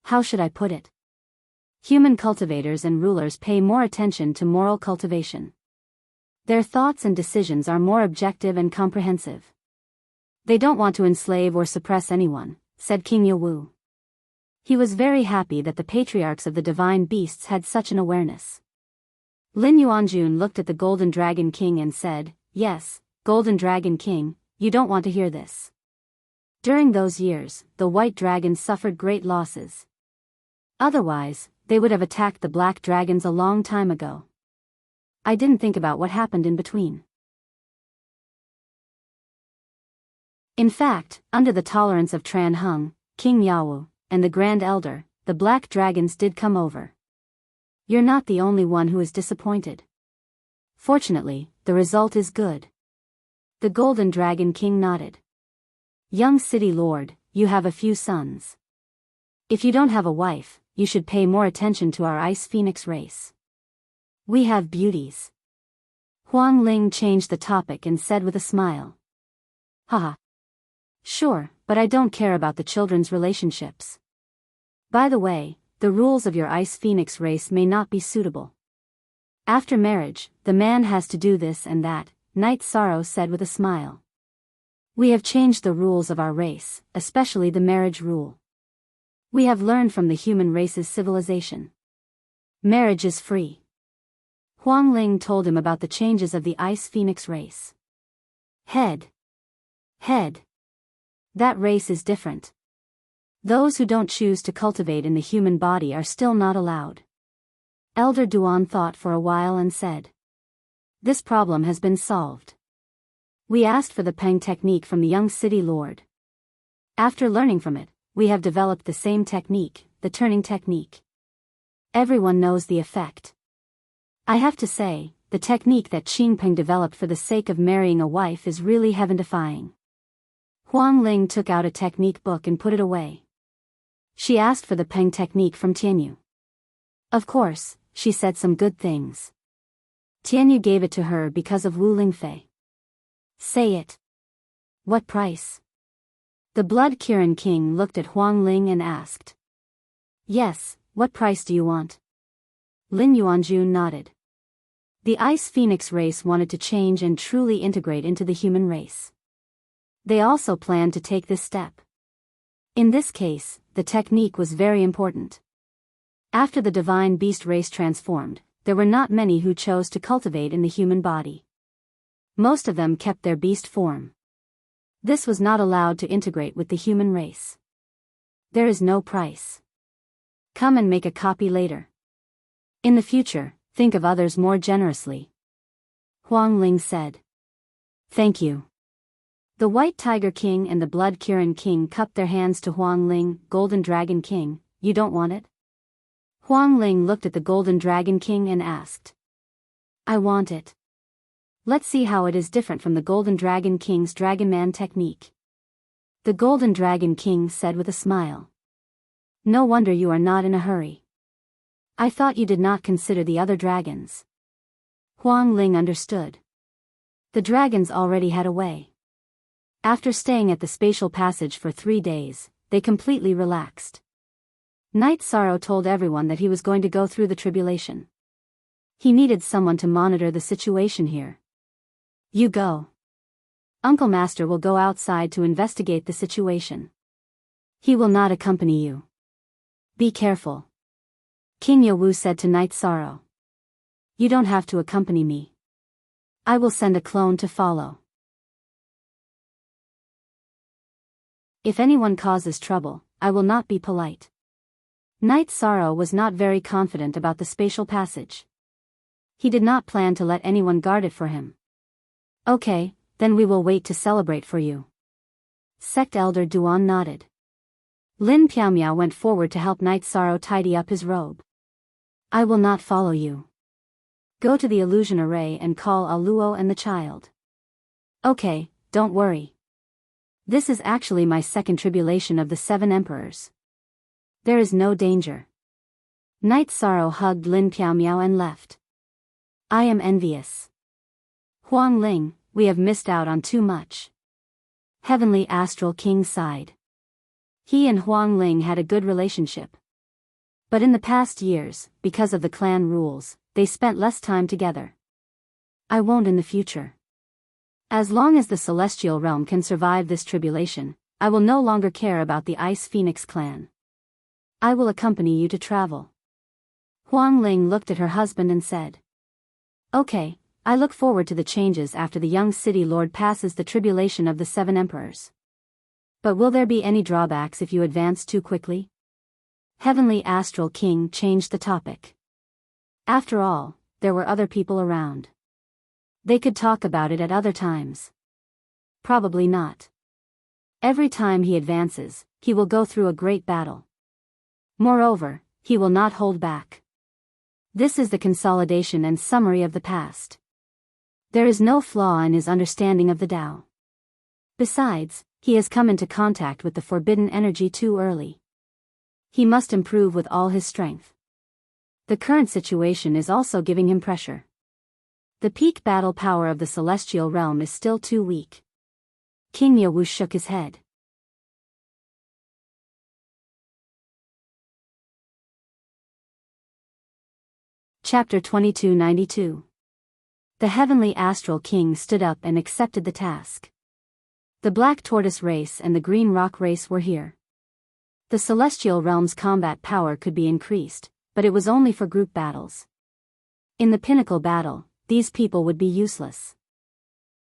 How should I put it? Human cultivators and rulers pay more attention to moral cultivation. Their thoughts and decisions are more objective and comprehensive. They don't want to enslave or suppress anyone, said King Yawu. He was very happy that the patriarchs of the divine beasts had such an awareness. Lin Yuanjun looked at the Golden Dragon King and said, Yes, Golden Dragon King, you don't want to hear this. During those years, the white dragons suffered great losses. Otherwise, they would have attacked the black dragons a long time ago. I didn't think about what happened in between. In fact, under the tolerance of Tran Hung, King Yawu, and the Grand Elder, the black dragons did come over. You're not the only one who is disappointed. Fortunately, the result is good. The Golden Dragon King nodded. Young city lord, you have a few sons. If you don't have a wife, you should pay more attention to our ice phoenix race. We have beauties. Huang Ling changed the topic and said with a smile. Haha. Sure, but I don't care about the children's relationships. By the way, the rules of your ice phoenix race may not be suitable. After marriage, the man has to do this and that, Night Sorrow said with a smile. We have changed the rules of our race, especially the marriage rule. We have learned from the human race's civilization. Marriage is free. Huang Ling told him about the changes of the ice phoenix race. Head. That race is different. Those who don't choose to cultivate in the human body are still not allowed. Elder Duan thought for a while and said. This problem has been solved. We asked for the Peng technique from the young city lord. After learning from it, we have developed the same technique, the turning technique. Everyone knows the effect. I have to say, the technique that Qing Peng developed for the sake of marrying a wife is really heaven-defying. Huang Ling took out a technique book and put it away. She asked for the Peng technique from Tianyu. Of course, she said some good things. Tianyu gave it to her because of Wu Lingfei. Say it. What price? The Blood Kirin King looked at Huang Ling and asked. Yes, what price do you want? Lin Yuanjun nodded. The Ice Phoenix race wanted to change and truly integrate into the human race. They also planned to take this step. In this case, the technique was very important. After the divine beast race transformed, there were not many who chose to cultivate in the human body. Most of them kept their beast form. This was not allowed to integrate with the human race. There is no price. Come and make a copy later. In the future, think of others more generously. Huang Ling said. Thank you. The White Tiger King and the Blood Kirin King cupped their hands to Huang Ling. Golden Dragon King, you don't want it? Huang Ling looked at the Golden Dragon King and asked. I want it. Let's see how it is different from the Golden Dragon King's Dragon Man technique. The Golden Dragon King said with a smile. No wonder you are not in a hurry. I thought you did not consider the other dragons. Huang Ling understood. The dragons already had a way. After staying at the spatial passage for 3 days, they completely relaxed. Night Sorrow told everyone that he was going to go through the tribulation. He needed someone to monitor the situation here. You go. Uncle Master will go outside to investigate the situation. He will not accompany you. Be careful. King Yawu said to Night Sorrow. You don't have to accompany me. I will send a clone to follow. If anyone causes trouble, I will not be polite. Night Sorrow was not very confident about the spatial passage. He did not plan to let anyone guard it for him. Okay, then we will wait to celebrate for you. Sect Elder Duan nodded. Lin Piaomiao went forward to help Night Sorrow tidy up his robe. I will not follow you. Go to the illusion array and call Aluo and the child. Okay, don't worry. This is actually my second tribulation of the 7 emperors. There is no danger. Night Sorrow hugged Lin Piaomiao and left. I am envious. Huang Ling, we have missed out on too much. Heavenly Astral King sighed. He and Huang Ling had a good relationship. But in the past years, because of the clan rules, they spent less time together. I won't in the future. As long as the celestial realm can survive this tribulation, I will no longer care about the Ice Phoenix clan. I will accompany you to travel. Huang Ling looked at her husband and said. Okay, I look forward to the changes after the young city lord passes the tribulation of the 7 emperors. But will there be any drawbacks if you advance too quickly? Heavenly Astral King changed the topic. After all, there were other people around. They could talk about it at other times. Probably not. Every time he advances, he will go through a great battle. Moreover, he will not hold back. This is the consolidation and summary of the past. There is no flaw in his understanding of the Tao. Besides, he has come into contact with the forbidden energy too early. He must improve with all his strength. The current situation is also giving him pressure. The peak battle power of the celestial realm is still too weak. King Yawu shook his head. Chapter 2292. The heavenly astral king stood up and accepted the task. The black tortoise race and the green rock race were here. The celestial realm's combat power could be increased, but it was only for group battles. In the pinnacle battle, these people would be useless.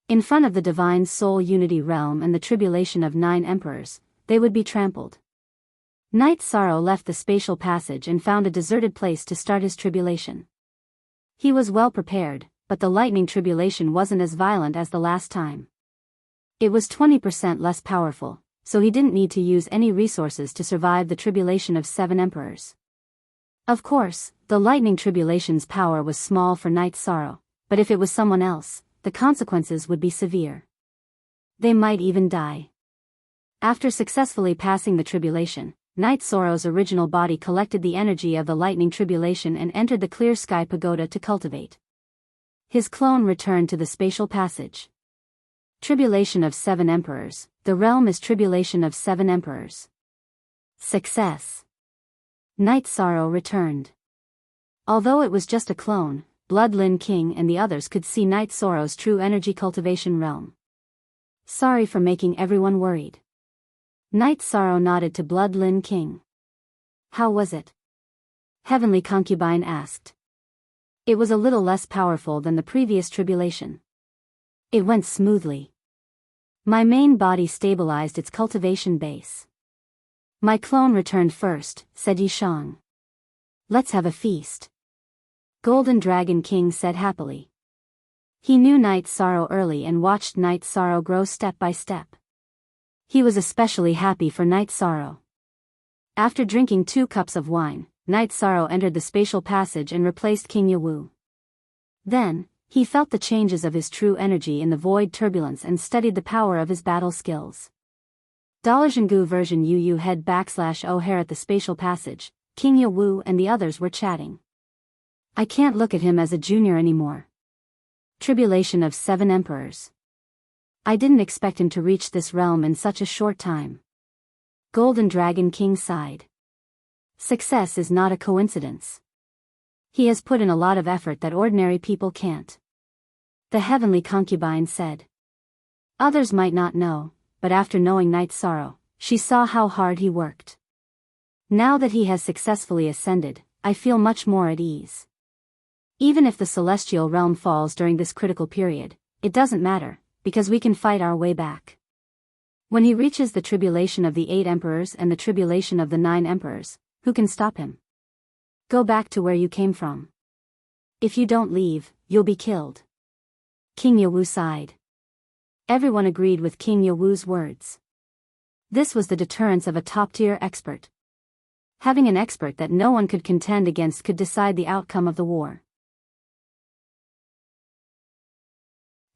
In front of the divine soul unity realm and the tribulation of 9 emperors, they would be trampled. Knight Sorrow left the spatial passage and found a deserted place to start his tribulation. He was well prepared, but the lightning tribulation wasn't as violent as the last time. It was 20% less powerful, so he didn't need to use any resources to survive the tribulation of 7 emperors. Of course, the lightning tribulation's power was small for Knight Sorrow, but if it was someone else, the consequences would be severe. They might even die. After successfully passing the tribulation, Knight Sorrow's original body collected the energy of the lightning tribulation and entered the clear sky pagoda to cultivate. His clone returned to the spatial passage. Tribulation of 7 emperors, the realm is tribulation of 7 emperors. Success. Knight Sorrow returned. Although it was just a clone, Blood Lin King and the others could see Knight Sorrow's true energy cultivation realm. Sorry for making everyone worried. Knight Sorrow nodded to Blood Lin King. How was it? Heavenly Concubine asked. It was a little less powerful than the previous tribulation. It went smoothly. My main body stabilized its cultivation base. My clone returned first, said Yishang. Let's have a feast. Golden Dragon King said happily. He knew Knight Sorrow early and watched Knight Sorrow grow step by step. He was especially happy for Knight Sorrow. After drinking 2 cups of wine, Knight Sorrow entered the spatial passage and replaced King Yawu. Then, he felt the changes of his true energy in the void turbulence and studied the power of his battle skills. Dalajingu version Yu head /O'Hare at the spatial passage, King Yawu and the others were chatting. I can't look at him as a junior anymore. Tribulation of 7 emperors. I didn't expect him to reach this realm in such a short time. Golden Dragon King sighed. Success is not a coincidence. He has put in a lot of effort that ordinary people can't. The Heavenly Concubine said. Others might not know, but after knowing Knight Sorrow, she saw how hard he worked. Now that he has successfully ascended, I feel much more at ease. Even if the celestial realm falls during this critical period, it doesn't matter, because we can fight our way back. When he reaches the tribulation of the 8 emperors and the tribulation of the 9 emperors, who can stop him? Go back to where you came from. If you don't leave, you'll be killed. King Yawu sighed. Everyone agreed with King Yawu's words. This was the deterrence of a top-tier expert. Having an expert that no one could contend against could decide the outcome of the war.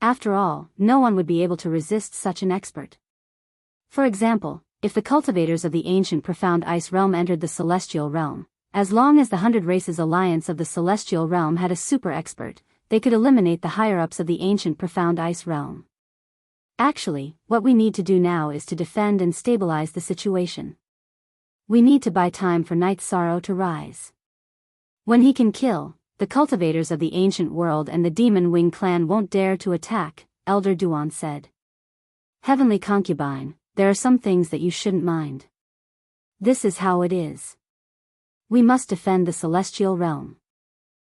After all, no one would be able to resist such an expert. For example, if the cultivators of the ancient profound ice realm entered the celestial realm, as long as the 100 Races Alliance of the celestial realm had a super expert, they could eliminate the higher-ups of the ancient profound ice realm. Actually, what we need to do now is to defend and stabilize the situation. We need to buy time for Knight Sorrow to rise. When he can kill, the cultivators of the ancient world and the Demon Wing clan won't dare to attack, Elder Duan said. Heavenly Concubine, there are some things that you shouldn't mind. This is how it is. We must defend the celestial realm.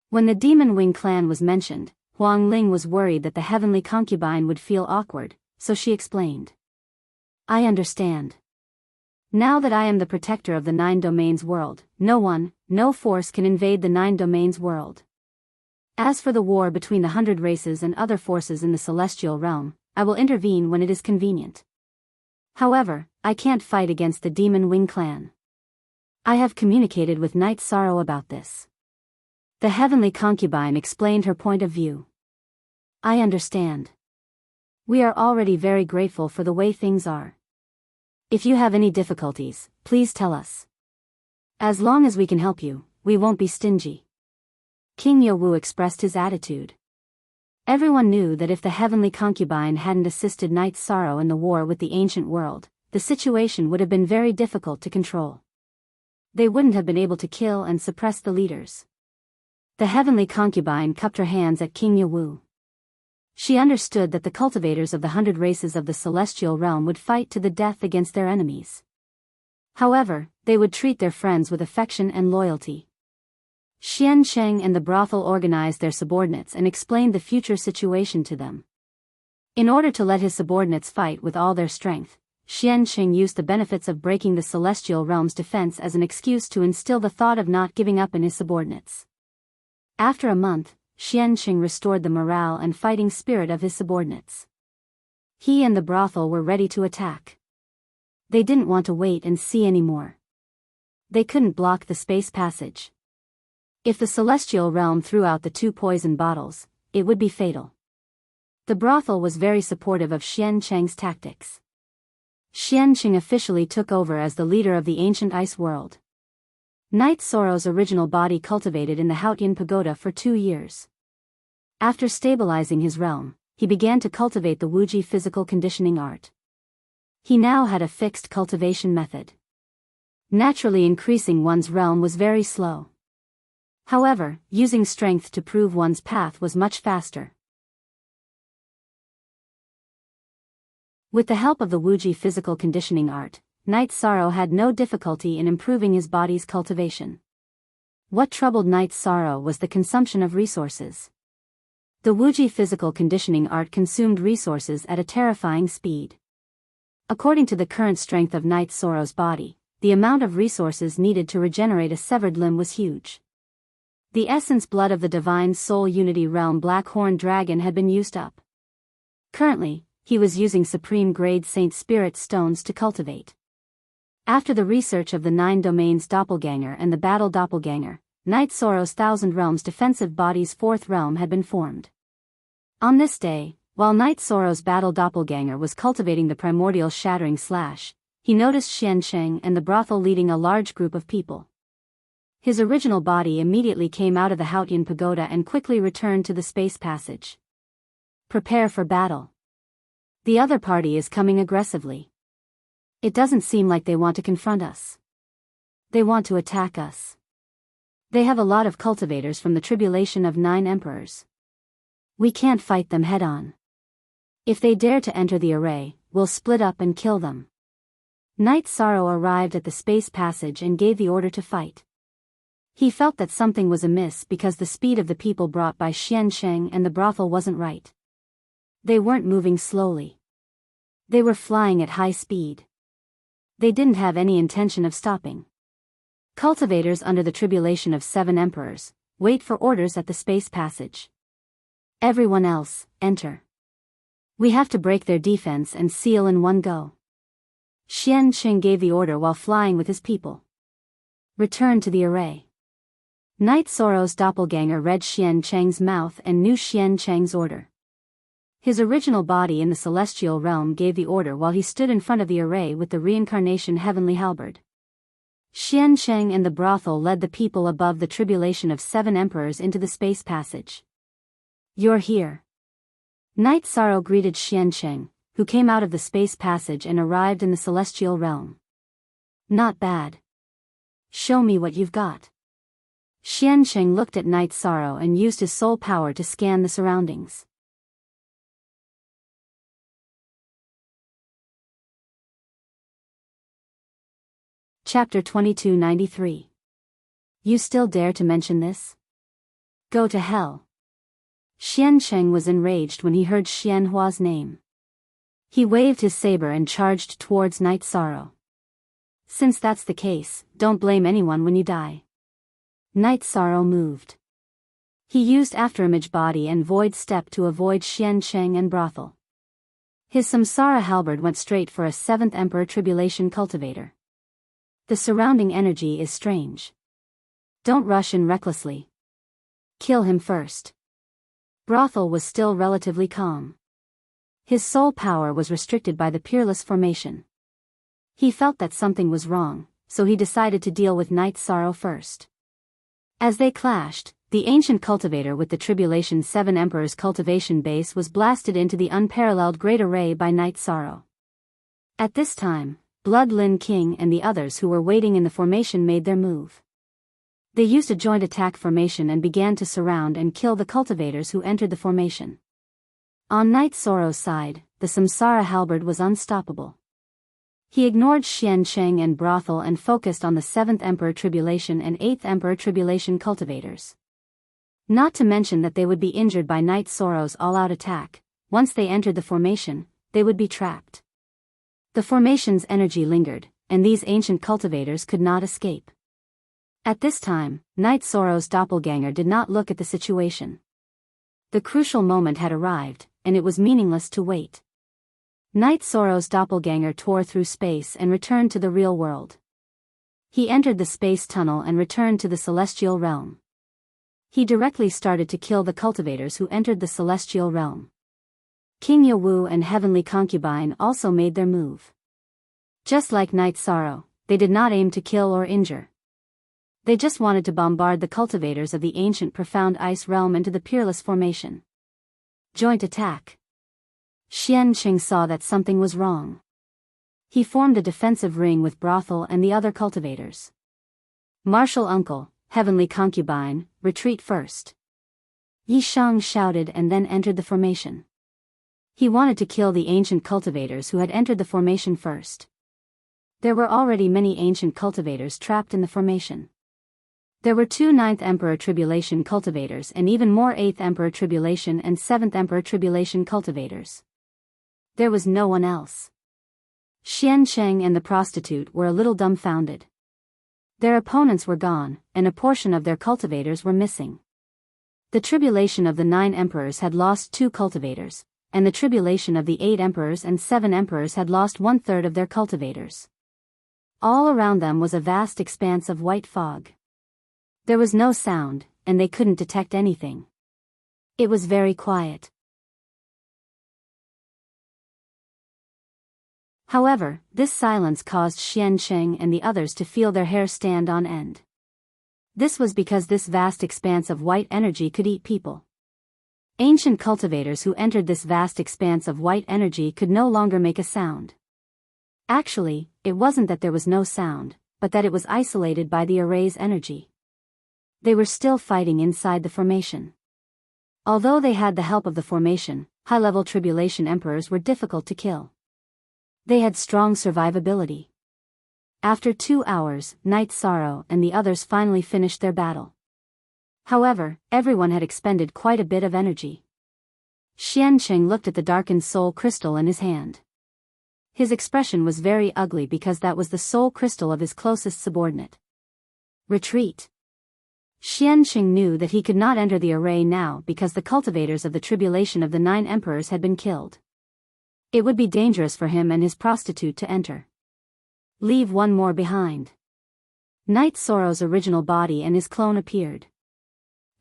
When the Demon Wing clan was mentioned, Huang Ling was worried that the Heavenly Concubine would feel awkward, so she explained. I understand. Now that I am the protector of the 9 domains world, no one, no force can invade the 9 domains world. As for the war between the 100 races and other forces in the celestial realm, I will intervene when it is convenient. However, I can't fight against the Demon Wing clan. I have communicated with Knight Sorrow about this. The Heavenly Concubine explained her point of view. I understand. We are already very grateful for the way things are. If you have any difficulties, please tell us. As long as we can help you, we won't be stingy. King Yowu expressed his attitude. Everyone knew that if the heavenly concubine hadn't assisted Knight Sorrow in the war with the ancient world, the situation would have been very difficult to control. They wouldn't have been able to kill and suppress the leaders. The heavenly concubine cupped her hands at King Yowu. She understood that the cultivators of the 100 races of the celestial realm would fight to the death against their enemies. However, they would treat their friends with affection and loyalty. Xian Cheng and the brothel organized their subordinates and explained the future situation to them. In order to let his subordinates fight with all their strength, Xian Cheng used the benefits of breaking the celestial realm's defense as an excuse to instill the thought of not giving up in his subordinates. After a month, Xian Cheng restored the morale and fighting spirit of his subordinates. He and the brothel were ready to attack. They didn't want to wait and see anymore. They couldn't block the space passage. If the celestial realm threw out the 2 poison bottles, it would be fatal. The brothel was very supportive of Xian Cheng's tactics. Xian Cheng officially took over as the leader of the ancient ice world. Knight Sorrow's original body cultivated in the Haotian Pagoda for 2 years. After stabilizing his realm, he began to cultivate the Wuji physical conditioning art. He now had a fixed cultivation method. Naturally, increasing one's realm was very slow. However, using strength to prove one's path was much faster. With the help of the Wuji physical conditioning art, Knight Sorrow had no difficulty in improving his body's cultivation. What troubled Knight Sorrow was the consumption of resources. The Wuji physical conditioning art consumed resources at a terrifying speed. According to the current strength of Knight Sorrow's body, the amount of resources needed to regenerate a severed limb was huge. The essence blood of the divine soul unity realm Black Horn Dragon had been used up. Currently, he was using supreme grade Saint Spirit stones to cultivate. After the research of the 9 domains doppelganger and the battle doppelganger, Knight Sorrow's 1000 realms defensive body's 4th realm had been formed. On this day, while Knight Sorrow's battle doppelganger was cultivating the primordial shattering slash, he noticed Xian Cheng and the brothel leading a large group of people. His original body immediately came out of the Haotian Pagoda and quickly returned to the space passage. Prepare for battle. The other party is coming aggressively. It doesn't seem like they want to confront us. They want to attack us. They have a lot of cultivators from the tribulation of 9 emperors. We can't fight them head-on. If they dare to enter the array, we'll split up and kill them. Knight Sorrow arrived at the space passage and gave the order to fight. He felt that something was amiss because the speed of the people brought by Xian Cheng and the brothel wasn't right. They weren't moving slowly. They were flying at high speed. They didn't have any intention of stopping. Cultivators under the tribulation of 7 emperors, wait for orders at the space passage. Everyone else, enter. We have to break their defense and seal in one go. Xian Cheng gave the order while flying with his people. Return to the array. Knight Sorrow's doppelganger read Xian Cheng's mouth and knew Xian Cheng's order. His original body in the celestial realm gave the order while he stood in front of the array with the reincarnation heavenly halberd. Xian Cheng and the brothel led the people above the tribulation of 7 emperors into the space passage. You're here. Knight Sorrow greeted Xian Cheng, who came out of the space passage and arrived in the celestial realm. Not bad. Show me what you've got. Xian Cheng looked at Knight Sorrow and used his soul power to scan the surroundings. Chapter 2293. You still dare to mention this? Go to hell. Xian Cheng was enraged when he heard Xian Hua's name. He waved his saber and charged towards Knight Sorrow. Since that's the case, don't blame anyone when you die. Knight Sorrow moved. He used afterimage body and void step to avoid Xian Cheng and brothel. His samsara halberd went straight for a 7th emperor tribulation cultivator. The surrounding energy is strange. Don't rush in recklessly. Kill him first. Brothel was still relatively calm. His soul power was restricted by the peerless formation. He felt that something was wrong, so he decided to deal with Night Sorrow first. As they clashed, the ancient cultivator with the Tribulation 7 Emperor's cultivation base was blasted into the unparalleled Great Array by Night Sorrow. At this time, Blood Lin King and the others who were waiting in the formation made their move. They used a joint attack formation and began to surround and kill the cultivators who entered the formation. On Night Sorrow's side, the Samsara halberd was unstoppable. He ignored Xian Cheng and Brothel and focused on the 7th Emperor Tribulation and 8th Emperor Tribulation cultivators. Not to mention that they would be injured by Night Sorrow's all-out attack. Once they entered the formation, they would be trapped. The formation's energy lingered, and these ancient cultivators could not escape. At this time, Night Sorrow's doppelganger did not look at the situation. The crucial moment had arrived, and it was meaningless to wait. Night Sorrow's doppelganger tore through space and returned to the real world. He entered the space tunnel and returned to the celestial realm. He directly started to kill the cultivators who entered the celestial realm. King Yawu and Heavenly Concubine also made their move. Just like Night Sorrow, they did not aim to kill or injure. They just wanted to bombard the cultivators of the ancient profound ice realm into the peerless formation. Joint attack. Xian Qing saw that something was wrong. He formed a defensive ring with Brothel and the other cultivators. Martial Uncle, Heavenly Concubine, retreat first. Yi Shang shouted and then entered the formation. He wanted to kill the ancient cultivators who had entered the formation first. There were already many ancient cultivators trapped in the formation. There were 2 9th Emperor Tribulation cultivators and even more 8th Emperor Tribulation and 7th Emperor Tribulation cultivators. There was no one else. Xian Cheng and the prostitute were a little dumbfounded. Their opponents were gone, and a portion of their cultivators were missing. The tribulation of the 9 emperors had lost 2 cultivators, and the tribulation of the 8 emperors and 7 emperors had lost 1/3 of their cultivators. All around them was a vast expanse of white fog. There was no sound, and they couldn't detect anything. It was very quiet. However, this silence caused Xian Cheng and the others to feel their hair stand on end. This was because this vast expanse of white energy could eat people. Ancient cultivators who entered this vast expanse of white energy could no longer make a sound. Actually, it wasn't that there was no sound, but that it was isolated by the array's energy. They were still fighting inside the formation. Although they had the help of the formation, high-level tribulation emperors were difficult to kill. They had strong survivability. After 2 hours, Night Sorrow and the others finally finished their battle. However, everyone had expended quite a bit of energy. Xian Cheng looked at the darkened soul crystal in his hand. His expression was very ugly because that was the soul crystal of his closest subordinate. Retreat. Xian Cheng knew that he could not enter the array now because the cultivators of the tribulation of the 9 emperors had been killed. It would be dangerous for him and his prostitute to enter. Leave one more behind. Night Sorrow's original body and his clone appeared.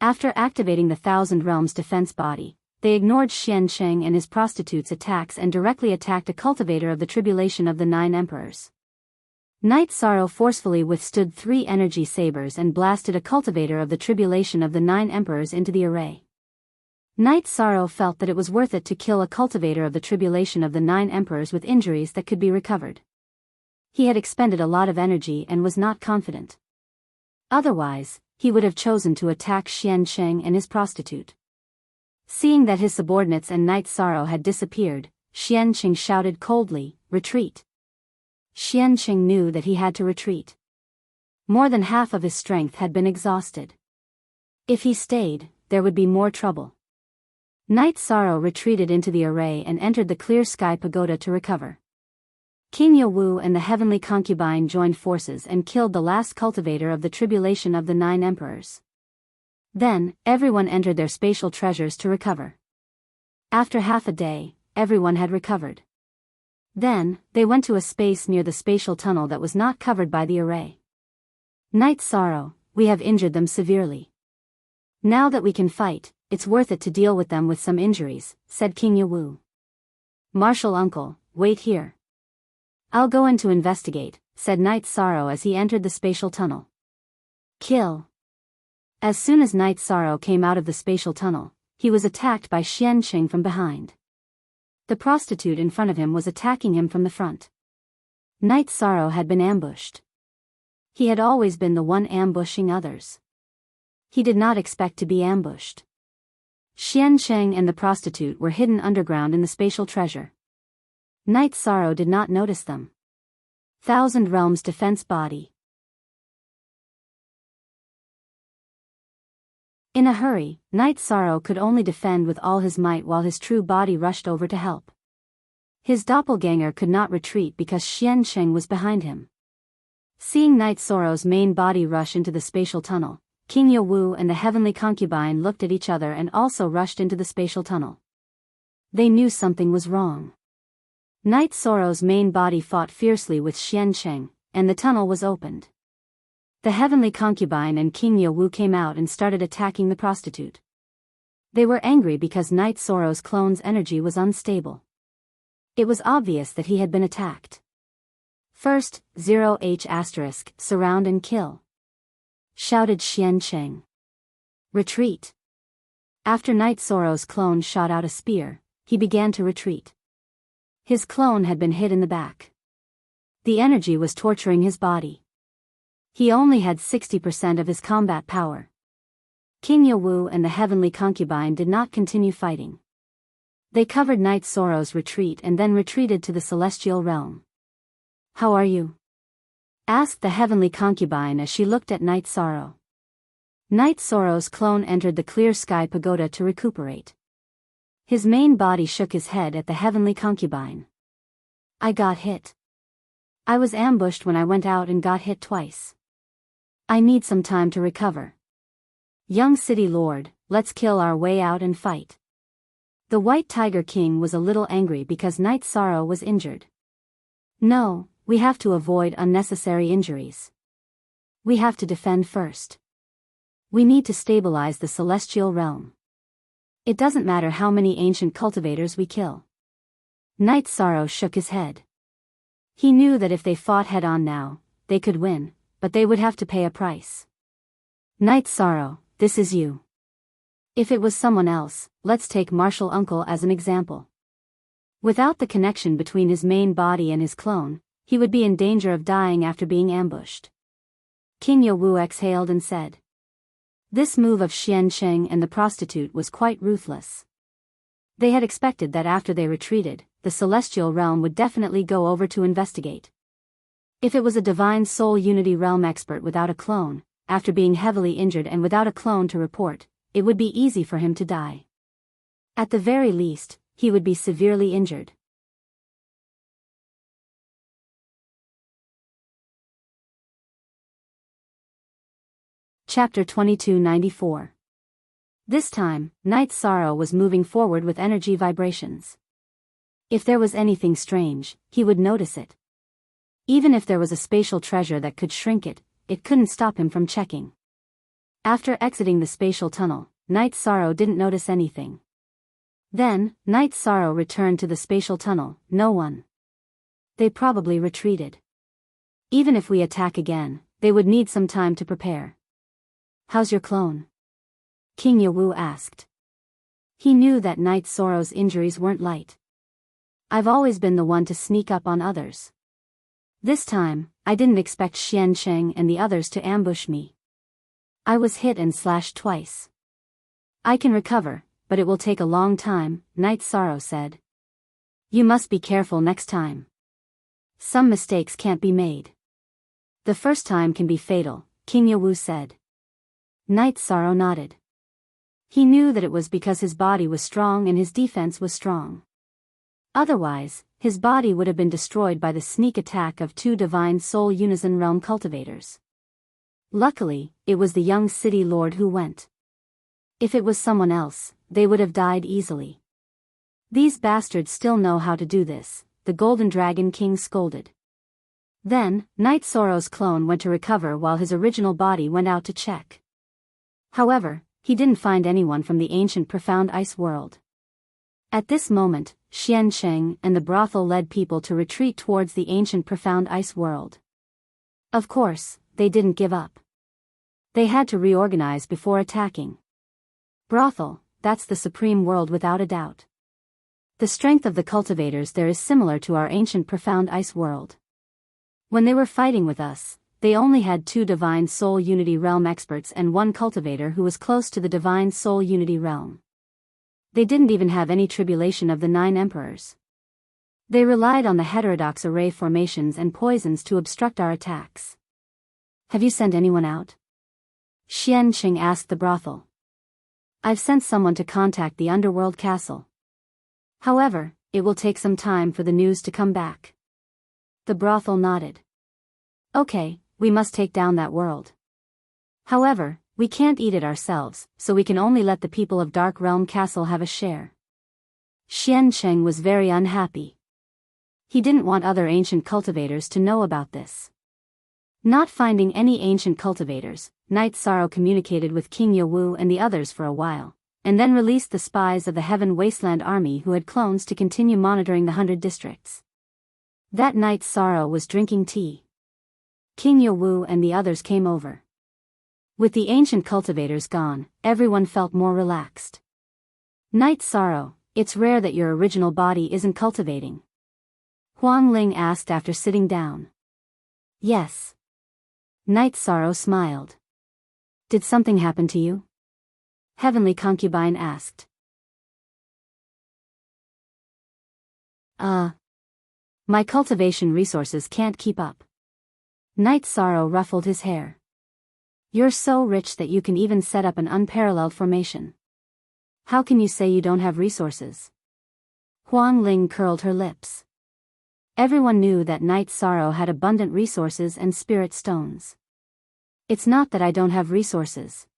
After activating the Thousand Realms defense body, they ignored Xian Cheng and his prostitute's attacks and directly attacked a cultivator of the tribulation of the 9 emperors. Night Sorrow forcefully withstood 3 energy sabers and blasted a cultivator of the tribulation of the 9 emperors into the array. Night Sorrow felt that it was worth it to kill a cultivator of the tribulation of the 9 emperors with injuries that could be recovered. He had expended a lot of energy and was not confident. Otherwise, he would have chosen to attack Xian Cheng and his prostitute. Seeing that his subordinates and Night Sorrow had disappeared, Xian Cheng shouted coldly, "Retreat." Xian Cheng knew that he had to retreat. More than half of his strength had been exhausted. If he stayed, there would be more trouble. Night Sorrow retreated into the array and entered the Clear Sky Pagoda to recover. King Yawu and the Heavenly Concubine joined forces and killed the last cultivator of the tribulation of the 9 emperors. Then, everyone entered their spatial treasures to recover. After half a day, everyone had recovered. Then, they went to a space near the spatial tunnel that was not covered by the array. Night Sorrow, we have injured them severely. Now that we can fight, it's worth it to deal with them with some injuries, said King Yawu. Martial Uncle, wait here. I'll go in to investigate, said Night Sorrow as he entered the spatial tunnel. Kill. As soon as Night Sorrow came out of the spatial tunnel, he was attacked by Xianqing from behind. The prostitute in front of him was attacking him from the front. Night Sorrow had been ambushed. He had always been the one ambushing others. He did not expect to be ambushed. Xianqing and the prostitute were hidden underground in the spatial treasure. Night Sorrow did not notice them. Thousand Realms defense body. In a hurry, Night Sorrow could only defend with all his might while his true body rushed over to help. His doppelganger could not retreat because Xianqing was behind him. Seeing Night Sorrow's main body rush into the spatial tunnel, King Yawu and the heavenly concubine looked at each other and also rushed into the spatial tunnel. They knew something was wrong. Night Sorrow's main body fought fiercely with Xianqing, and the tunnel was opened. The heavenly concubine and King Yawu came out and started attacking the prostitute. They were angry because Night Sorrow's clone's energy was unstable. It was obvious that he had been attacked. First, 0H*, surround and kill, shouted Xianqing. Retreat. After Night Sorrow's clone shot out a spear, he began to retreat. His clone had been hit in the back. The energy was torturing his body. He only had 60% of his combat power. King Yawu and the heavenly concubine did not continue fighting. They covered Night Sorrow's retreat and then retreated to the celestial realm. How are you? Asked the heavenly concubine as she looked at Night Sorrow. Night Sorrow's clone entered the clear sky pagoda to recuperate. His main body shook his head at the heavenly concubine. I got hit. I was ambushed when I went out and got hit twice. I need some time to recover. Young City Lord, let's kill our way out and fight. The White Tiger King was a little angry because Night Sorrow was injured. No, we have to avoid unnecessary injuries. We have to defend first. We need to stabilize the celestial realm. It doesn't matter how many ancient cultivators we kill. Night Sorrow shook his head. He knew that if they fought head-on now, they could win, but they would have to pay a price. Night Sorrow, this is you. If it was someone else, let's take Martial Uncle as an example. Without the connection between his main body and his clone, he would be in danger of dying after being ambushed. King Yawu exhaled and said. This move of Xianqing and the prostitute was quite ruthless. They had expected that after they retreated, the celestial realm would definitely go over to investigate. If it was a divine soul unity realm expert without a clone, after being heavily injured and without a clone to report, it would be easy for him to die. At the very least, he would be severely injured. Chapter 2294. This time, Night Sorrow was moving forward with energy vibrations. If there was anything strange, he would notice it. Even if there was a spatial treasure that could shrink it, it couldn't stop him from checking. After exiting the spatial tunnel, Night Sorrow didn't notice anything. Then, Night Sorrow returned to the spatial tunnel, no one. They probably retreated. Even if we attack again, they would need some time to prepare. How's your clone? King Yawu asked. He knew that Night Sorrow's injuries weren't light. I've always been the one to sneak up on others. This time, I didn't expect Xianqing and the others to ambush me. I was hit and slashed twice. I can recover, but it will take a long time, Night Sorrow said. You must be careful next time. Some mistakes can't be made. The first time can be fatal, King Yawu said. Night Sorrow nodded. He knew that it was because his body was strong and his defense was strong. Otherwise, his body would have been destroyed by the sneak attack of two divine soul unison realm cultivators. Luckily, it was the young city lord who went. If it was someone else, they would have died easily. These bastards still know how to do this, the Golden Dragon King scolded. Then, Night Sorrow's clone went to recover while his original body went out to check. However, he didn't find anyone from the ancient profound ice world. At this moment, Xianqing and the brothel led people to retreat towards the ancient profound ice world. Of course, they didn't give up. They had to reorganize before attacking. Brothel, that's the supreme world without a doubt. The strength of the cultivators there is similar to our ancient profound ice world. When they were fighting with us, they only had 2 divine soul unity realm experts and 1 cultivator who was close to the divine soul unity realm. They didn't even have any tribulation of the 9 emperors. They relied on the heterodox array formations and poisons to obstruct our attacks. Have you sent anyone out? Xian Qing asked the brothel. I've sent someone to contact the underworld castle. However, it will take some time for the news to come back. The brothel nodded. Okay, we must take down that world. However, we can't eat it ourselves, so we can only let the people of Dark Realm Castle have a share. Xian Cheng was very unhappy. He didn't want other ancient cultivators to know about this. Not finding any ancient cultivators, Knight Sorrow communicated with King Yawu and the others for a while, and then released the spies of the Heaven Wasteland Army who had clones to continue monitoring the 100 districts. That night Sorrow was drinking tea. King Yawu and the others came over. With the ancient cultivators gone, everyone felt more relaxed. Night Sorrow, it's rare that your original body isn't cultivating. Huang Ling asked after sitting down. Yes. Night Sorrow smiled. Did something happen to you? Heavenly Concubine asked. My cultivation resources can't keep up. Night Sorrow ruffled his hair. You're so rich that you can even set up an unparalleled formation. How can you say you don't have resources? Huang Ling curled her lips. Everyone knew that Night Sorrow had abundant resources and spirit stones. It's not that I don't have resources.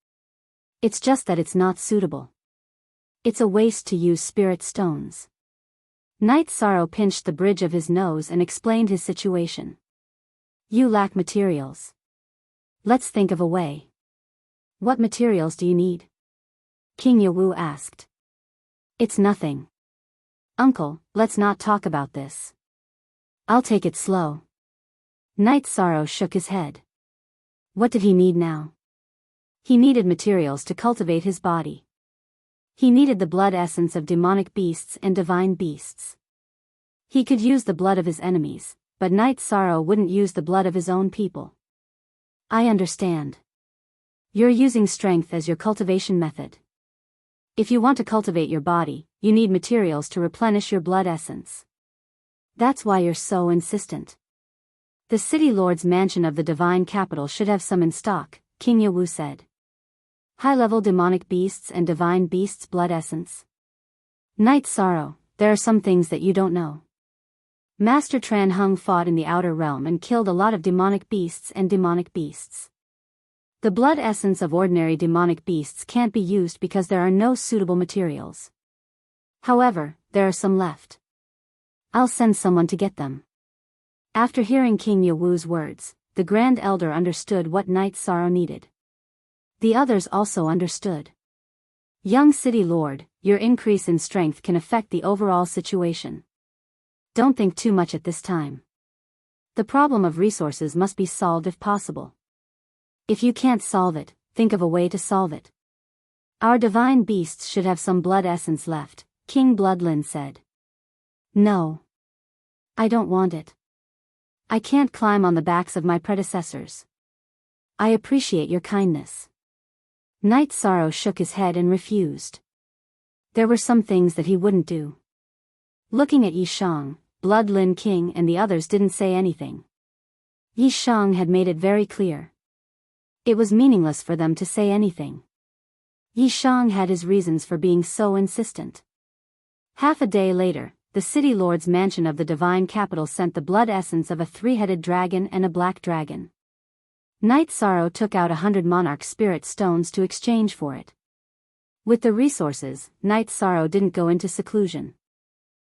It's just that it's not suitable. It's a waste to use spirit stones. Night Sorrow pinched the bridge of his nose and explained his situation. You lack materials. Let's think of a way. What materials do you need? King Yawu asked. It's nothing. Uncle, let's not talk about this. I'll take it slow. Night Sorrow shook his head. What did he need now? He needed materials to cultivate his body. He needed the blood essence of demonic beasts and divine beasts. He could use the blood of his enemies, but Night Sorrow wouldn't use the blood of his own people. I understand. You're using strength as your cultivation method. If you want to cultivate your body, you need materials to replenish your blood essence. That's why you're so insistent. The city lord's mansion of the divine capital should have some in stock, King Yawu said. High-level demonic beasts and divine beasts' blood essence. Night Sorrow, there are some things that you don't know. Master Tran Hung fought in the outer realm and killed a lot of demonic beasts and demonic beasts. The blood essence of ordinary demonic beasts can't be used because there are no suitable materials. However, there are some left. I'll send someone to get them. After hearing King Yawu's words, the Grand Elder understood what Night Sorrow needed. The others also understood. Young City Lord, your increase in strength can affect the overall situation. Don't think too much at this time. The problem of resources must be solved if possible. If you can't solve it, think of a way to solve it. Our divine beasts should have some blood essence left, King Bloodlin said. No. I don't want it. I can't climb on the backs of my predecessors. I appreciate your kindness. Night Sorrow shook his head and refused. There were some things that he wouldn't do. Looking at Yi Shang, Bloodlin King and the others didn't say anything. Yi Shang had made it very clear. It was meaningless for them to say anything. Yi Shang had his reasons for being so insistent. Half a day later, the city lord's mansion of the divine capital sent the blood essence of a 3-headed dragon and a black dragon. Night Sorrow took out 100 monarch spirit stones to exchange for it. With the resources, Night Sorrow didn't go into seclusion.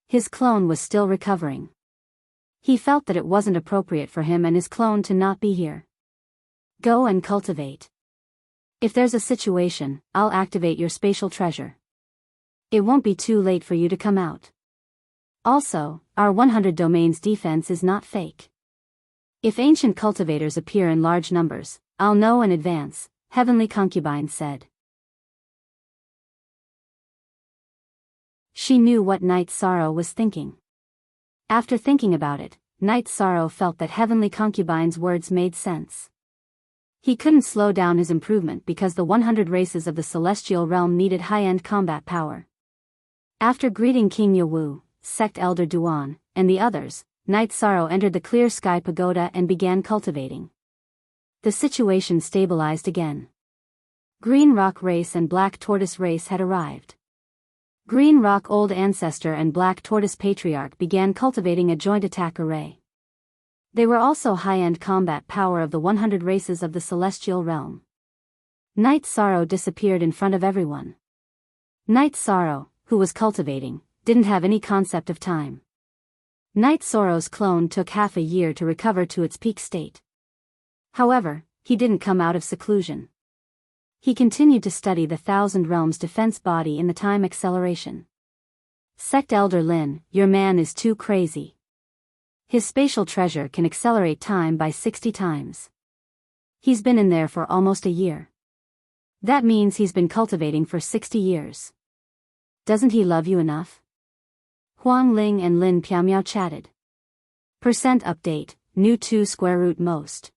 His clone was still recovering. He felt that it wasn't appropriate for him and his clone to not be here. Go and cultivate. If there's a situation, I'll activate your spatial treasure. It won't be too late for you to come out. Also, our 100 domains defense is not fake. If ancient cultivators appear in large numbers, I'll know in advance, heavenly concubine said. She knew what Night Sorrow was thinking. After thinking about it, Night Sorrow felt that heavenly concubine's words made sense. He couldn't slow down his improvement because the 100 races of the celestial realm needed high-end combat power. After greeting King Yawu, Sect Elder Duan, and the others, Night Sorrow entered the Clear Sky Pagoda and began cultivating. The situation stabilized again. Green Rock Race and Black Tortoise Race had arrived. Green Rock Old Ancestor and Black Tortoise Patriarch began cultivating a joint attack array. They were also high-end combat power of the 100 races of the celestial realm. Night Sorrow disappeared in front of everyone. Night Sorrow, who was cultivating, didn't have any concept of time. Night Sorrow's clone took half a year to recover to its peak state. However, he didn't come out of seclusion. He continued to study the Thousand Realms defense body in the time acceleration. Sect Elder Lin, your man is too crazy. His spatial treasure can accelerate time by 60 times. He's been in there for almost a year. That means he's been cultivating for 60 years. Doesn't he love you enough? Huang Ling and Lin Piaomiao chatted. Percent update, new 2 square root most.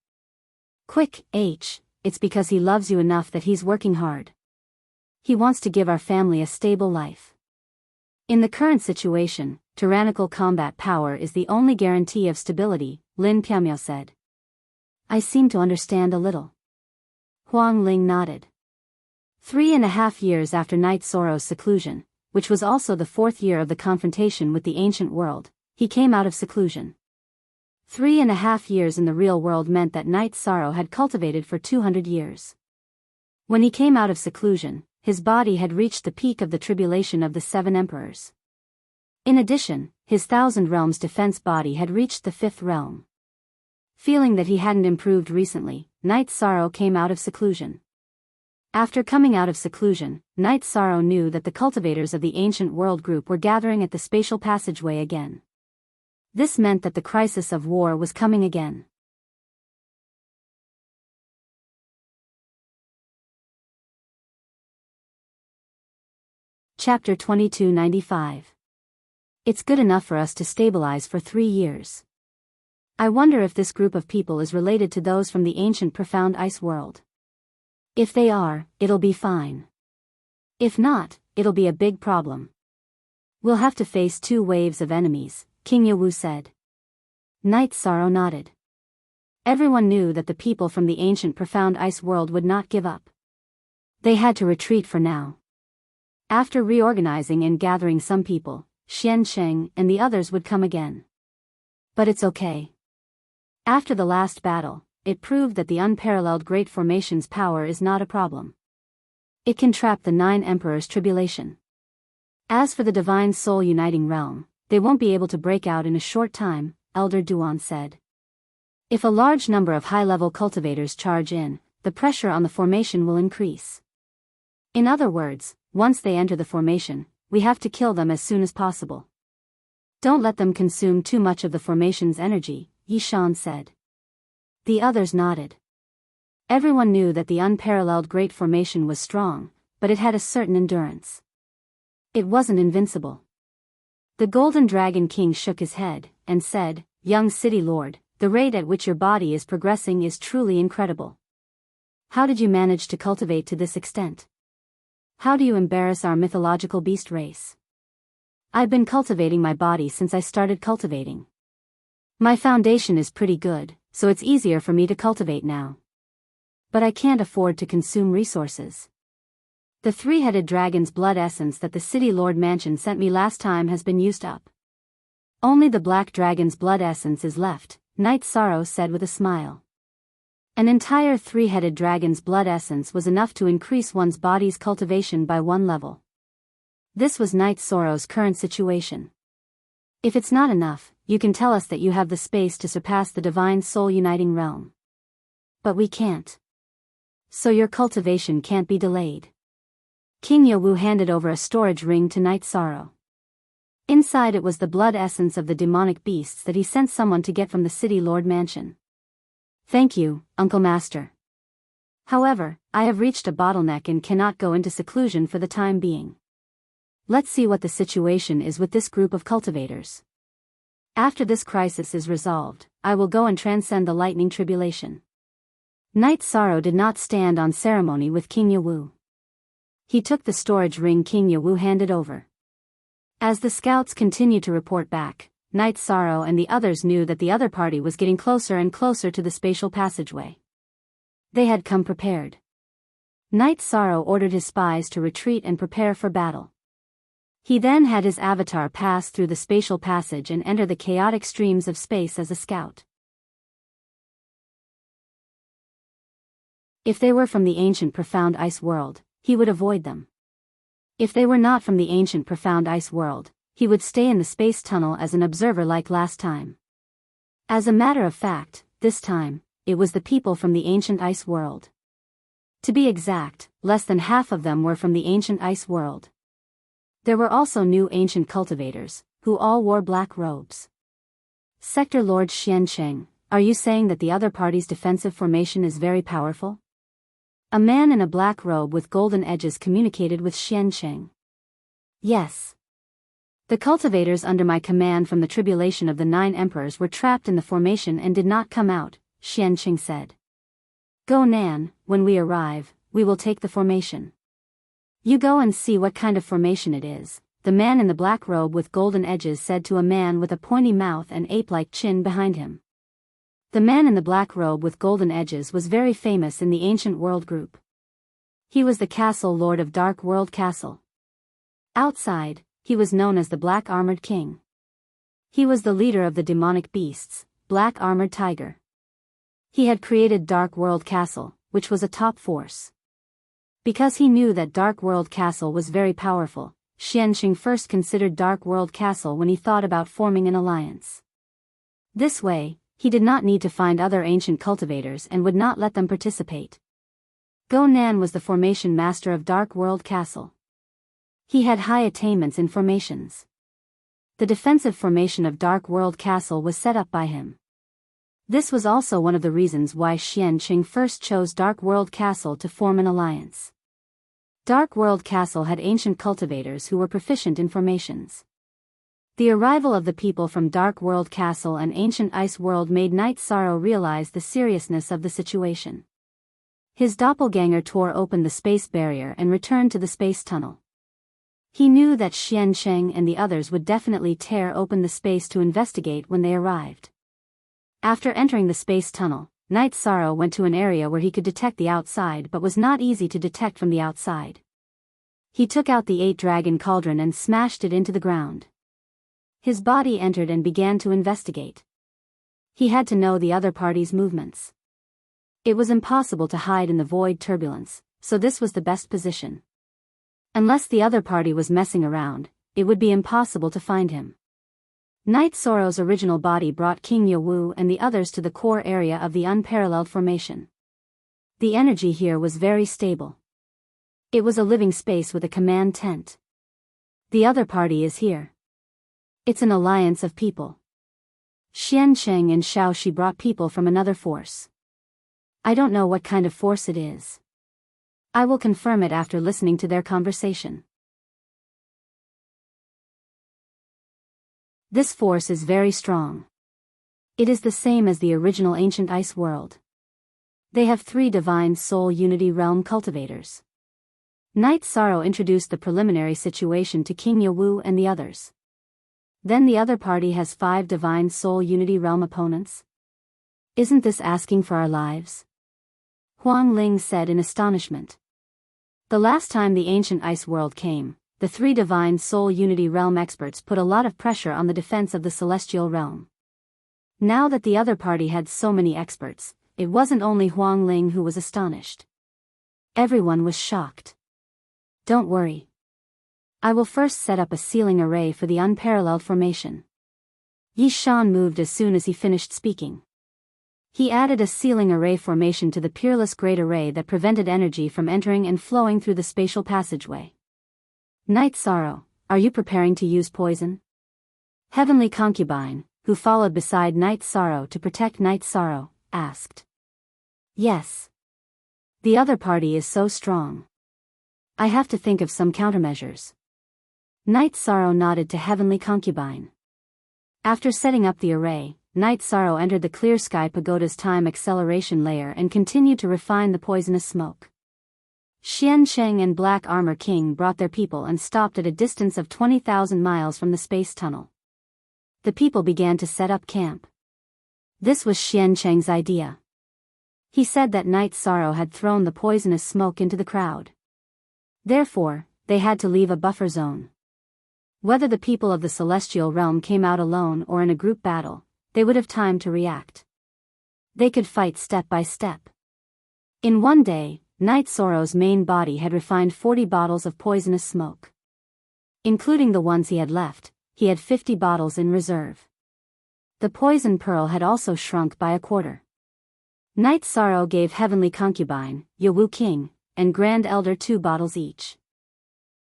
Quick, H, it's because he loves you enough that he's working hard. He wants to give our family a stable life. In the current situation, tyrannical combat power is the only guarantee of stability, Lin Piaomiao said. I seem to understand a little. Huang Ling nodded. 3.5 years after Night Sorrow's seclusion, which was also the 4th year of the confrontation with the ancient world, he came out of seclusion. 3.5 years in the real world meant that Night Sorrow had cultivated for 200 years. When he came out of seclusion, his body had reached the peak of the tribulation of the 7 emperors. In addition, his Thousand Realms defense body had reached the 5th realm. Feeling that he hadn't improved recently, Night Sorrow came out of seclusion. After coming out of seclusion, Night Sorrow knew that the cultivators of the ancient world group were gathering at the spatial passageway again. This meant that the crisis of war was coming again. Chapter 2295. It's good enough for us to stabilize for 3 years. I wonder if this group of people is related to those from the ancient profound ice world. If they are, it'll be fine. If not, it'll be a big problem. We'll have to face 2 waves of enemies, King Yawu said. Night Sorrow nodded. Everyone knew that the people from the ancient profound ice world would not give up. They had to retreat for now. After reorganizing and gathering some people, Xian Sheng and the others would come again. But it's okay. After the last battle, it proved that the unparalleled Great Formation's power is not a problem. It can trap the 9 Emperors' tribulation. As for the Divine Soul Uniting Realm, they won't be able to break out in a short time, Elder Duan said. If a large number of high-level cultivators charge in, the pressure on the formation will increase. In other words, once they enter the formation, we have to kill them as soon as possible. Don't let them consume too much of the formation's energy, Yishan said. The others nodded. Everyone knew that the unparalleled Great Formation was strong, but it had a certain endurance. It wasn't invincible. The Golden Dragon King shook his head, and said, Young City Lord, the rate at which your body is progressing is truly incredible. How did you manage to cultivate to this extent? How do you embarrass our mythological beast race? I've been cultivating my body since I started cultivating. My foundation is pretty good, so it's easier for me to cultivate now. But I can't afford to consume resources. The 3-headed dragon's blood essence that the City Lord Mansion sent me last time has been used up. Only the black dragon's blood essence is left, Night Sorrow said with a smile. An entire 3-headed dragon's blood essence was enough to increase one's body's cultivation by 1 level. This was Night Sorrow's current situation. If it's not enough, you can tell us that you have the space to surpass the Divine Soul Uniting Realm. But we can't. So your cultivation can't be delayed. King Yawu handed over a storage ring to Night Sorrow. Inside it was the blood essence of the demonic beasts that he sent someone to get from the City Lord Mansion. Thank you, Uncle Master. However, I have reached a bottleneck and cannot go into seclusion for the time being. Let's see what the situation is with this group of cultivators. After this crisis is resolved, I will go and transcend the lightning tribulation. Knight Sorrow did not stand on ceremony with King Yawu. He took the storage ring King Yawu handed over. As the scouts continued to report back, Knight Sorrow and the others knew that the other party was getting closer and closer to the spatial passageway. They had come prepared. Knight Sorrow ordered his spies to retreat and prepare for battle. He then had his avatar pass through the spatial passage and enter the chaotic streams of space as a scout. If they were from the ancient profound ice world, he would avoid them. If they were not from the ancient profound ice world, he would stay in the space tunnel as an observer like last time. As a matter of fact, this time, it was the people from the ancient ice world. To be exact, less than half of them were from the ancient ice world. There were also new ancient cultivators, who all wore black robes. Sector Lord Xiancheng, are you saying that the other party's defensive formation is very powerful? A man in a black robe with golden edges communicated with Xiancheng. Yes. The cultivators under my command from the tribulation of the 9 emperors were trapped in the formation and did not come out, Xiancheng said. Go Nan, when we arrive, we will take the formation. You go and see what kind of formation it is, the man in the black robe with golden edges said to a man with a pointy mouth and ape-like chin behind him. The man in the black robe with golden edges was very famous in the ancient world group. He was the castle lord of Dark World Castle. Outside, he was known as the Black Armored King. He was the leader of the demonic beasts, Black Armored Tiger. He had created Dark World Castle, which was a top force. Because he knew that Dark World Castle was very powerful, Xianxing first considered Dark World Castle when he thought about forming an alliance. This way, he did not need to find other ancient cultivators and would not let them participate. Go Nan was the formation master of Dark World Castle. He had high attainments in formations. The defensive formation of Dark World Castle was set up by him. This was also one of the reasons why Xianqing first chose Dark World Castle to form an alliance. Dark World Castle had ancient cultivators who were proficient in formations. The arrival of the people from Dark World Castle and Ancient Ice World made Knight Sorrow realize the seriousness of the situation. His doppelganger tore open the space barrier and returned to the space tunnel. He knew that Xiancheng and the others would definitely tear open the space to investigate when they arrived. After entering the space tunnel, Knight Sorrow went to an area where he could detect the outside but was not easy to detect from the outside. He took out the 8-dragon cauldron and smashed it into the ground. His body entered and began to investigate. He had to know the other party's movements. It was impossible to hide in the void turbulence, so this was the best position. Unless the other party was messing around, it would be impossible to find him. Knight Sorrow's original body brought King Yawu and the others to the core area of the unparalleled formation. The energy here was very stable. It was a living space with a command tent. The other party is here. It's an alliance of people. Xiancheng and Shaoxi brought people from another force. I don't know what kind of force it is. I will confirm it after listening to their conversation. This force is very strong. It is the same as the original ancient ice world. They have 3 divine soul unity realm cultivators. Knight Sorrow introduced the preliminary situation to King Yawu and the others. Then the other party has 5 divine soul unity realm opponents? Isn't this asking for our lives? Huang Ling said in astonishment. The last time the ancient ice world came, the 3 divine soul unity realm experts put a lot of pressure on the defense of the celestial realm. Now that the other party had so many experts, it wasn't only Huang Ling who was astonished. Everyone was shocked. Don't worry. I will first set up a sealing array for the unparalleled formation. Yi Shan moved as soon as he finished speaking. He added a sealing array formation to the peerless great array that prevented energy from entering and flowing through the spatial passageway. Knight Sorrow, are you preparing to use poison? Heavenly Concubine, who followed beside Knight Sorrow to protect Knight Sorrow, asked. Yes. The other party is so strong. I have to think of some countermeasures. Night Sorrow nodded to Heavenly Concubine. After setting up the array, Night Sorrow entered the Clear Sky Pagoda's time acceleration layer and continued to refine the poisonous smoke. Xian Cheng and Black Armor King brought their people and stopped at a distance of 20,000 miles from the space tunnel. The people began to set up camp. This was Xian Cheng's idea. He said that Night Sorrow had thrown the poisonous smoke into the crowd. Therefore, they had to leave a buffer zone. Whether the people of the celestial realm came out alone or in a group battle, they would have time to react. They could fight step by step. In one day, Night Sorrow's main body had refined 40 bottles of poisonous smoke. Including the ones he had left, he had 50 bottles in reserve. The poison pearl had also shrunk by a quarter. Night Sorrow gave Heavenly Concubine, Yawu King, and Grand Elder 2 bottles each.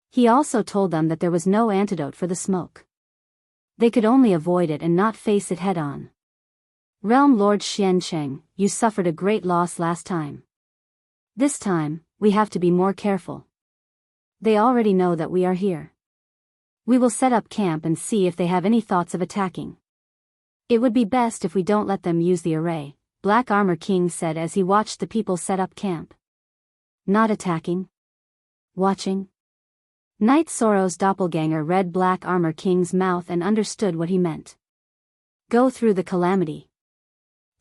He also told them that there was no antidote for the smoke. They could only avoid it and not face it head-on. Realm Lord Xian Cheng, you suffered a great loss last time. This time, we have to be more careful. They already know that we are here. We will set up camp and see if they have any thoughts of attacking. It would be best if we don't let them use the array, Black Armor King said as he watched the people set up camp. Not attacking? Watching? Night Sorrow's doppelganger read Black Armor King's mouth and understood what he meant. Go through the calamity.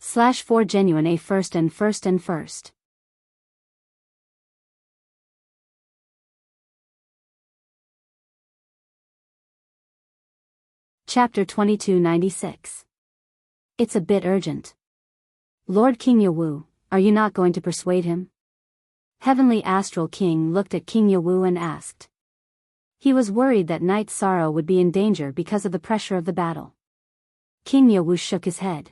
/4 genuine a first and first and first. Chapter 2296. It's a bit urgent. Lord King Yawu, are you not going to persuade him? Heavenly Astral King looked at King Yawu and asked. He was worried that Night Sorrow would be in danger because of the pressure of the battle. King Yawu shook his head.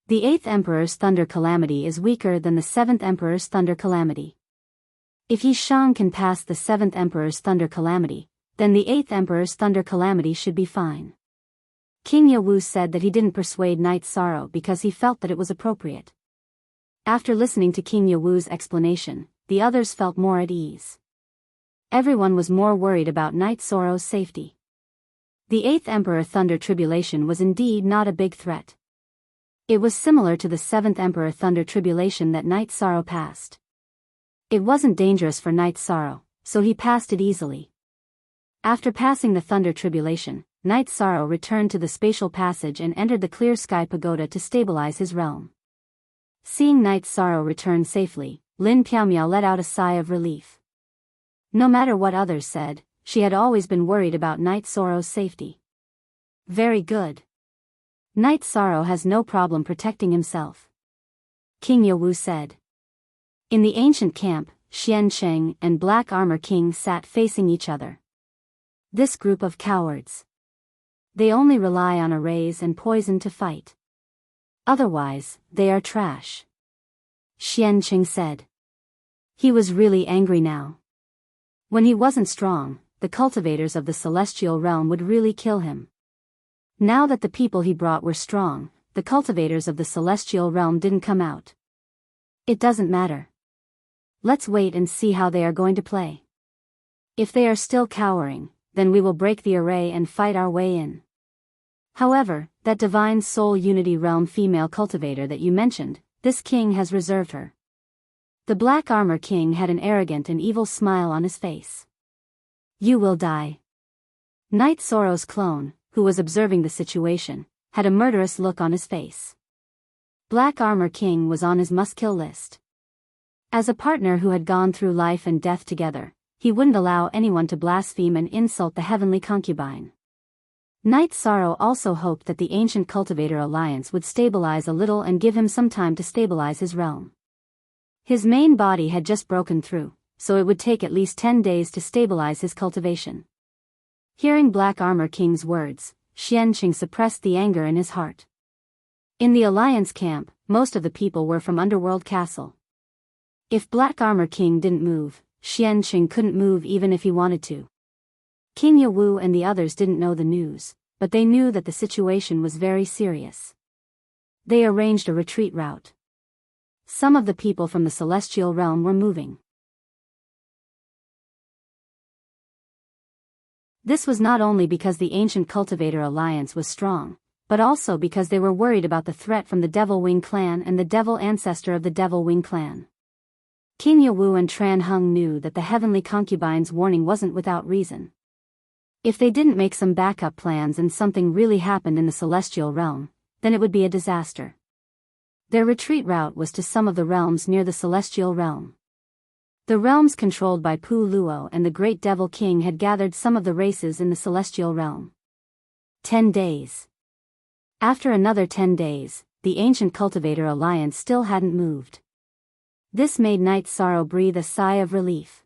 The 8th Emperor's Thunder Calamity is weaker than the 7th Emperor's Thunder Calamity. If Yi Shang can pass the 7th Emperor's Thunder Calamity, then the 8th Emperor's Thunder Calamity should be fine. King Yawu said that he didn't persuade Night Sorrow because he felt that it was appropriate. After listening to King Yawu's explanation, the others felt more at ease. Everyone was more worried about Night Sorrow's safety. The 8th Emperor Thunder Tribulation was indeed not a big threat. It was similar to the 7th Emperor Thunder Tribulation that Night Sorrow passed. It wasn't dangerous for Night Sorrow, so he passed it easily. After passing the Thunder Tribulation, Night Sorrow returned to the spatial passage and entered the Clear Sky Pagoda to stabilize his realm. Seeing Night Sorrow return safely, Lin Piaomiao let out a sigh of relief. No matter what others said, she had always been worried about Night Sorrow's safety. Very good. Night Sorrow has no problem protecting himself. King Yawu said. In the ancient camp, Xian Cheng and Black Armor King sat facing each other. This group of cowards. They only rely on arrays and poison to fight. Otherwise, they are trash. Xian Cheng said. He was really angry now. When he wasn't strong, the cultivators of the celestial realm would really kill him. Now that the people he brought were strong, the cultivators of the celestial realm didn't come out. It doesn't matter. Let's wait and see how they are going to play. If they are still cowering, then we will break the array and fight our way in. However, that Divine Soul Unity Realm female cultivator that you mentioned, this king has reserved her. The Black Armor King had an arrogant and evil smile on his face. You will die. Night Sorrow's clone, who was observing the situation, had a murderous look on his face. Black Armor King was on his must-kill list. As a partner who had gone through life and death together, he wouldn't allow anyone to blaspheme and insult the Heavenly Concubine. Night Sorrow also hoped that the Ancient Cultivator Alliance would stabilize a little and give him some time to stabilize his realm. His main body had just broken through, so it would take at least 10 days to stabilize his cultivation. Hearing Black Armor King's words, Xian Cheng suppressed the anger in his heart. In the Alliance camp, most of the people were from Underworld Castle. If Black Armor King didn't move, Xian Cheng couldn't move even if he wanted to. King Yawu and the others didn't know the news, but they knew that the situation was very serious. They arranged a retreat route. Some of the people from the celestial realm were moving. This was not only because the ancient cultivator alliance was strong, but also because they were worried about the threat from the Devil Wing clan and the devil ancestor of the Devil Wing clan. King Yawu and Tran Hung knew that the heavenly concubine's warning wasn't without reason. If they didn't make some backup plans and something really happened in the celestial realm, then it would be a disaster. Their retreat route was to some of the realms near the celestial realm. The realms controlled by Pu Luo and the Great Devil King had gathered some of the races in the celestial realm. 10 days. After another 10 days, the ancient cultivator alliance still hadn't moved. This made Night Sorrow breathe a sigh of relief.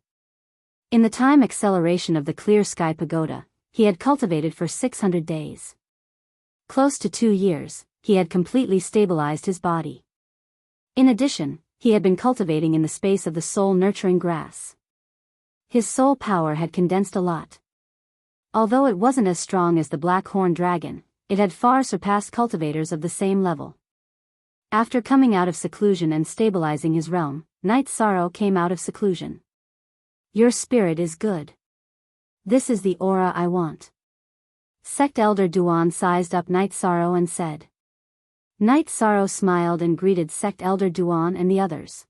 In the time acceleration of the Clear Sky Pagoda, he had cultivated for 600 days. Close to 2 years, he had completely stabilized his body. In addition, he had been cultivating in the space of the soul-nurturing grass. His soul power had condensed a lot. Although it wasn't as strong as the Black Horn Dragon, it had far surpassed cultivators of the same level. After coming out of seclusion and stabilizing his realm, Night Sorrow came out of seclusion. Your spirit is good. This is the aura I want. Sect Elder Duan sized up Night Sorrow and said. Night Sorrow smiled and greeted Sect Elder Duan and the others.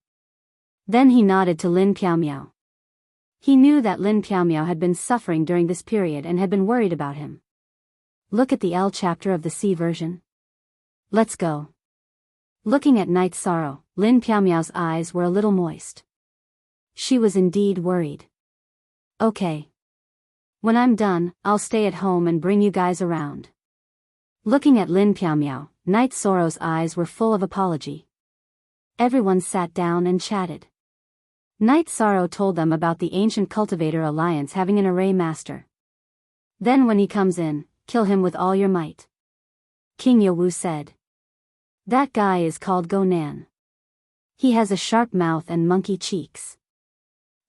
Then he nodded to Lin Piaomiao. He knew that Lin Piaomiao had been suffering during this period and had been worried about him. Look at the L chapter of the C version. Let's go. Looking at Night Sorrow, Lin Piaomiao's eyes were a little moist. She was indeed worried. Okay. When I'm done, I'll stay at home and bring you guys around. Looking at Lin Piaomiao, Night Sorrow's eyes were full of apology. Everyone sat down and chatted. Night Sorrow told them about the ancient cultivator alliance having an array master. Then when he comes in, kill him with all your might. King Yawu said. That guy is called Gonan. He has a sharp mouth and monkey cheeks.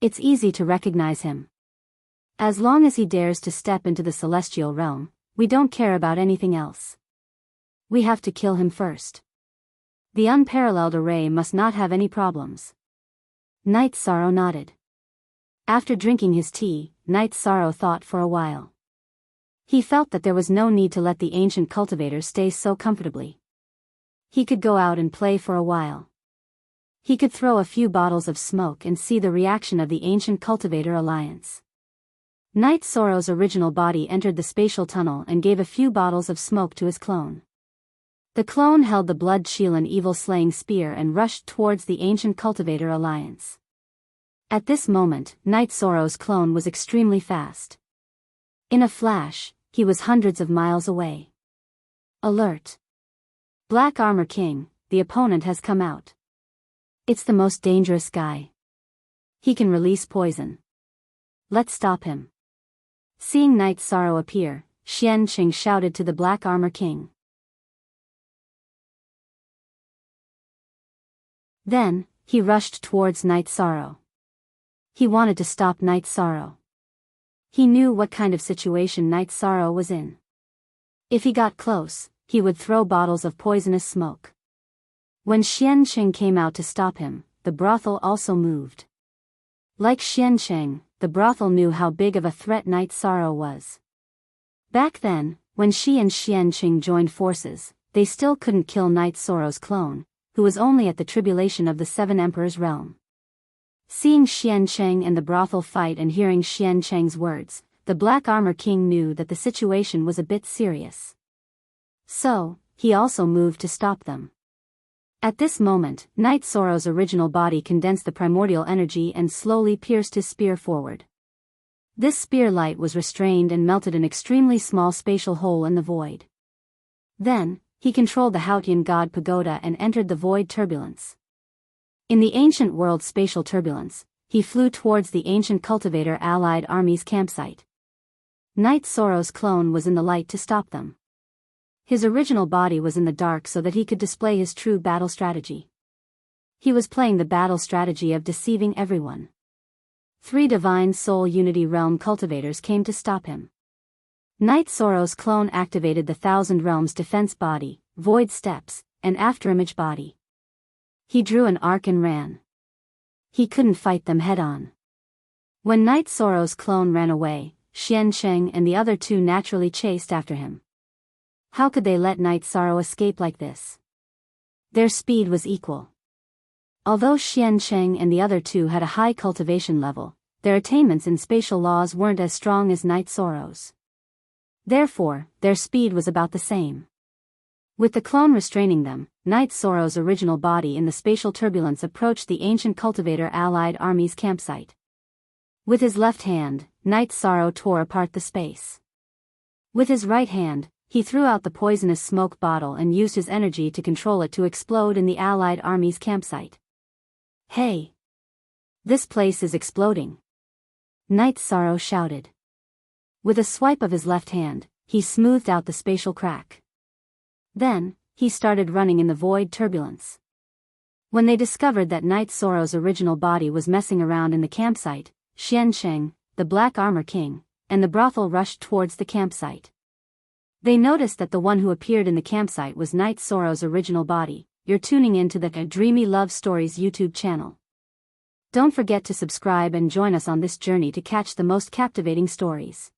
It's easy to recognize him. As long as he dares to step into the celestial realm, we don't care about anything else. We have to kill him first. The unparalleled array must not have any problems. Night Sorrow nodded. After drinking his tea, Night Sorrow thought for a while. He felt that there was no need to let the ancient cultivator stay so comfortably. He could go out and play for a while. He could throw a few bottles of smoke and see the reaction of the ancient cultivator alliance. Night Sorrow's original body entered the spatial tunnel and gave a few bottles of smoke to his clone. The clone held the blood Shielan evil-slaying spear and rushed towards the ancient cultivator alliance. At this moment, Night Sorrow's clone was extremely fast. In a flash, he was hundreds of miles away. Alert! Black Armor King, the opponent has come out. It's the most dangerous guy. He can release poison. Let's stop him. Seeing Night Sorrow appear, Xian Qing shouted to the Black Armor King. Then, he rushed towards Night Sorrow. He wanted to stop Night Sorrow. He knew what kind of situation Night Sorrow was in. If he got close, he would throw bottles of poisonous smoke. When Xian Qing came out to stop him, the brothel also moved. Like Xian Qing, the brothel knew how big of a threat Night Sorrow was. Back then, when she and Xian Qing joined forces, they still couldn't kill Night Sorrow's clone, who was only at the tribulation of the Seven Emperors' realm. Seeing Xian Qing and the brothel fight and hearing Xian Qing's words, the Black Armor King knew that the situation was a bit serious. So, he also moved to stop them. At this moment, Night Sorrow's original body condensed the primordial energy and slowly pierced his spear forward. This spear light was restrained and melted an extremely small spatial hole in the void. Then, he controlled the Haotian God Pagoda and entered the void turbulence. In the ancient world spatial turbulence, he flew towards the ancient cultivator allied army's campsite. Night Sorrow's clone was in the light to stop them. His original body was in the dark so that he could display his true battle strategy. He was playing the battle strategy of deceiving everyone. 3 Divine Soul Unity Realm cultivators came to stop him. Night Sorrow's clone activated the Thousand Realms defense body, void steps, and afterimage body. He drew an arc and ran. He couldn't fight them head-on. When Night Sorrow's clone ran away, Xiansheng and the other two naturally chased after him. How could they let Night Sorrow escape like this? Their speed was equal. Although Xiansheng and the other two had a high cultivation level, their attainments in spatial laws weren't as strong as Night Sorrow's. Therefore, their speed was about the same. With the clone restraining them, Night Sorrow's original body in the spatial turbulence approached the ancient cultivator allied army's campsite. With his left hand, Night Sorrow tore apart the space. With his right hand, he threw out the poisonous smoke bottle and used his energy to control it to explode in the allied army's campsite. Hey! This place is exploding! Night Sorrow shouted. With a swipe of his left hand, he smoothed out the spatial crack. Then, he started running in the void turbulence. When they discovered that Night Sorrow's original body was messing around in the campsite, Xiansheng, the Black Armor King, and the brothel rushed towards the campsite. They noticed that the one who appeared in the campsite was Night Sorrow's original body. You're tuning in to the Dreamy Love Stories YouTube channel. Don't forget to subscribe and join us on this journey to catch the most captivating stories.